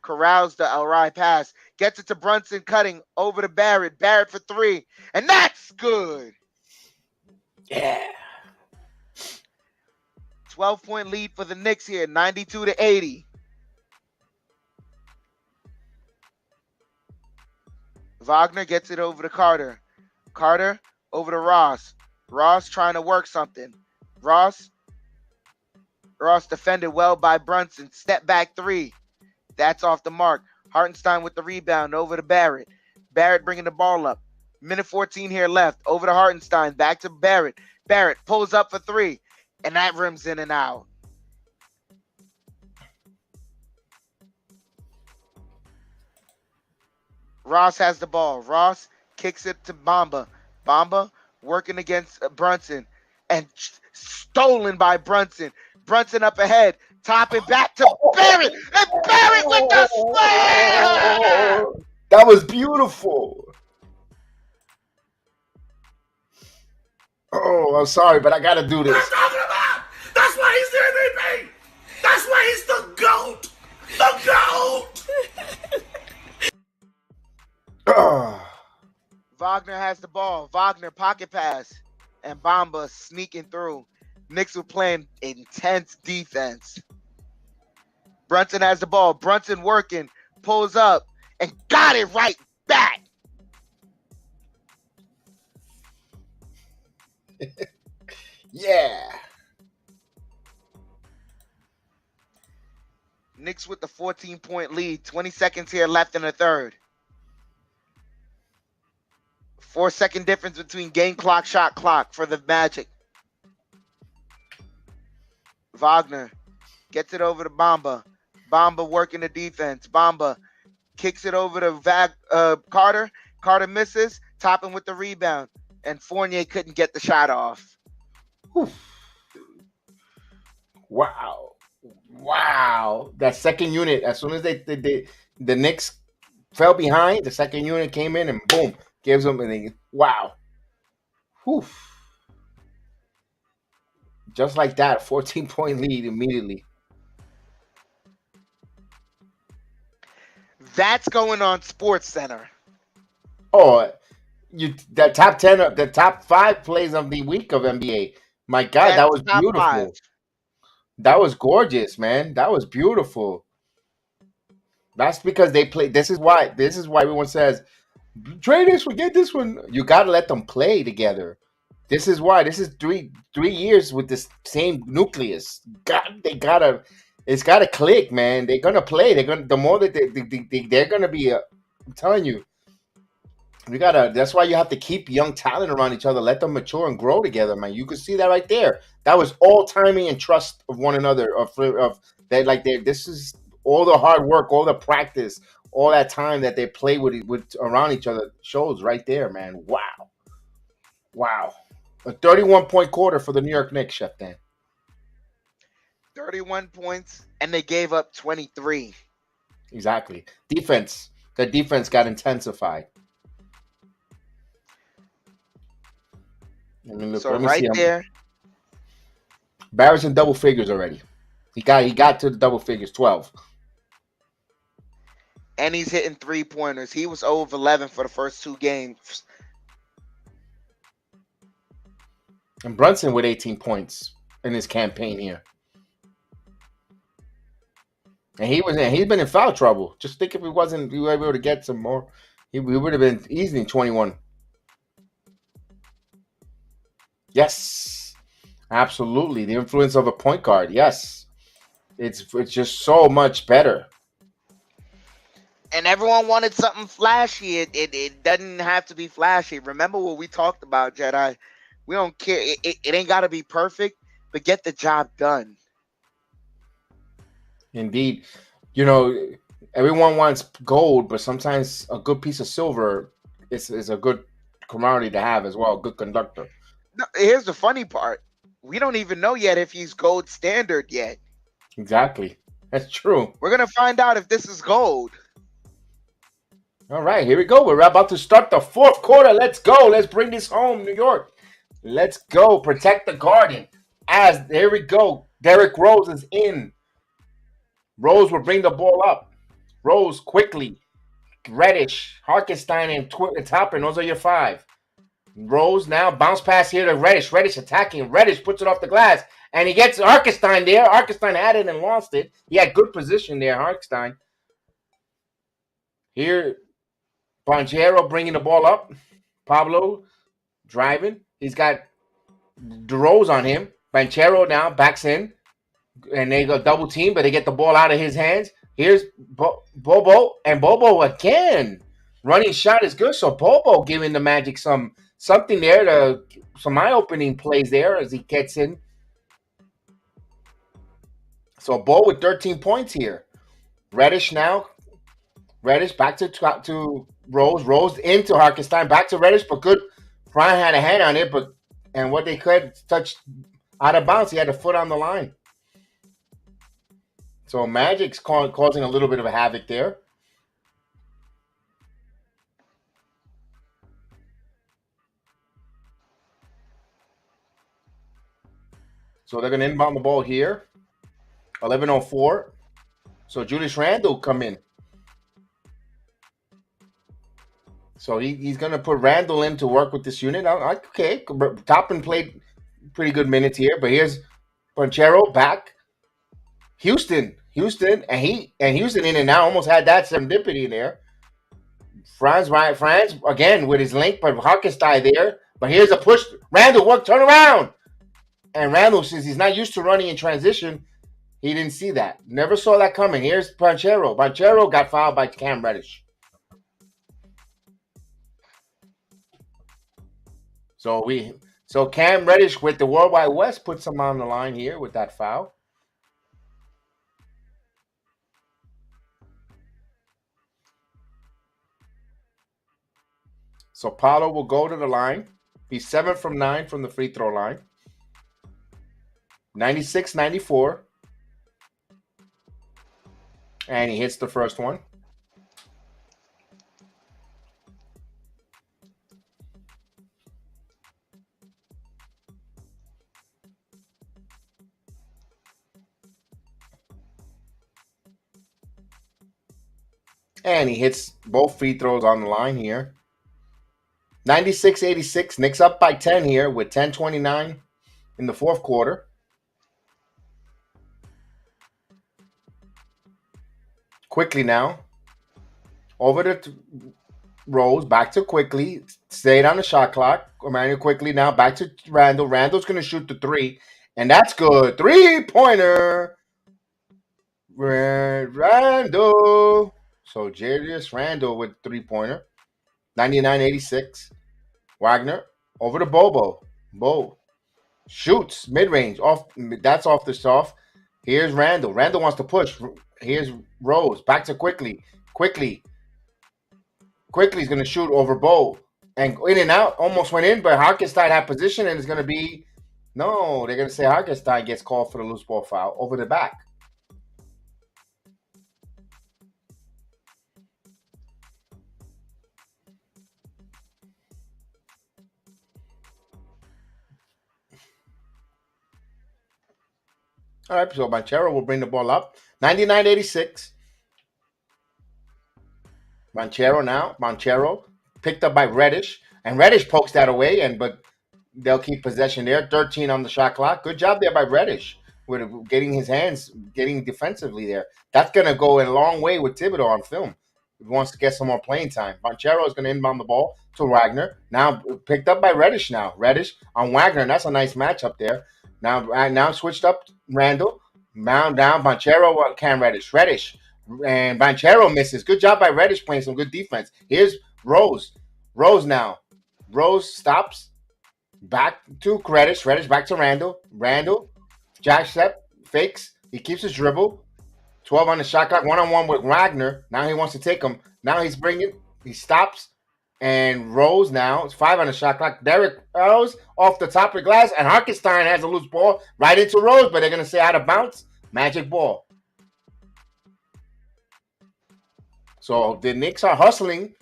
[SPEAKER 2] Corrals the awry pass. Gets it to Brunson, cutting over to Barrett. Barrett for 3. And that's good.
[SPEAKER 1] Yeah.
[SPEAKER 2] 12-point lead for the Knicks here, 92-80. Wagner gets it over to Carter. Carter over to Ross. Ross trying to work something. Ross defended well by Brunson. Step back 3. That's off the mark. Hartenstein with the rebound over to Barrett. Barrett bringing the ball up. Minute 14 here left. Over to Hartenstein. Back to Barrett. Barrett pulls up for 3. And that rims in and out. Ross has the ball. Ross kicks it to Bamba. Bamba working against Brunson. And stolen by Brunson. Brunson up ahead. Toppin back to Barrett. And Barrett with the slam!
[SPEAKER 5] That was beautiful. Oh, I'm sorry, but I got to do this.
[SPEAKER 4] What I'm talking about? That's why he's the MVP. That's why he's the GOAT. The GOAT.
[SPEAKER 2] Wagner has the ball. Wagner pocket pass. And Bamba sneaking through. Knicks were playing intense defense. Brunson has the ball. Brunson working. Pulls up. And got it right back.
[SPEAKER 5] Yeah.
[SPEAKER 2] Knicks with the 14-point lead. 20 seconds here left in the third. 4-second difference between game clock, shot clock for the Magic. Wagner gets it over to Bamba. Bamba working the defense. Bamba kicks it over to Carter. Carter misses. Toppin with the rebound. And Fournier couldn't get the shot off.
[SPEAKER 5] Whew. Wow. That second unit, as soon as the Knicks fell behind, the second unit came in and boom, gives them, and they, wow. Whew. Just like that, 14-point lead immediately.
[SPEAKER 2] That's going on Sports Center.
[SPEAKER 5] Oh, the top 10, the top 5 plays of the week of NBA. My God, that was
[SPEAKER 2] Top
[SPEAKER 5] beautiful.
[SPEAKER 2] 5.
[SPEAKER 5] That was gorgeous, man. That was beautiful. That's because they play. This is why everyone says, trade this one, get this one. You got to let them play together. This is why. This is three years with this same nucleus. It's gotta click, man. They're gonna play. The more that they're gonna be. I'm telling you, that's why you have to keep young talent around each other. Let them mature and grow together, man. You can see that right there. That was all timing and trust of one another. Of that, like this is all the hard work, all the practice, all that time that they play with around each other shows right there, man. Wow. A 31-point quarter for the New York Knicks, Chef Dan.
[SPEAKER 2] 31 points, and they gave up 23.
[SPEAKER 5] Exactly. Defense. The defense got intensified.
[SPEAKER 2] So right there,
[SPEAKER 5] Barrett's in double figures already. He got to the double figures, 12.
[SPEAKER 2] And he's hitting 3-pointers. He was 0 of 11 for the first 2 games.
[SPEAKER 5] And Brunson with 18 points in his campaign here. And he's been in foul trouble. Just think if we were able to get some more, we would have been easily 21. Yes, absolutely. The influence of a point guard. Yes, it's just so much better.
[SPEAKER 2] And everyone wanted something flashy. It doesn't have to be flashy. Remember what we talked about, Jedi. We don't care. It ain't got to be perfect, but get the job done.
[SPEAKER 5] Indeed. You know, everyone wants gold, but sometimes a good piece of silver is a good commodity to have as well. A good conductor.
[SPEAKER 2] No, here's the funny part. We don't even know yet if he's gold standard yet.
[SPEAKER 5] Exactly. That's true.
[SPEAKER 2] We're going to find out if this is gold.
[SPEAKER 5] All right, here we go. We're about to start the fourth quarter. Let's go. Let's bring this home, New York. Let's go. Protect the garden. Here we go. Derrick Rose is in. Rose will bring the ball up. Rose quickly. Reddish, Hartenstein, and Toppin. Those are your 5. Rose now bounce pass here to Reddish. Reddish attacking. Reddish puts it off the glass, and he gets Hartenstein there. Hartenstein had it and lost it. He had good position there, Hartenstein. Here, Banchero bringing the ball up. Pablo driving. He's got DeRose on him. Banchero now backs in, and they go double team, but they get the ball out of his hands. Here's Bobo, and Bobo again. Running shot is good, so Bobo giving the Magic something there, some eye-opening plays there as he gets in. So Bo with 13 points here. Reddish now. Reddish back to Rose. Rose into Hartenstein. Back to Reddish, but good. Brian had a hand on it, and what they could touch out of bounds. He had a foot on the line. So Magic's causing a little bit of a havoc there. So they're going to inbound the ball here. 11:04. So Julius Randle come in. So he's going to put Randle in to work with this unit. Okay, Toppin played pretty good minutes here, but here's Banchero back. Houston, and Houston in and out. Almost had that serendipity there. Franz again with his link, but Hartenstein there. But here's a push. Randle, turn around. And Randle, since he's not used to running in transition, he didn't see that. Never saw that coming. Here's Banchero. Banchero got fouled by Cam Reddish. So Cam Reddish with the World Wide West puts him on the line here with that foul. So Paulo will go to the line. He's 7 from 9 from the free throw line. 96-94. And he hits the first one. And he hits both free throws on the line here. 96-86. Knicks up by 10 here with 10:29 in the fourth quarter. Quickly now. Over to Rose. Back to Quickly. Stayed on the shot clock. Emmanuel Quickly now back to Randle. Randle's going to shoot the 3. And that's good. 3-pointer. Randle. So Julius Randle with 3-pointer. 99-86. Wagner over to Bobo. Bo shoots mid-range. That's off the soft. Here's Randle. Randle wants to push. Here's Rose. Back to Quickly. Quickly's going to shoot over Bo. And in and out. Almost went in, but Hartenstein had position, and it's going to be... No, they're going to say Hartenstein gets called for the loose ball foul over the back. All right, so Banchero will bring the ball up. 99-86. Banchero picked up by Reddish. And Reddish pokes that away, but they'll keep possession there. 13 on the shot clock. Good job there by Reddish with getting his hands, getting defensively there. That's going to go a long way with THIBODEAU on film. He wants to get some more playing time. Banchero is going to inbound the ball to Wagner. Now picked up by Reddish now. Reddish on Wagner. That's a nice matchup there. Now switched up Randle. Now down Banchero, Cam Reddish. And Banchero misses. Good job by Reddish playing some good defense. Here's Rose. Rose now. Rose stops. Back to Reddish back to Randle. Jack step, fakes. He keeps his dribble. 12 on the shot clock, one-on-one with Wagner. Now he wants to take him. Now he's bringing. He stops. And Rose now. It's 5 on the shot clock. Derrick Rose off the top of the glass. And Hartenstein has a loose ball right into Rose. But they're going to say out of bounds. Magic ball. So the Knicks are hustling.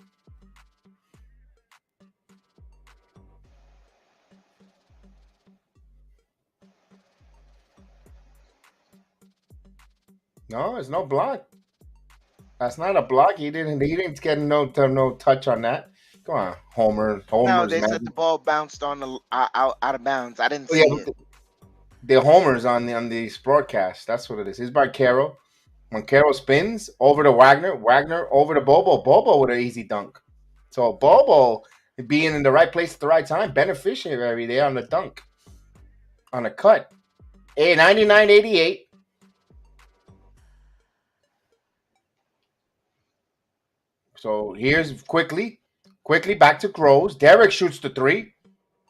[SPEAKER 5] No, it's no block. That's not a block. He didn't get no touch on that. Come on, Homer.
[SPEAKER 2] No, they said the ball bounced on the out of bounds. I didn't see it.
[SPEAKER 5] The homers on the broadcast. That's what it is. It's by Carroll. When Carroll spins over to Wagner, Wagner over to Bobo. Bobo with an easy dunk. So Bobo being in the right place at the right time, beneficiary there on the dunk, on the cut. 99-88. So here's quickly back to Groves. Derrick shoots the 3,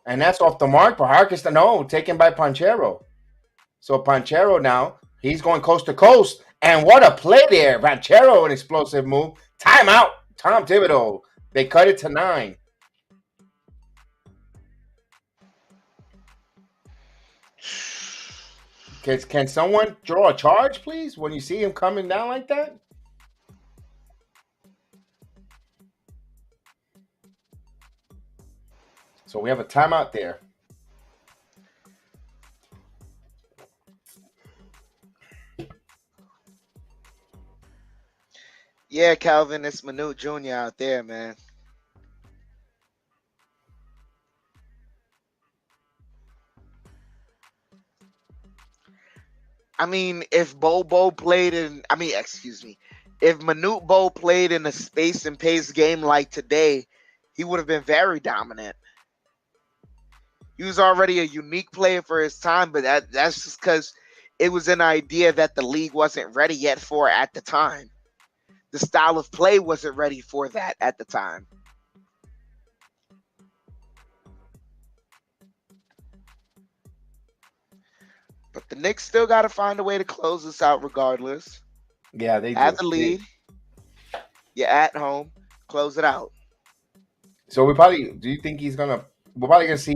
[SPEAKER 5] and that's off the mark. But Harkiston, no, taken by Panchero. So Panchero now, he's going coast to coast. And what a play there. Panchero, an explosive move. Timeout, Tom Thibodeau. They cut it to 9. Can someone draw a charge, please, when you see him coming down like that? So we have a timeout there.
[SPEAKER 2] Yeah, Calvin, it's Manute Jr. out there, man. I mean, if Bobo played in, if Manute Bo played in a space and pace game like today, he would have been very dominant. He was already a unique player for his time, but that's just because it was an idea that the league wasn't ready yet for at the time. The style of play wasn't ready for that at the time. But the Knicks still got to find a way to close this out regardless.
[SPEAKER 5] Yeah, they
[SPEAKER 2] have the lead. You're at home. Close it out.
[SPEAKER 5] So do you think he's going to, we're probably going to see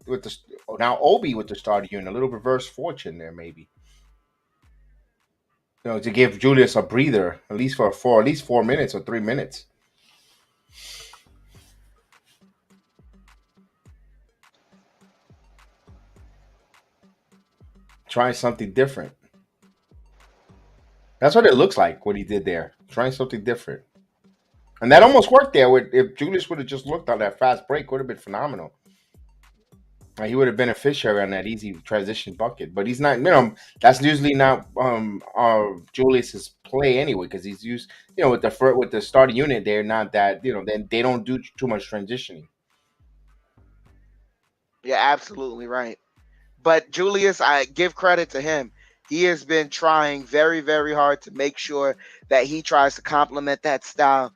[SPEAKER 5] with the now Obi with the starter unit, a little reverse fortune there maybe. You know, to give Julius a breather, at least for 4 minutes or 3 minutes. Trying something different. That's what it looks like, what he did there. Trying something different. And that almost worked there. If Julius would have just looked on that fast break, would have been phenomenal. He would have been a beneficiary on that easy transition bucket. But he's not, that's usually not Julius's play anyway, because he's used, with the starting unit, they're not that, they don't do too much transitioning.
[SPEAKER 2] You're absolutely right. But Julius, I give credit to him. He has been trying very, very hard to make sure that he tries to complement that style.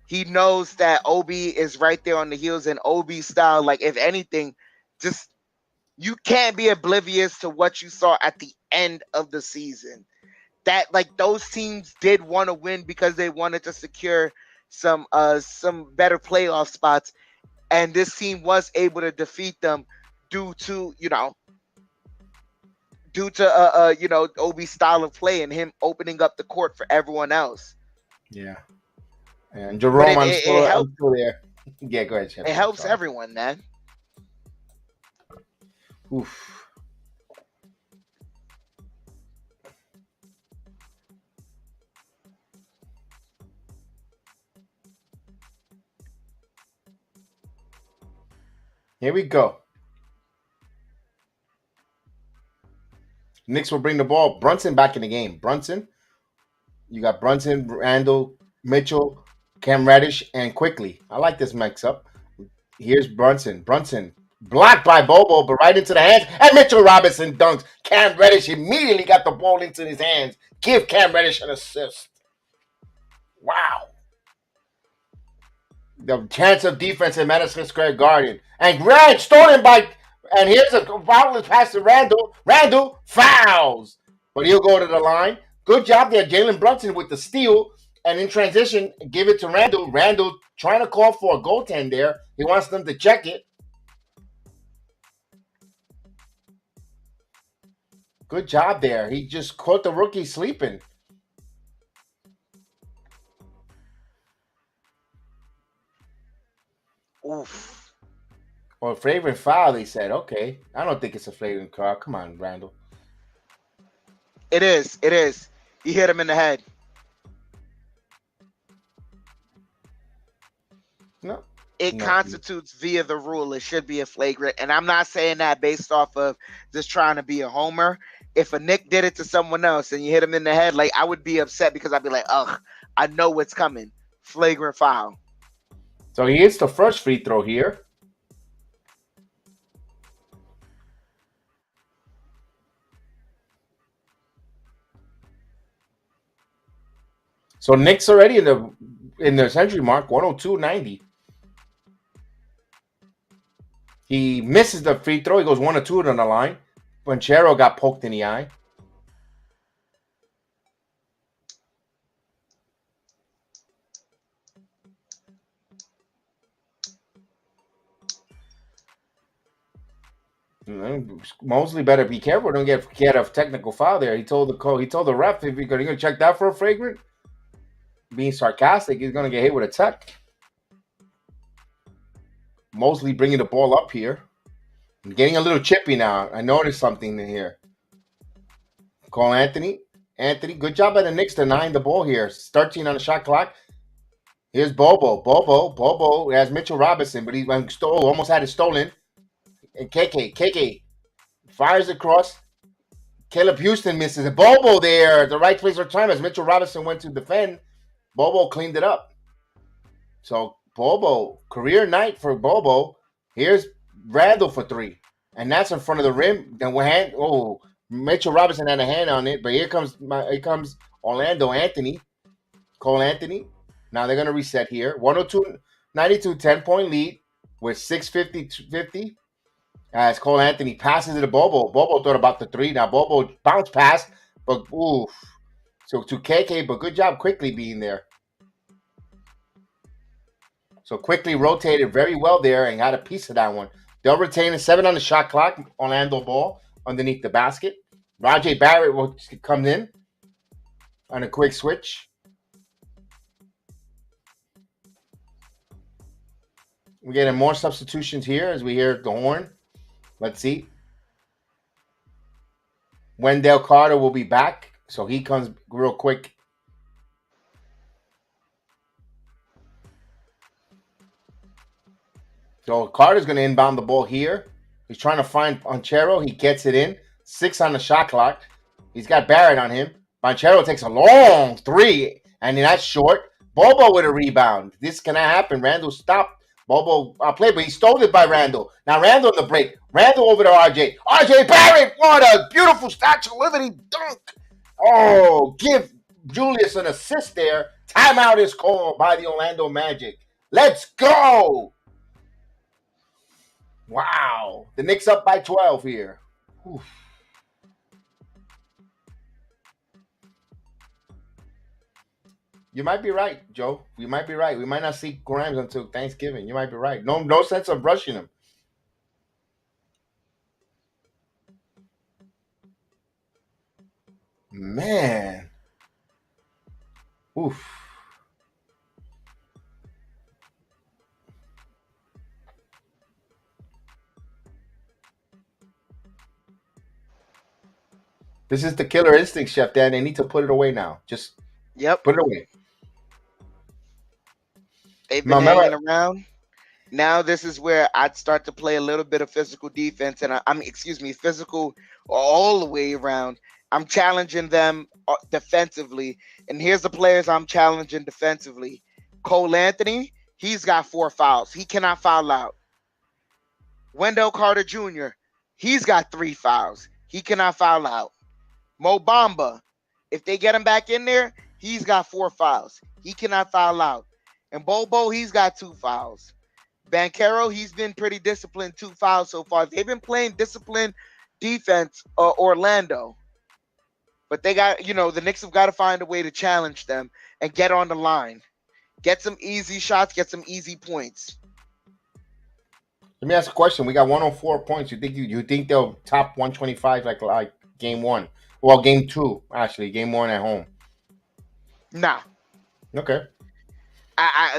[SPEAKER 2] He knows that Obi is right there on the heels, and Obi's style, like, if anything, just you can't be oblivious to what you saw at the end of the season. That, like, those teams did want to win because they wanted to secure some better playoff spots, and this team was able to defeat them due to Obi's style of play and him opening up the court for everyone else.
[SPEAKER 5] Yeah. And Jerome, I'm still there. Yeah, go ahead, Chef.
[SPEAKER 2] It helps everyone, man.
[SPEAKER 5] Oof. Here we go. Knicks will bring the ball. Brunson back in the game. Brunson. You got Brunson, Randle, Mitchell, Cam Reddish, and Quickly. I like this mix up. Here's Brunson. Brunson blocked by Bobo, but right into the hands. And Mitchell Robinson dunks. Cam Reddish immediately got the ball into his hands. Give Cam Reddish an assist. Wow. The chance of defense in Madison Square Garden. And Grant stolen by, and here's a foul pass to Randle. Randle fouls. But he'll go to the line. Good job there, Jalen Brunson with the steal. And in transition, give it to Randle. Randle trying to call for a goaltend there. He wants them to check it. Good job there. He just caught the rookie sleeping.
[SPEAKER 2] Oof.
[SPEAKER 5] Or flagrant foul, they said. Okay. I don't think it's a flagrant foul. Come on, Randle.
[SPEAKER 2] It is. It is. He hit him in the head.
[SPEAKER 5] No.
[SPEAKER 2] It
[SPEAKER 5] No.
[SPEAKER 2] constitutes via the rule. It should be a flagrant. And I'm not saying that based off of just trying to be a homer. If a Knick did it to someone else and you hit him in the head, like, I would be upset because I'd be like, ugh, I know what's coming. Flagrant foul.
[SPEAKER 5] So he hits the first free throw here. So Knicks already in the century mark, 102.90. He misses the free throw. He goes 1 or 2 on the line. Banchero got poked in the eye. Mosley better be careful. Don't get a technical foul there. He told the ref if you're gonna check that for a flagrant. Being sarcastic, he's gonna get hit with a tech. Mosley bringing the ball up here. I'm getting a little chippy now. I noticed something in here. Call Anthony. Anthony, good job by the Knicks denying the ball here. 13 on the shot clock. Here's Bobo. Bobo has Mitchell Robinson, but he almost had it stolen. And KK fires across. Caleb Houston misses it. Bobo there, the right place or time as Mitchell Robinson went to defend. Bobo cleaned it up. So Bobo, career night for Bobo. Here's Randle for 3. And that's in front of the rim. Then Mitchell Robinson had a hand on it, but here comes Orlando Anthony. Cole Anthony. Now they're gonna reset here. 102-92, 10-point lead with 6:50. As Cole Anthony passes it to Bobo. Bobo thought about the 3. Now Bobo bounce pass, but oof. So to KK, but good job quickly being there. So quickly rotated very well there and got a piece of that one. They'll retain a 7 on the shot clock. Orlando ball underneath the basket. Rajay Barrett comes in on a quick switch. We're getting more substitutions here as we hear the horn. Let's see. Wendell Carter will be back, so he comes real quick. So Carter's going to inbound the ball here. He's trying to find Banchero. He gets it in. 6 on the shot clock. He's got Barrett on him. Banchero takes a long 3, and that's short. Bobo with a rebound. This cannot happen. Randle stopped. Bobo played, but he stole it by Randle. Now Randle on the break. Randle over to RJ. RJ Barrett, what a beautiful Statue of Liberty dunk. Oh, give Julius an assist there. Timeout is called by the Orlando Magic. Let's go. Wow. The Knicks up by 12 here. Oof. You might be right, Joe. You might be right. We might not see Grimes until Thanksgiving. You might be right. No sense of rushing him. Man. Oof. This is the killer instinct, Chef Dan. They need to put it away now. Just put it away.
[SPEAKER 2] They've been hanging around. Now this is where I'd start to play a little bit of physical defense, and physical all the way around. I'm challenging them defensively, and here's the players I'm challenging defensively. Cole Anthony, he's got 4 fouls. He cannot foul out. Wendell Carter Jr., he's got 3 fouls. He cannot foul out. Mo Bamba, if they get him back in there, he's got 4 fouls. He cannot foul out. And Bobo, he's got 2 fouls. Banchero, he's been pretty disciplined, 2 fouls so far. They've been playing disciplined defense, Orlando. But they got, the Knicks have got to find a way to challenge them and get on the line. Get some easy shots, get some easy points.
[SPEAKER 5] Let me ask a question. We got 104 points. You think they'll top 125 like game one? Well, game two actually. Game one at home.
[SPEAKER 2] Nah.
[SPEAKER 5] Okay.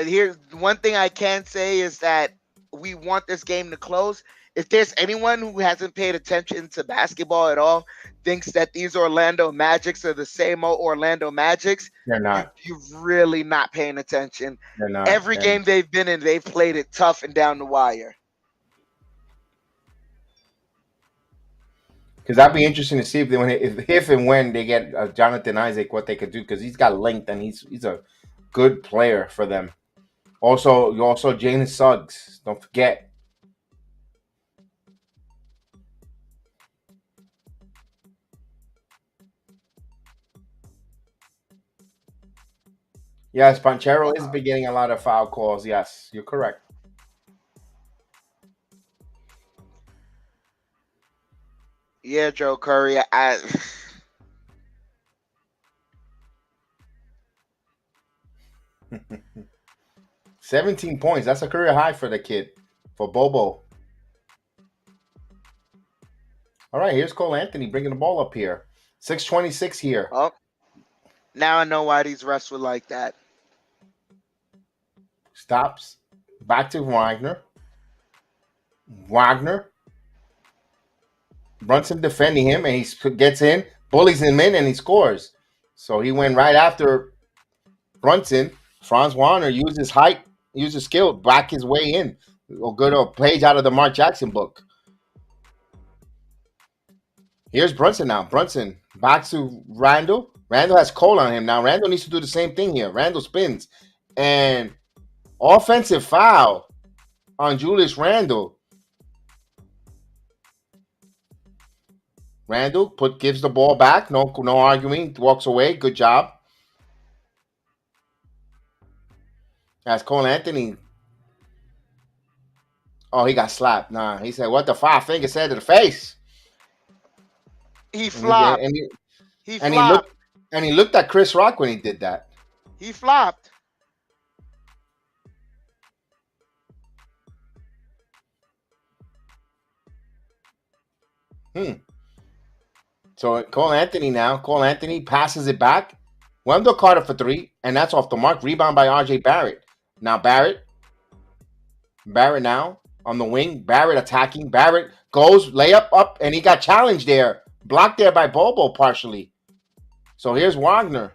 [SPEAKER 2] Here's one thing I can say is that we want this game to close. If there's anyone who hasn't paid attention to basketball at all, thinks that these Orlando Magics are the same old Orlando Magics,
[SPEAKER 5] they're not.
[SPEAKER 2] You're really not paying attention.
[SPEAKER 5] They're not.
[SPEAKER 2] Every game they've been in, they've played it tough and down the wire.
[SPEAKER 5] Because that'd be interesting to see if and when they get Jonathan Isaac, what they could do, because he's got length and he's a good player for them. Also Jalen Suggs. Don't forget. Yes, Panchero is beginning a lot of foul calls. Yes, you're correct.
[SPEAKER 2] Yeah, Joe Curry.
[SPEAKER 5] 17 points. That's a career high for the kid, for Bobo. All right, here's Cole Anthony bringing the ball up here. 6:26 here.
[SPEAKER 2] Oh, now I know why these refs were like that.
[SPEAKER 5] Stops. Back to Wagner. Brunson defending him, and he gets in, bullies him in, and he scores. So he went right after Brunson. Franz Wagner used his height, used his skill, back his way in. A good old page out of the Mark Jackson book. Here's Brunson now. Brunson back to Randle. Randle has Cole on him. Now Randle needs to do the same thing here. Randle spins. And offensive foul on Julius Randle. Randle gives the ball back. No arguing. Walks away. Good job. As Cole Anthony. Oh, he got slapped. Nah, he said, "What the 5 finger said to the face?"
[SPEAKER 2] He flopped.
[SPEAKER 5] He looked at Chris Rock when he did that.
[SPEAKER 2] He flopped.
[SPEAKER 5] So Cole Anthony passes it back. Wendell Carter for 3, and that's off the mark. Rebound by R.J. Barrett. Now Barrett now on the wing. Barrett attacking. Barrett goes layup up, and he got challenged there. Blocked there by Bobo partially. So here's Wagner.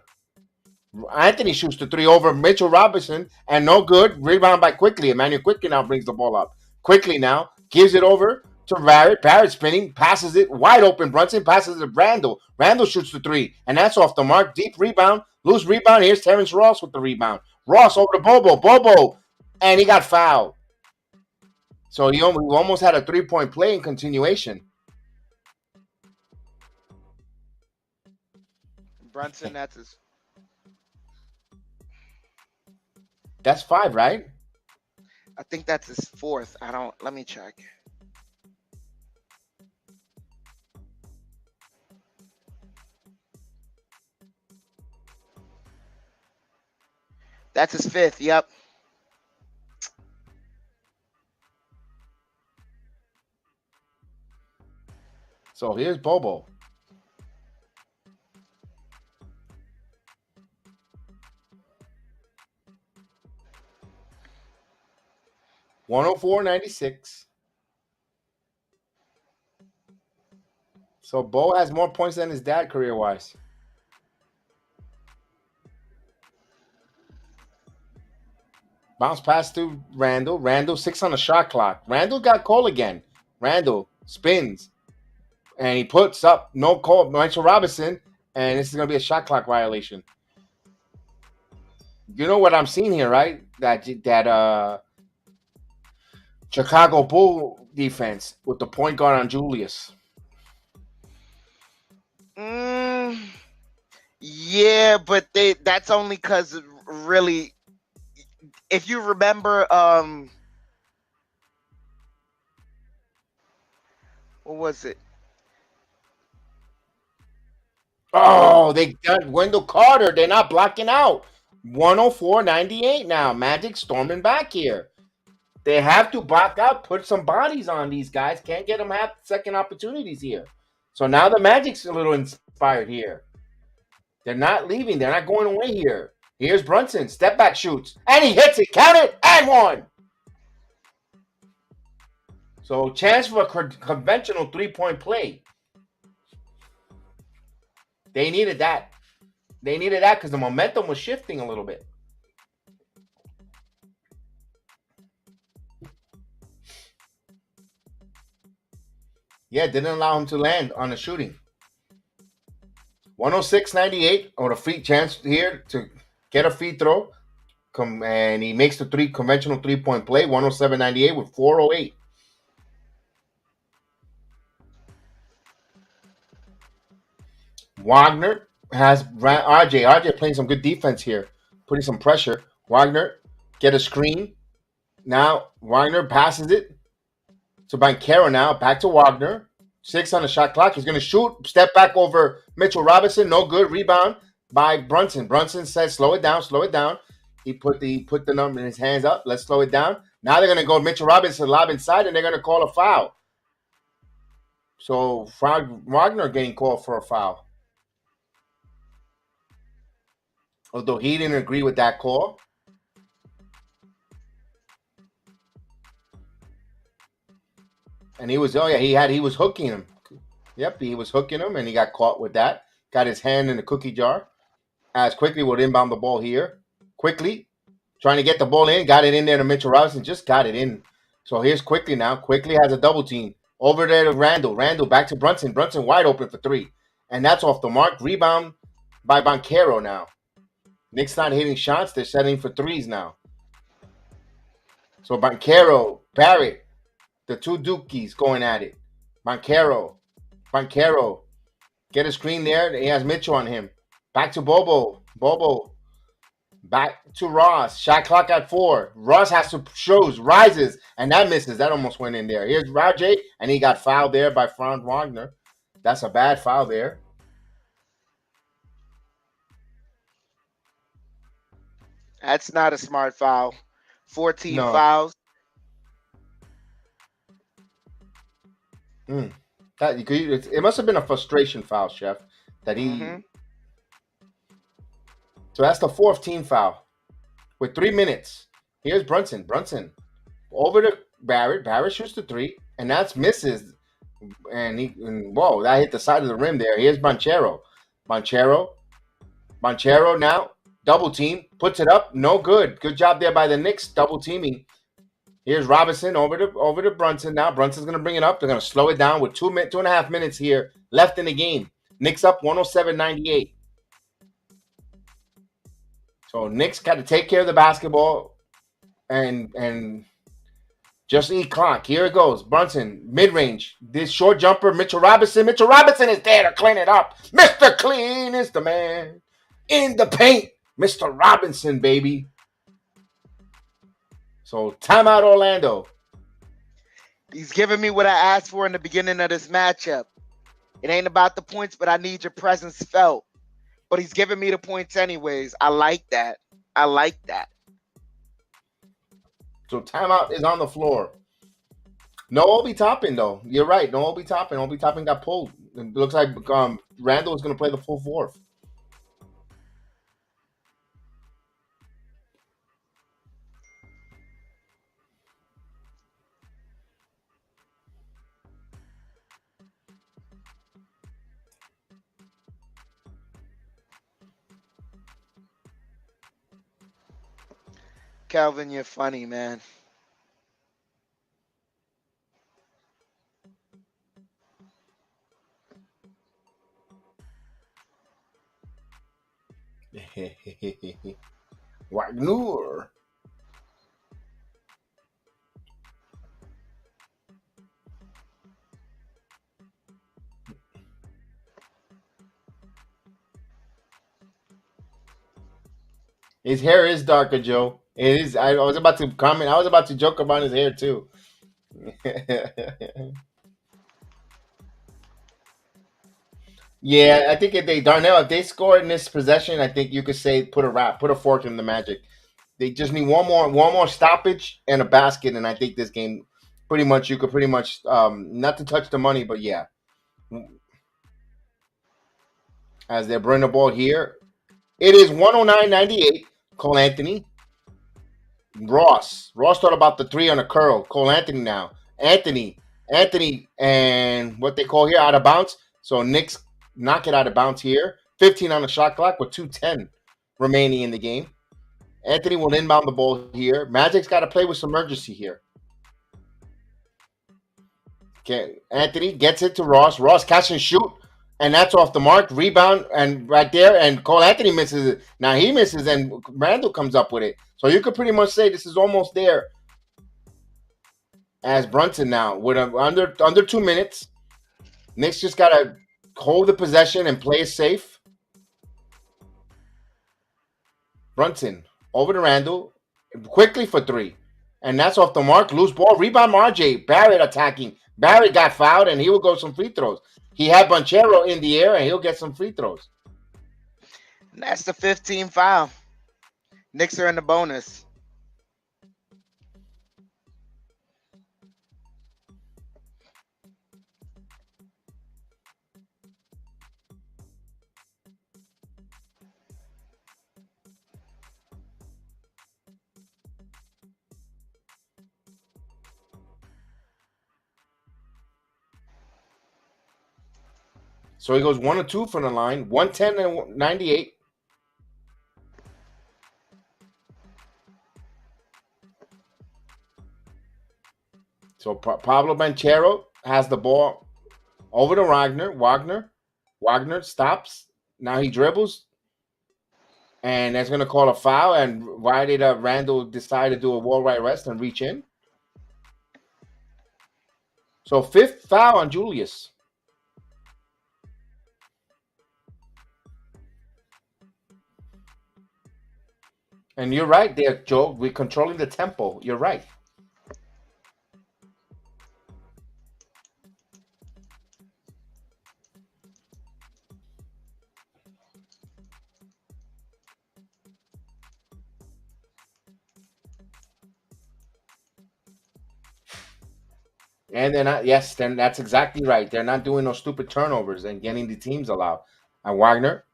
[SPEAKER 5] Anthony shoots the 3 over Mitchell Robinson, and no good. Rebound by Quickly. Emmanuel Quickly now brings the ball up. Quickly now gives it over to Barrett. Barrett spinning, passes it wide open. Brunson passes it to Randle. Randle shoots the 3, and that's off the mark. Deep rebound, loose rebound. Here's Terrence Ross with the rebound. Ross over to Bobo, and he got fouled. So he almost had a 3-point play in continuation.
[SPEAKER 2] Brunson, that's his.
[SPEAKER 5] That's 5, right?
[SPEAKER 2] I think that's his 4th. Let me check. That's his 5th. Yep.
[SPEAKER 5] So here's Bobo. (104-96). So Bo has more points than his dad career-wise. Bounce pass to Randle. Randle 6 on the shot clock. Randle got Cole again. Randle spins. And he puts up no call, Mitchell Robinson. And this is going to be a shot clock violation. You know what I'm seeing here, right? That Chicago Bull defense with the point guard on Julius.
[SPEAKER 2] Yeah, but that's only because really, if you remember, what was it?
[SPEAKER 5] Oh, they got Wendell Carter. They're not blocking out. 104.98 now. Magic storming back here. They have to block out, put some bodies on these guys. Can't get them half second opportunities here. So now the Magic's a little inspired here. They're not leaving. They're not going away here. Here's Brunson. Step back shoots. And he hits it. Count it. And one. So chance for a conventional three-point play. They needed that. They needed that because the momentum was shifting a little bit. Yeah, didn't allow him to land on the shooting. 106.98 or a free chance here to get a free throw. And he makes the conventional three-point play. 107.98 with 4:08. Wagner has RJ. RJ playing some good defense here, putting some pressure. Wagner get a screen. Now Wagner passes it to Banchero. Now back to Wagner. 6 on the shot clock. He's going to shoot. Step back over Mitchell Robinson. No good. Rebound by Brunson. Brunson says, slow it down, slow it down. He put the number in his hands up. Let's slow it down. Now they're going to go Mitchell Robinson lob inside, and they're going to call a foul. So Wagner getting called for a foul. Although he didn't agree with that call. And he was, he was hooking him. Yep, he was hooking him, and he got caught with that. Got his hand in the cookie jar. As Quickly would inbound the ball here. Quickly, trying to get the ball in. Got it in there to Mitchell Robinson. Just got it in. So here's Quickly now. Quickly has a double team. Over there to Randle. Randle back to Brunson. Brunson wide open for 3. And that's off the mark. Rebound by Banchero now. Knicks not hitting shots. They're setting for 3s now. So Banchero, Barrett. The two Dukies going at it. Banchero. Get a screen there. He has Mitchell on him. Back to Bobo. Back to Ross. Shot clock at 4. Ross has to rises, and that misses. That almost went in there. Here's Rajay, and he got fouled there by Franz Wagner. That's a bad foul there.
[SPEAKER 2] That's not a smart foul. 14 fouls.
[SPEAKER 5] It must have been a frustration foul, Chef. That he. So that's the 4th team foul with 3 minutes. Here's Brunson. Over to Barrett. Barrett shoots the 3, and that's misses. And whoa, that hit the side of the rim there. Here's Banchero. Banchero now double team, puts it up. No good. Good job there by the Knicks, double teaming. Here's Robinson over to Brunson now. Brunson's going to bring it up. They're going to slow it down with 2.5 minutes here left in the game. Knicks up 107.98. So Knicks got to take care of the basketball and just eat clock. Here it goes. Brunson, mid-range. This short jumper, Mitchell Robinson. Mitchell Robinson is there to clean it up. Mr. Clean is the man. In the paint, Mr. Robinson, baby. So, timeout Orlando.
[SPEAKER 2] He's giving me what I asked for in the beginning of this matchup. It ain't about the points, but I need your presence felt. But he's giving me the points anyways. I like that.
[SPEAKER 5] So, timeout is on the floor. No Obi Toppin, though. You're right. No Obi Toppin. Obi Toppin got pulled. It looks like Randle is going to play the full 4th.
[SPEAKER 2] Calvin, you're funny, man.
[SPEAKER 5] Wagner. His hair is darker, Joe. It is. I was about to comment. I was about to joke about his hair too. Yeah, I think if Darnell, if they score in this possession, I think you could say put a fork in the Magic. They just need one more stoppage and a basket, and I think this game you could pretty much not to touch the money, but yeah. As they bring the ball here, it is 109.98. Cole Anthony. Ross thought about the three on a curl. Cole Anthony now. Anthony, and what they call here out of bounds. So Knicks knock it out of bounds here. 15 on the shot clock with 2:10 remaining in the game. Anthony will inbound the ball here. Magic's got to play with some urgency here. Okay, Anthony gets it to Ross. Ross catch and shoot, and that's off the mark. Rebound, and right there, and Cole Anthony misses it. Now he misses, and Randle comes up with it. So you could pretty much say this is almost there. As Brunson now with under 2 minutes, Knicks just gotta hold the possession and play it safe. Brunson over to Randle quickly for three, and that's off the mark. Loose ball, rebound. RJ Barrett attacking. Barrett got fouled, and he will go some free throws. He had Banchero in the air, and he'll get some free throws.
[SPEAKER 2] And that's the 15th foul. Knicks are in the bonus.
[SPEAKER 5] So he goes 1 or 2 from the line, 110 and 98. So Pablo Banchero has the ball over to Wagner stops. Now he dribbles. And that's going to call a foul. And why did Randle decide to do a wall right rest and reach in? So 5th foul on Julius. And you're right there, Joe. We're controlling the tempo. You're right. And they're not, yes, then that's exactly right. They're not doing those stupid turnovers and getting the teams allowed. And Wagner,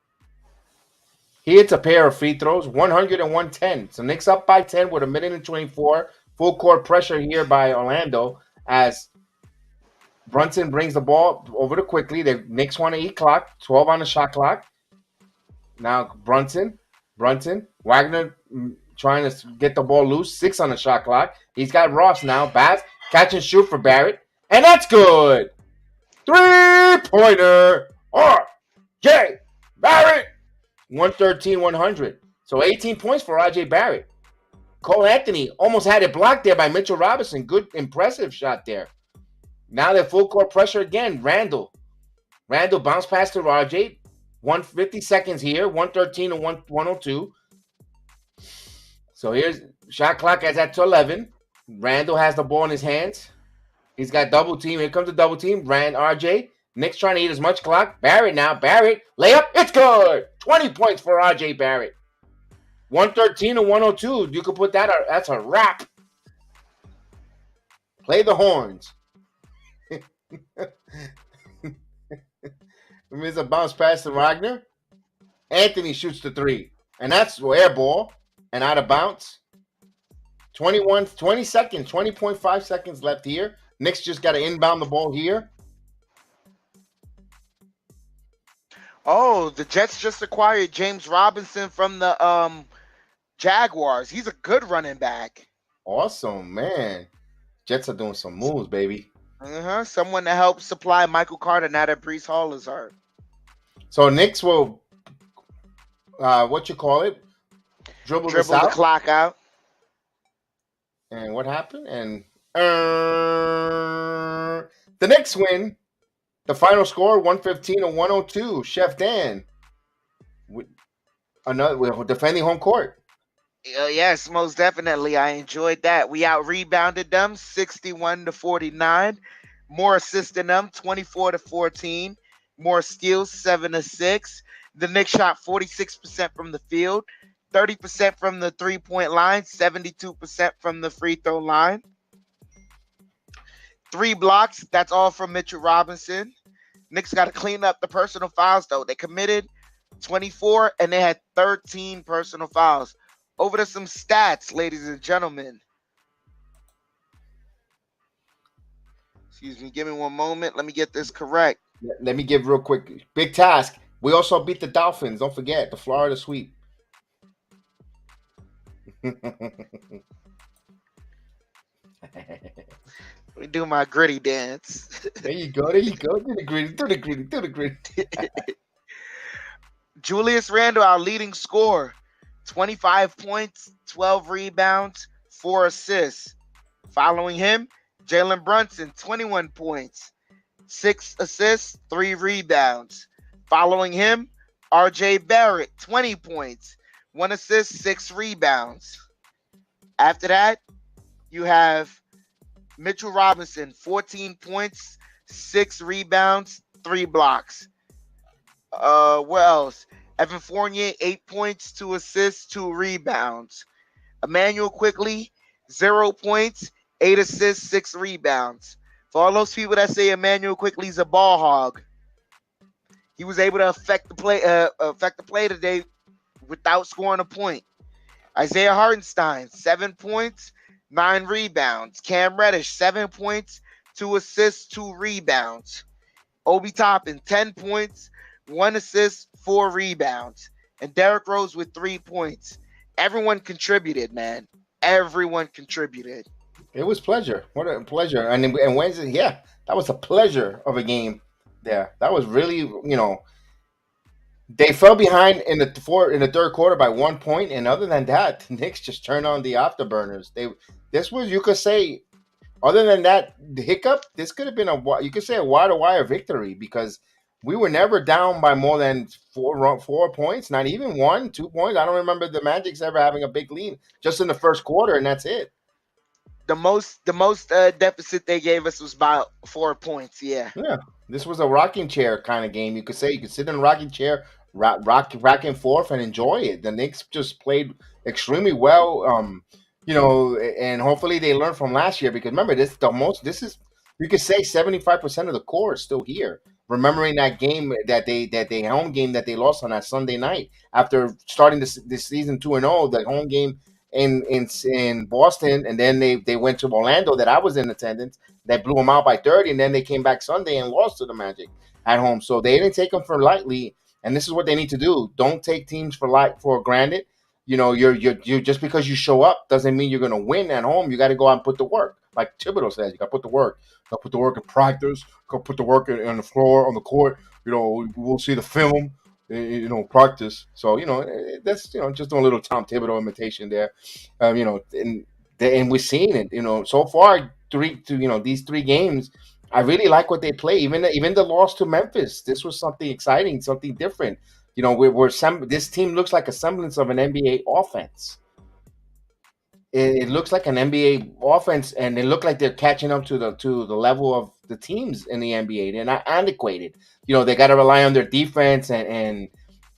[SPEAKER 5] he hits a pair of free throws, 100 and 110. So Knicks up by 10 with 1:24. Full court pressure here by Orlando as Brunson brings the ball over to quickly. The Knicks want to eat clock, 12 on the shot clock. Now Brunson, Wagner trying to get the ball loose, 6 on the shot clock. He's got Ross now. Bass, catch and shoot for Barrett. And that's good. 3-pointer. R.J. Barrett. 113-100. So 18 points for R.J. Barrett. Cole Anthony almost had it blocked there by Mitchell Robinson. Good, impressive shot there. Now they're full court pressure again. Randle bounce pass to R.J. 150 seconds here. 113 and 102. So here's shot clock as at 11. Randle has the ball in his hands. He's got double team. Here comes the double team. RJ. Knicks trying to eat as much clock. Barrett now. Barrett. Layup. It's good. 20 points for RJ Barrett. 113 and 102. You could put that. That's a wrap. Play the horns. There's a bounce pass to Wagner. Anthony shoots the 3. And that's air ball. And out of bounds. 20 seconds, 20.5 seconds left here. Knicks just got to inbound the ball here.
[SPEAKER 2] Oh, the Jets just acquired James Robinson from the Jaguars. He's a good running back.
[SPEAKER 5] Awesome, man. Jets are doing some moves, baby.
[SPEAKER 2] Someone to help supply Michael Carter now that Breece Hall is hurt.
[SPEAKER 5] So Knicks will, dribble
[SPEAKER 2] the clock out.
[SPEAKER 5] And what happened? And the Knicks win. The final score, 115 and 102. Chef Dan, we're defending home court.
[SPEAKER 2] Yes, most definitely. I enjoyed that. We out-rebounded them 61-49. More assists than them, 24-14. more steals, 7 assists. The Knicks shot 46% from the field, 30% from the 3-point line, 72% from the free throw line. 3 blocks, that's all from Mitchell Robinson. Knicks got to clean up the personal fouls, though. They committed 24 and they had 13 personal fouls. Over to some stats, ladies and gentlemen. Excuse me, give me one moment. Let me get this correct.
[SPEAKER 5] Let me give real quick. Big task. We also beat the Dolphins. Don't forget the Florida sweep.
[SPEAKER 2] We do my gritty dance.
[SPEAKER 5] There you go. There you go. Do the gritty. Do the gritty. Do the gritty.
[SPEAKER 2] Julius Randle, our leading scorer, 25 points, 12 rebounds, 4 assists. Following him, Jalen Brunson, 21 points, 6 assists, 3 rebounds. Following him, RJ Barrett, 20 points, 1 assist, 6 rebounds. After that, you have Mitchell Robinson, 14 points, 6 rebounds, 3 blocks. What else? Evan Fournier, 8 points, 2 assists, 2 rebounds. Emmanuel Quickly, 0 points, 8 assists, 6 rebounds. For all those people that say Emmanuel Quickly's a ball hog, he was able to affect the play today without scoring a point. Isaiah Hartenstein, 7 points, 9 rebounds. Cam Reddish, 7 points, 2 assists, 2 rebounds. Obi Toppin, 10 points, 1 assist, 4 rebounds. And Derrick Rose with 3 points. Everyone contributed, man. Everyone contributed.
[SPEAKER 5] It was pleasure. What a pleasure. And Wednesday, yeah, that was a pleasure of a game there. That was really, they fell behind in the third quarter by 1 point, and other than that, the Knicks just turned on the afterburners. This was, you could say, other than that the hiccup, this could have been you could say a wire victory, because we were never down by more than 4 points, not even 1, 2 points. I don't remember the Magics ever having a big lead just in the first quarter, and that's it.
[SPEAKER 2] The most deficit they gave us was about 4 points. Yeah.
[SPEAKER 5] This was a rocking chair kind of game. You could say you could sit in a rocking chair, rock and forth, and enjoy it. The Knicks just played extremely well, and hopefully they learned from last year, because remember, this is you could say 75% of the core is still here. Remembering that game that they home game that they lost on that Sunday night after starting this season 2-0, the home game in Boston, and then they went to Orlando that I was in attendance. They blew them out by 30, and then they came back Sunday and lost to the Magic at home. So they didn't take them for lightly, and this is what they need to do. Don't take teams for granted. You're just because you show up doesn't mean you're going to win at home. You got to go out and put the work. Like Thibodeau says, you got to put the work. You got to put the work in practice. Go put the work on the floor, on the court. We'll see the film. Practice. So that's just doing a little Tom Thibodeau imitation there. And we're seeing it. So far, these 3 games, I really like what they play. Even the loss to Memphis, this was something exciting, something different. This team looks like a semblance of an NBA offense. It looks like an NBA offense, and they look like they're catching up to the level of the teams in the NBA. They're not antiquated. They got to rely on their defense and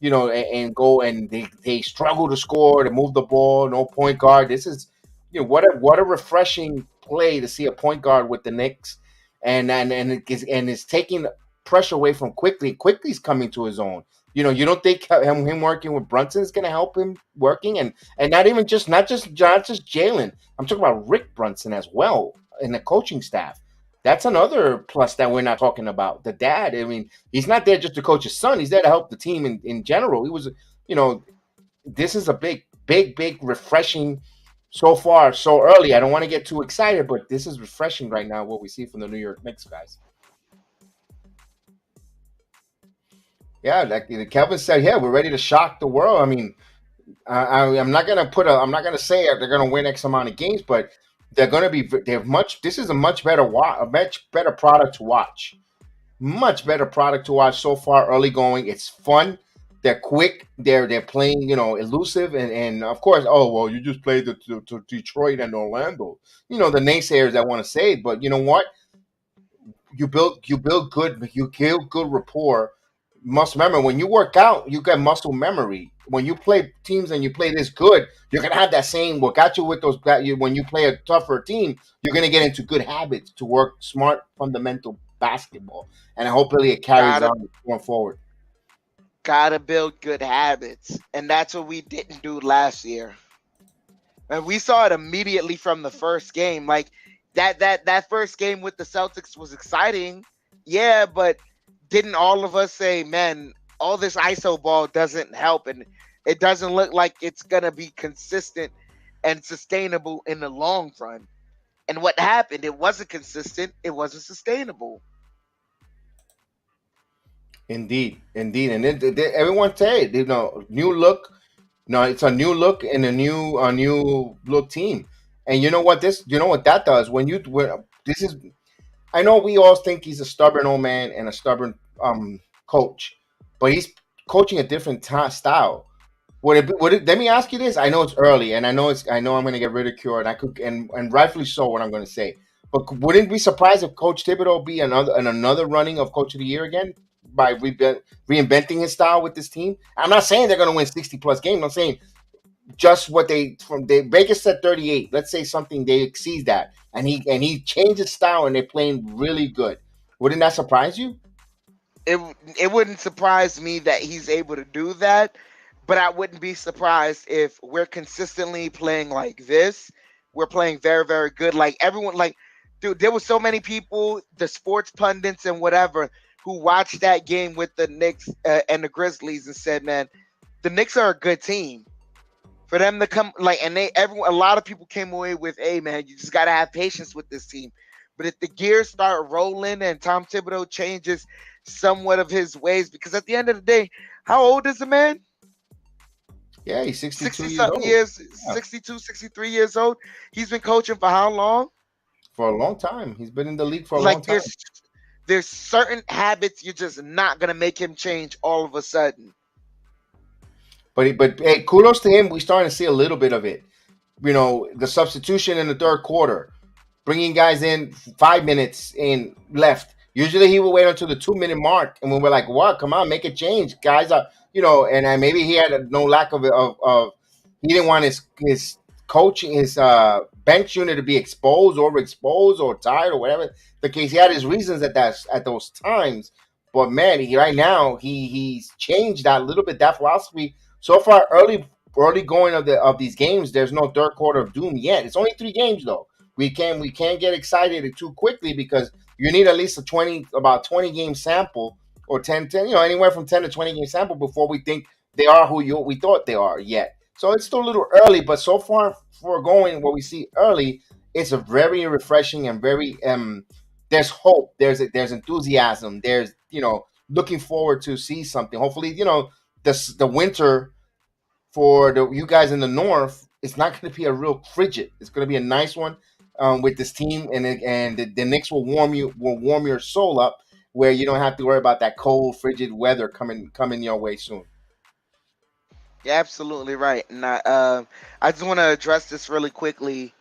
[SPEAKER 5] go, and they struggle to score, to move the ball. No point guard. This is what a refreshing play to see a point guard with the Knicks, and it's taking pressure away from Quickly. Quickly's coming to his own. You don't think him working with Brunson is going to help him working, and not just Jalen. I'm talking about Rick Brunson as well in the coaching staff. That's another plus that we're not talking about. The dad. I mean, he's not there just to coach his son. He's there to help the team in general. He was, this is a big refreshing so far, so early. I don't want to get too excited, but this is refreshing right now what we see from the New York Knicks guys. Yeah, like Kelvin said, we're ready to shock the world. I mean, I'm not gonna say they're gonna win X amount of games, but they're gonna be. This is a much better product to watch. Much better product to watch so far. Early going, it's fun. They're quick. They're playing, elusive, and of course, you just played to Detroit and Orlando. The naysayers that want to say it, but you know what? you build good rapport. Must remember when you work out, you get muscle memory. When you play teams and you play this good, you're gonna have that same what got you with those. When you play a tougher team, you're gonna get into good habits to work smart fundamental basketball, and hopefully it carries
[SPEAKER 2] Gotta
[SPEAKER 5] on going forward.
[SPEAKER 2] gotta build good habits, and that's what we didn't do last year. And we saw it immediately from the first game. Like that first game with the Celtics was exciting, yeah, but didn't all of us say, man, all this ISO ball doesn't help, and it doesn't look like it's gonna be consistent and sustainable in the long run. And what happened? It wasn't consistent. It wasn't sustainable.
[SPEAKER 5] Indeed, indeed, and everyone said, new look. No, it's a new look and a new look team. And you know what that does when this is. I know we all think he's a stubborn old man and a stubborn coach, but he's coaching a different style. Let me ask you this. I know it's early, and I know I'm going to get ridiculed, and I could, and rightfully so. What I'm going to say, but wouldn't be surprised if Coach Thibodeau be another running of Coach of the Year again by reinventing his style with this team. I'm not saying they're going to win 60 plus games. I'm saying just what Baker said 38. Let's say something they exceed that, and he changed his style, and they're playing really good. Wouldn't that surprise you?
[SPEAKER 2] It wouldn't surprise me that he's able to do that, but I wouldn't be surprised if we're consistently playing like this. We're playing very, very good. Like everyone, like, dude, there were so many people, the sports pundits and whatever, who watched that game with the Knicks and the Grizzlies and said, man, the Knicks are a good team. For them to come, like, and a lot of people came away with, hey, man, you just got to have patience with this team. But if the gears start rolling and Tom Thibodeau changes somewhat of his ways, because at the end of the day, how old is the man?
[SPEAKER 5] Yeah, he's 62 years
[SPEAKER 2] something
[SPEAKER 5] old.
[SPEAKER 2] years,
[SPEAKER 5] Yeah.
[SPEAKER 2] 62, 63 years old. He's been coaching for how long?
[SPEAKER 5] For a long time. He's been in the league for a long
[SPEAKER 2] Like
[SPEAKER 5] time.
[SPEAKER 2] there's certain habits you're just not gonna make him change all of a sudden.
[SPEAKER 5] But hey, kudos to him. We're starting to see a little bit of it. The substitution in the third quarter, bringing guys in 5 minutes in left. Usually he will wait until the 2 minute mark, and when we're like, "What? Come on, make a change, guys!" Are and maybe he had no lack of he didn't want his coaching his bench unit to be exposed, overexposed, or tired, or whatever the case. He had his reasons at those times. But man, right now he's changed that a little bit, that philosophy. So far, early going of these games, there's no third quarter of doom yet. It's only 3 games though. We can't get excited too quickly because you need at least about 20 game sample or 10, anywhere from 10 to 20 game sample before we think they are who we thought they are yet. So it's still a little early, but so far for going what we see early, it's a very refreshing and very there's hope, there's enthusiasm, there's looking forward to see something. Hopefully, the winter for you guys in the north, it's not going to be a real frigid. It's going to be a nice one with this team, and the Knicks will warm your soul up, where you don't have to worry about that cold, frigid weather coming your way soon.
[SPEAKER 2] You're absolutely right. And I just want to address this really quickly.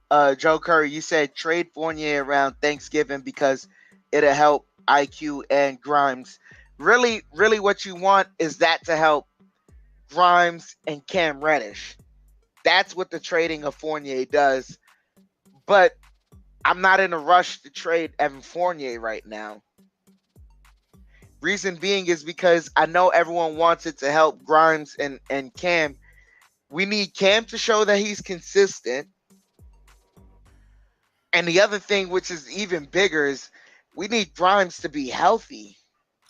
[SPEAKER 2] Joe Curry, you said trade Fournier around Thanksgiving because it'll help IQ and Grimes. Really, really, what you want is that to help Grimes and Cam Reddish. That's what the trading of Fournier does. But I'm not in a rush to trade Evan Fournier right now. Reason being is because I know everyone wants it to help Grimes and Cam. We need Cam to show that he's consistent. And the other thing, which is even bigger, is we need Grimes to be healthy.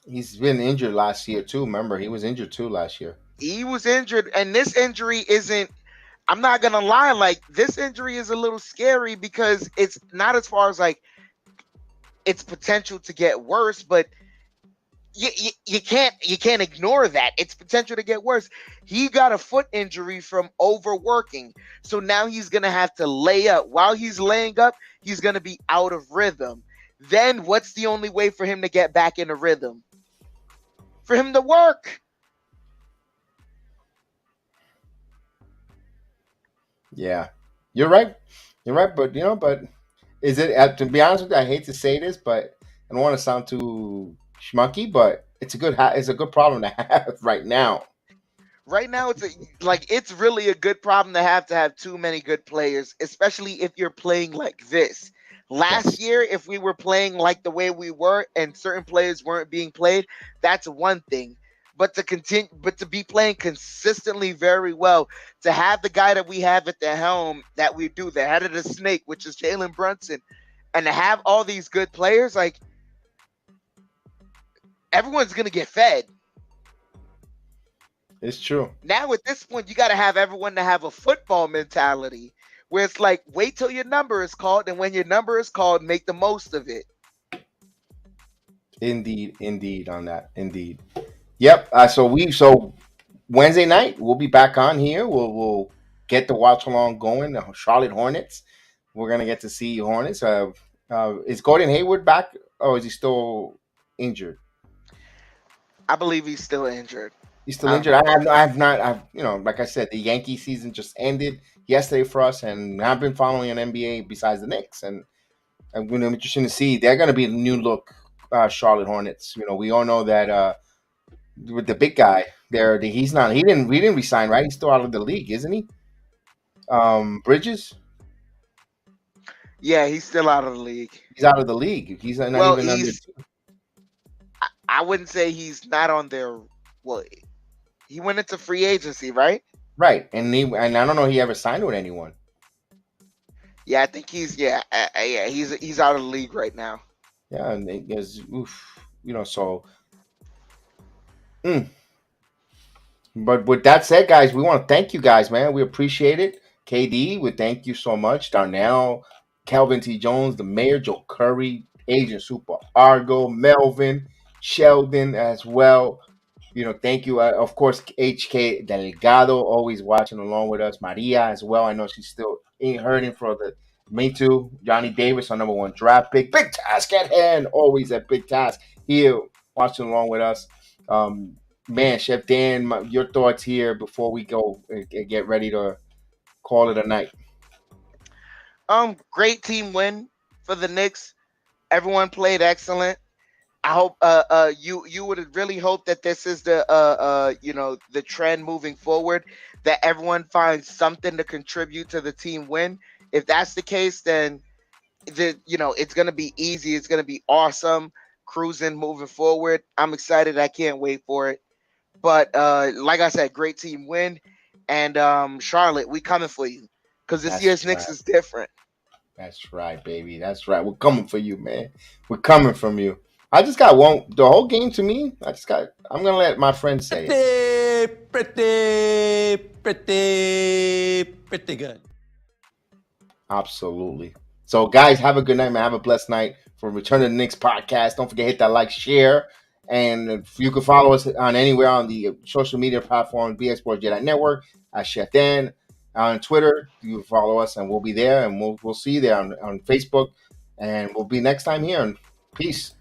[SPEAKER 5] He's been injured last year too. Remember, he was injured too last year.
[SPEAKER 2] He was injured, and this injury isn't, I'm not going to lie, like, this injury is a little scary because it's not as far as, like, its potential to get worse, but you can't ignore that. It's potential to get worse. He got a foot injury from overworking, so now he's going to have to lay up. While he's laying up, he's going to be out of rhythm. Then what's the only way for him to get back into rhythm? For him to work.
[SPEAKER 5] Yeah, you're right. You're right, but is it? To be honest with you, I hate to say this, but I don't want to sound too schmucky, but it's a good problem to have right now.
[SPEAKER 2] Right now, it's really a good problem to have too many good players, especially if you're playing like this. Last
[SPEAKER 5] Yes.
[SPEAKER 2] year, if we were playing like the way we were and certain players weren't being played, that's one thing. But to be playing consistently very well, to have the guy that we have at the helm that we do, the head of the snake, which is Jalen Brunson, and to have all these good players, like everyone's gonna get fed.
[SPEAKER 5] It's true.
[SPEAKER 2] Now at this point, you got to have everyone to have a football mentality where it's like, wait till your number is called, and when your number is called, make the most of it.
[SPEAKER 5] Indeed on that. Indeed. Yep. So Wednesday night we'll be back on here. We'll get the watch along going. The Charlotte Hornets. We're gonna get to see Hornets. Is Gordon Hayward back, or is he still injured?
[SPEAKER 2] I believe he's still injured.
[SPEAKER 5] He's still injured. I have not. Like I said, the Yankee season just ended yesterday for us, and I've been following an NBA besides the Knicks, and I'm going to be interested to see. They're going to be a new look Charlotte Hornets. We all know that with the big guy there, he's not. He didn't resign, right? He's still out of the league, isn't he? Bridges.
[SPEAKER 2] Yeah, he's still out of the league.
[SPEAKER 5] He's out of the league. He's not even under.
[SPEAKER 2] I wouldn't say he's not on their. Well, he went into free agency, right?
[SPEAKER 5] Right, and I don't know he ever signed with anyone.
[SPEAKER 2] Yeah, I think he's he's out of the league right now.
[SPEAKER 5] Yeah, and so. But with that said, guys, we want to thank you guys, man. We appreciate it. KD, we thank you so much. Darnell, Kelvin T. Jones, the mayor, Joe Curry, Agent Super Argo, Melvin, Sheldon as well. Thank you. Of course, HK Delgado always watching along with us. Maria as well. I know she's still hurting for the. Me too. Johnny Davis, our number one draft pick. Big task at hand. Always at big task. Here watching along with us. Man, Chef Dan, your thoughts here before we go and get ready to call it a night.
[SPEAKER 2] Great team win for the Knicks. Everyone played excellent. I hope you would really hope that this is the the trend moving forward, that everyone finds something to contribute to the team win. If that's the case, then it's gonna be easy. It's gonna be awesome cruising moving forward. I'm excited. I can't wait for it. But like I said, great team win, and Charlotte, we coming for you because this year's Knicks is different.
[SPEAKER 5] That's right, baby. That's right. We're coming for you, man. We're coming from you. I just got the whole game to me. I'm gonna let my friend say it.
[SPEAKER 7] Pretty good.
[SPEAKER 5] Absolutely. So, guys, have a good night, man. Have a blessed night. For Return to the Knicks podcast, don't forget to hit that like, share, and if you can follow us on anywhere on the social media platform, BX Sports JEDI Network, Chef Dan. On Twitter, you can follow us, and we'll be there, and we'll see you there on Facebook, and we'll be next time here. And peace.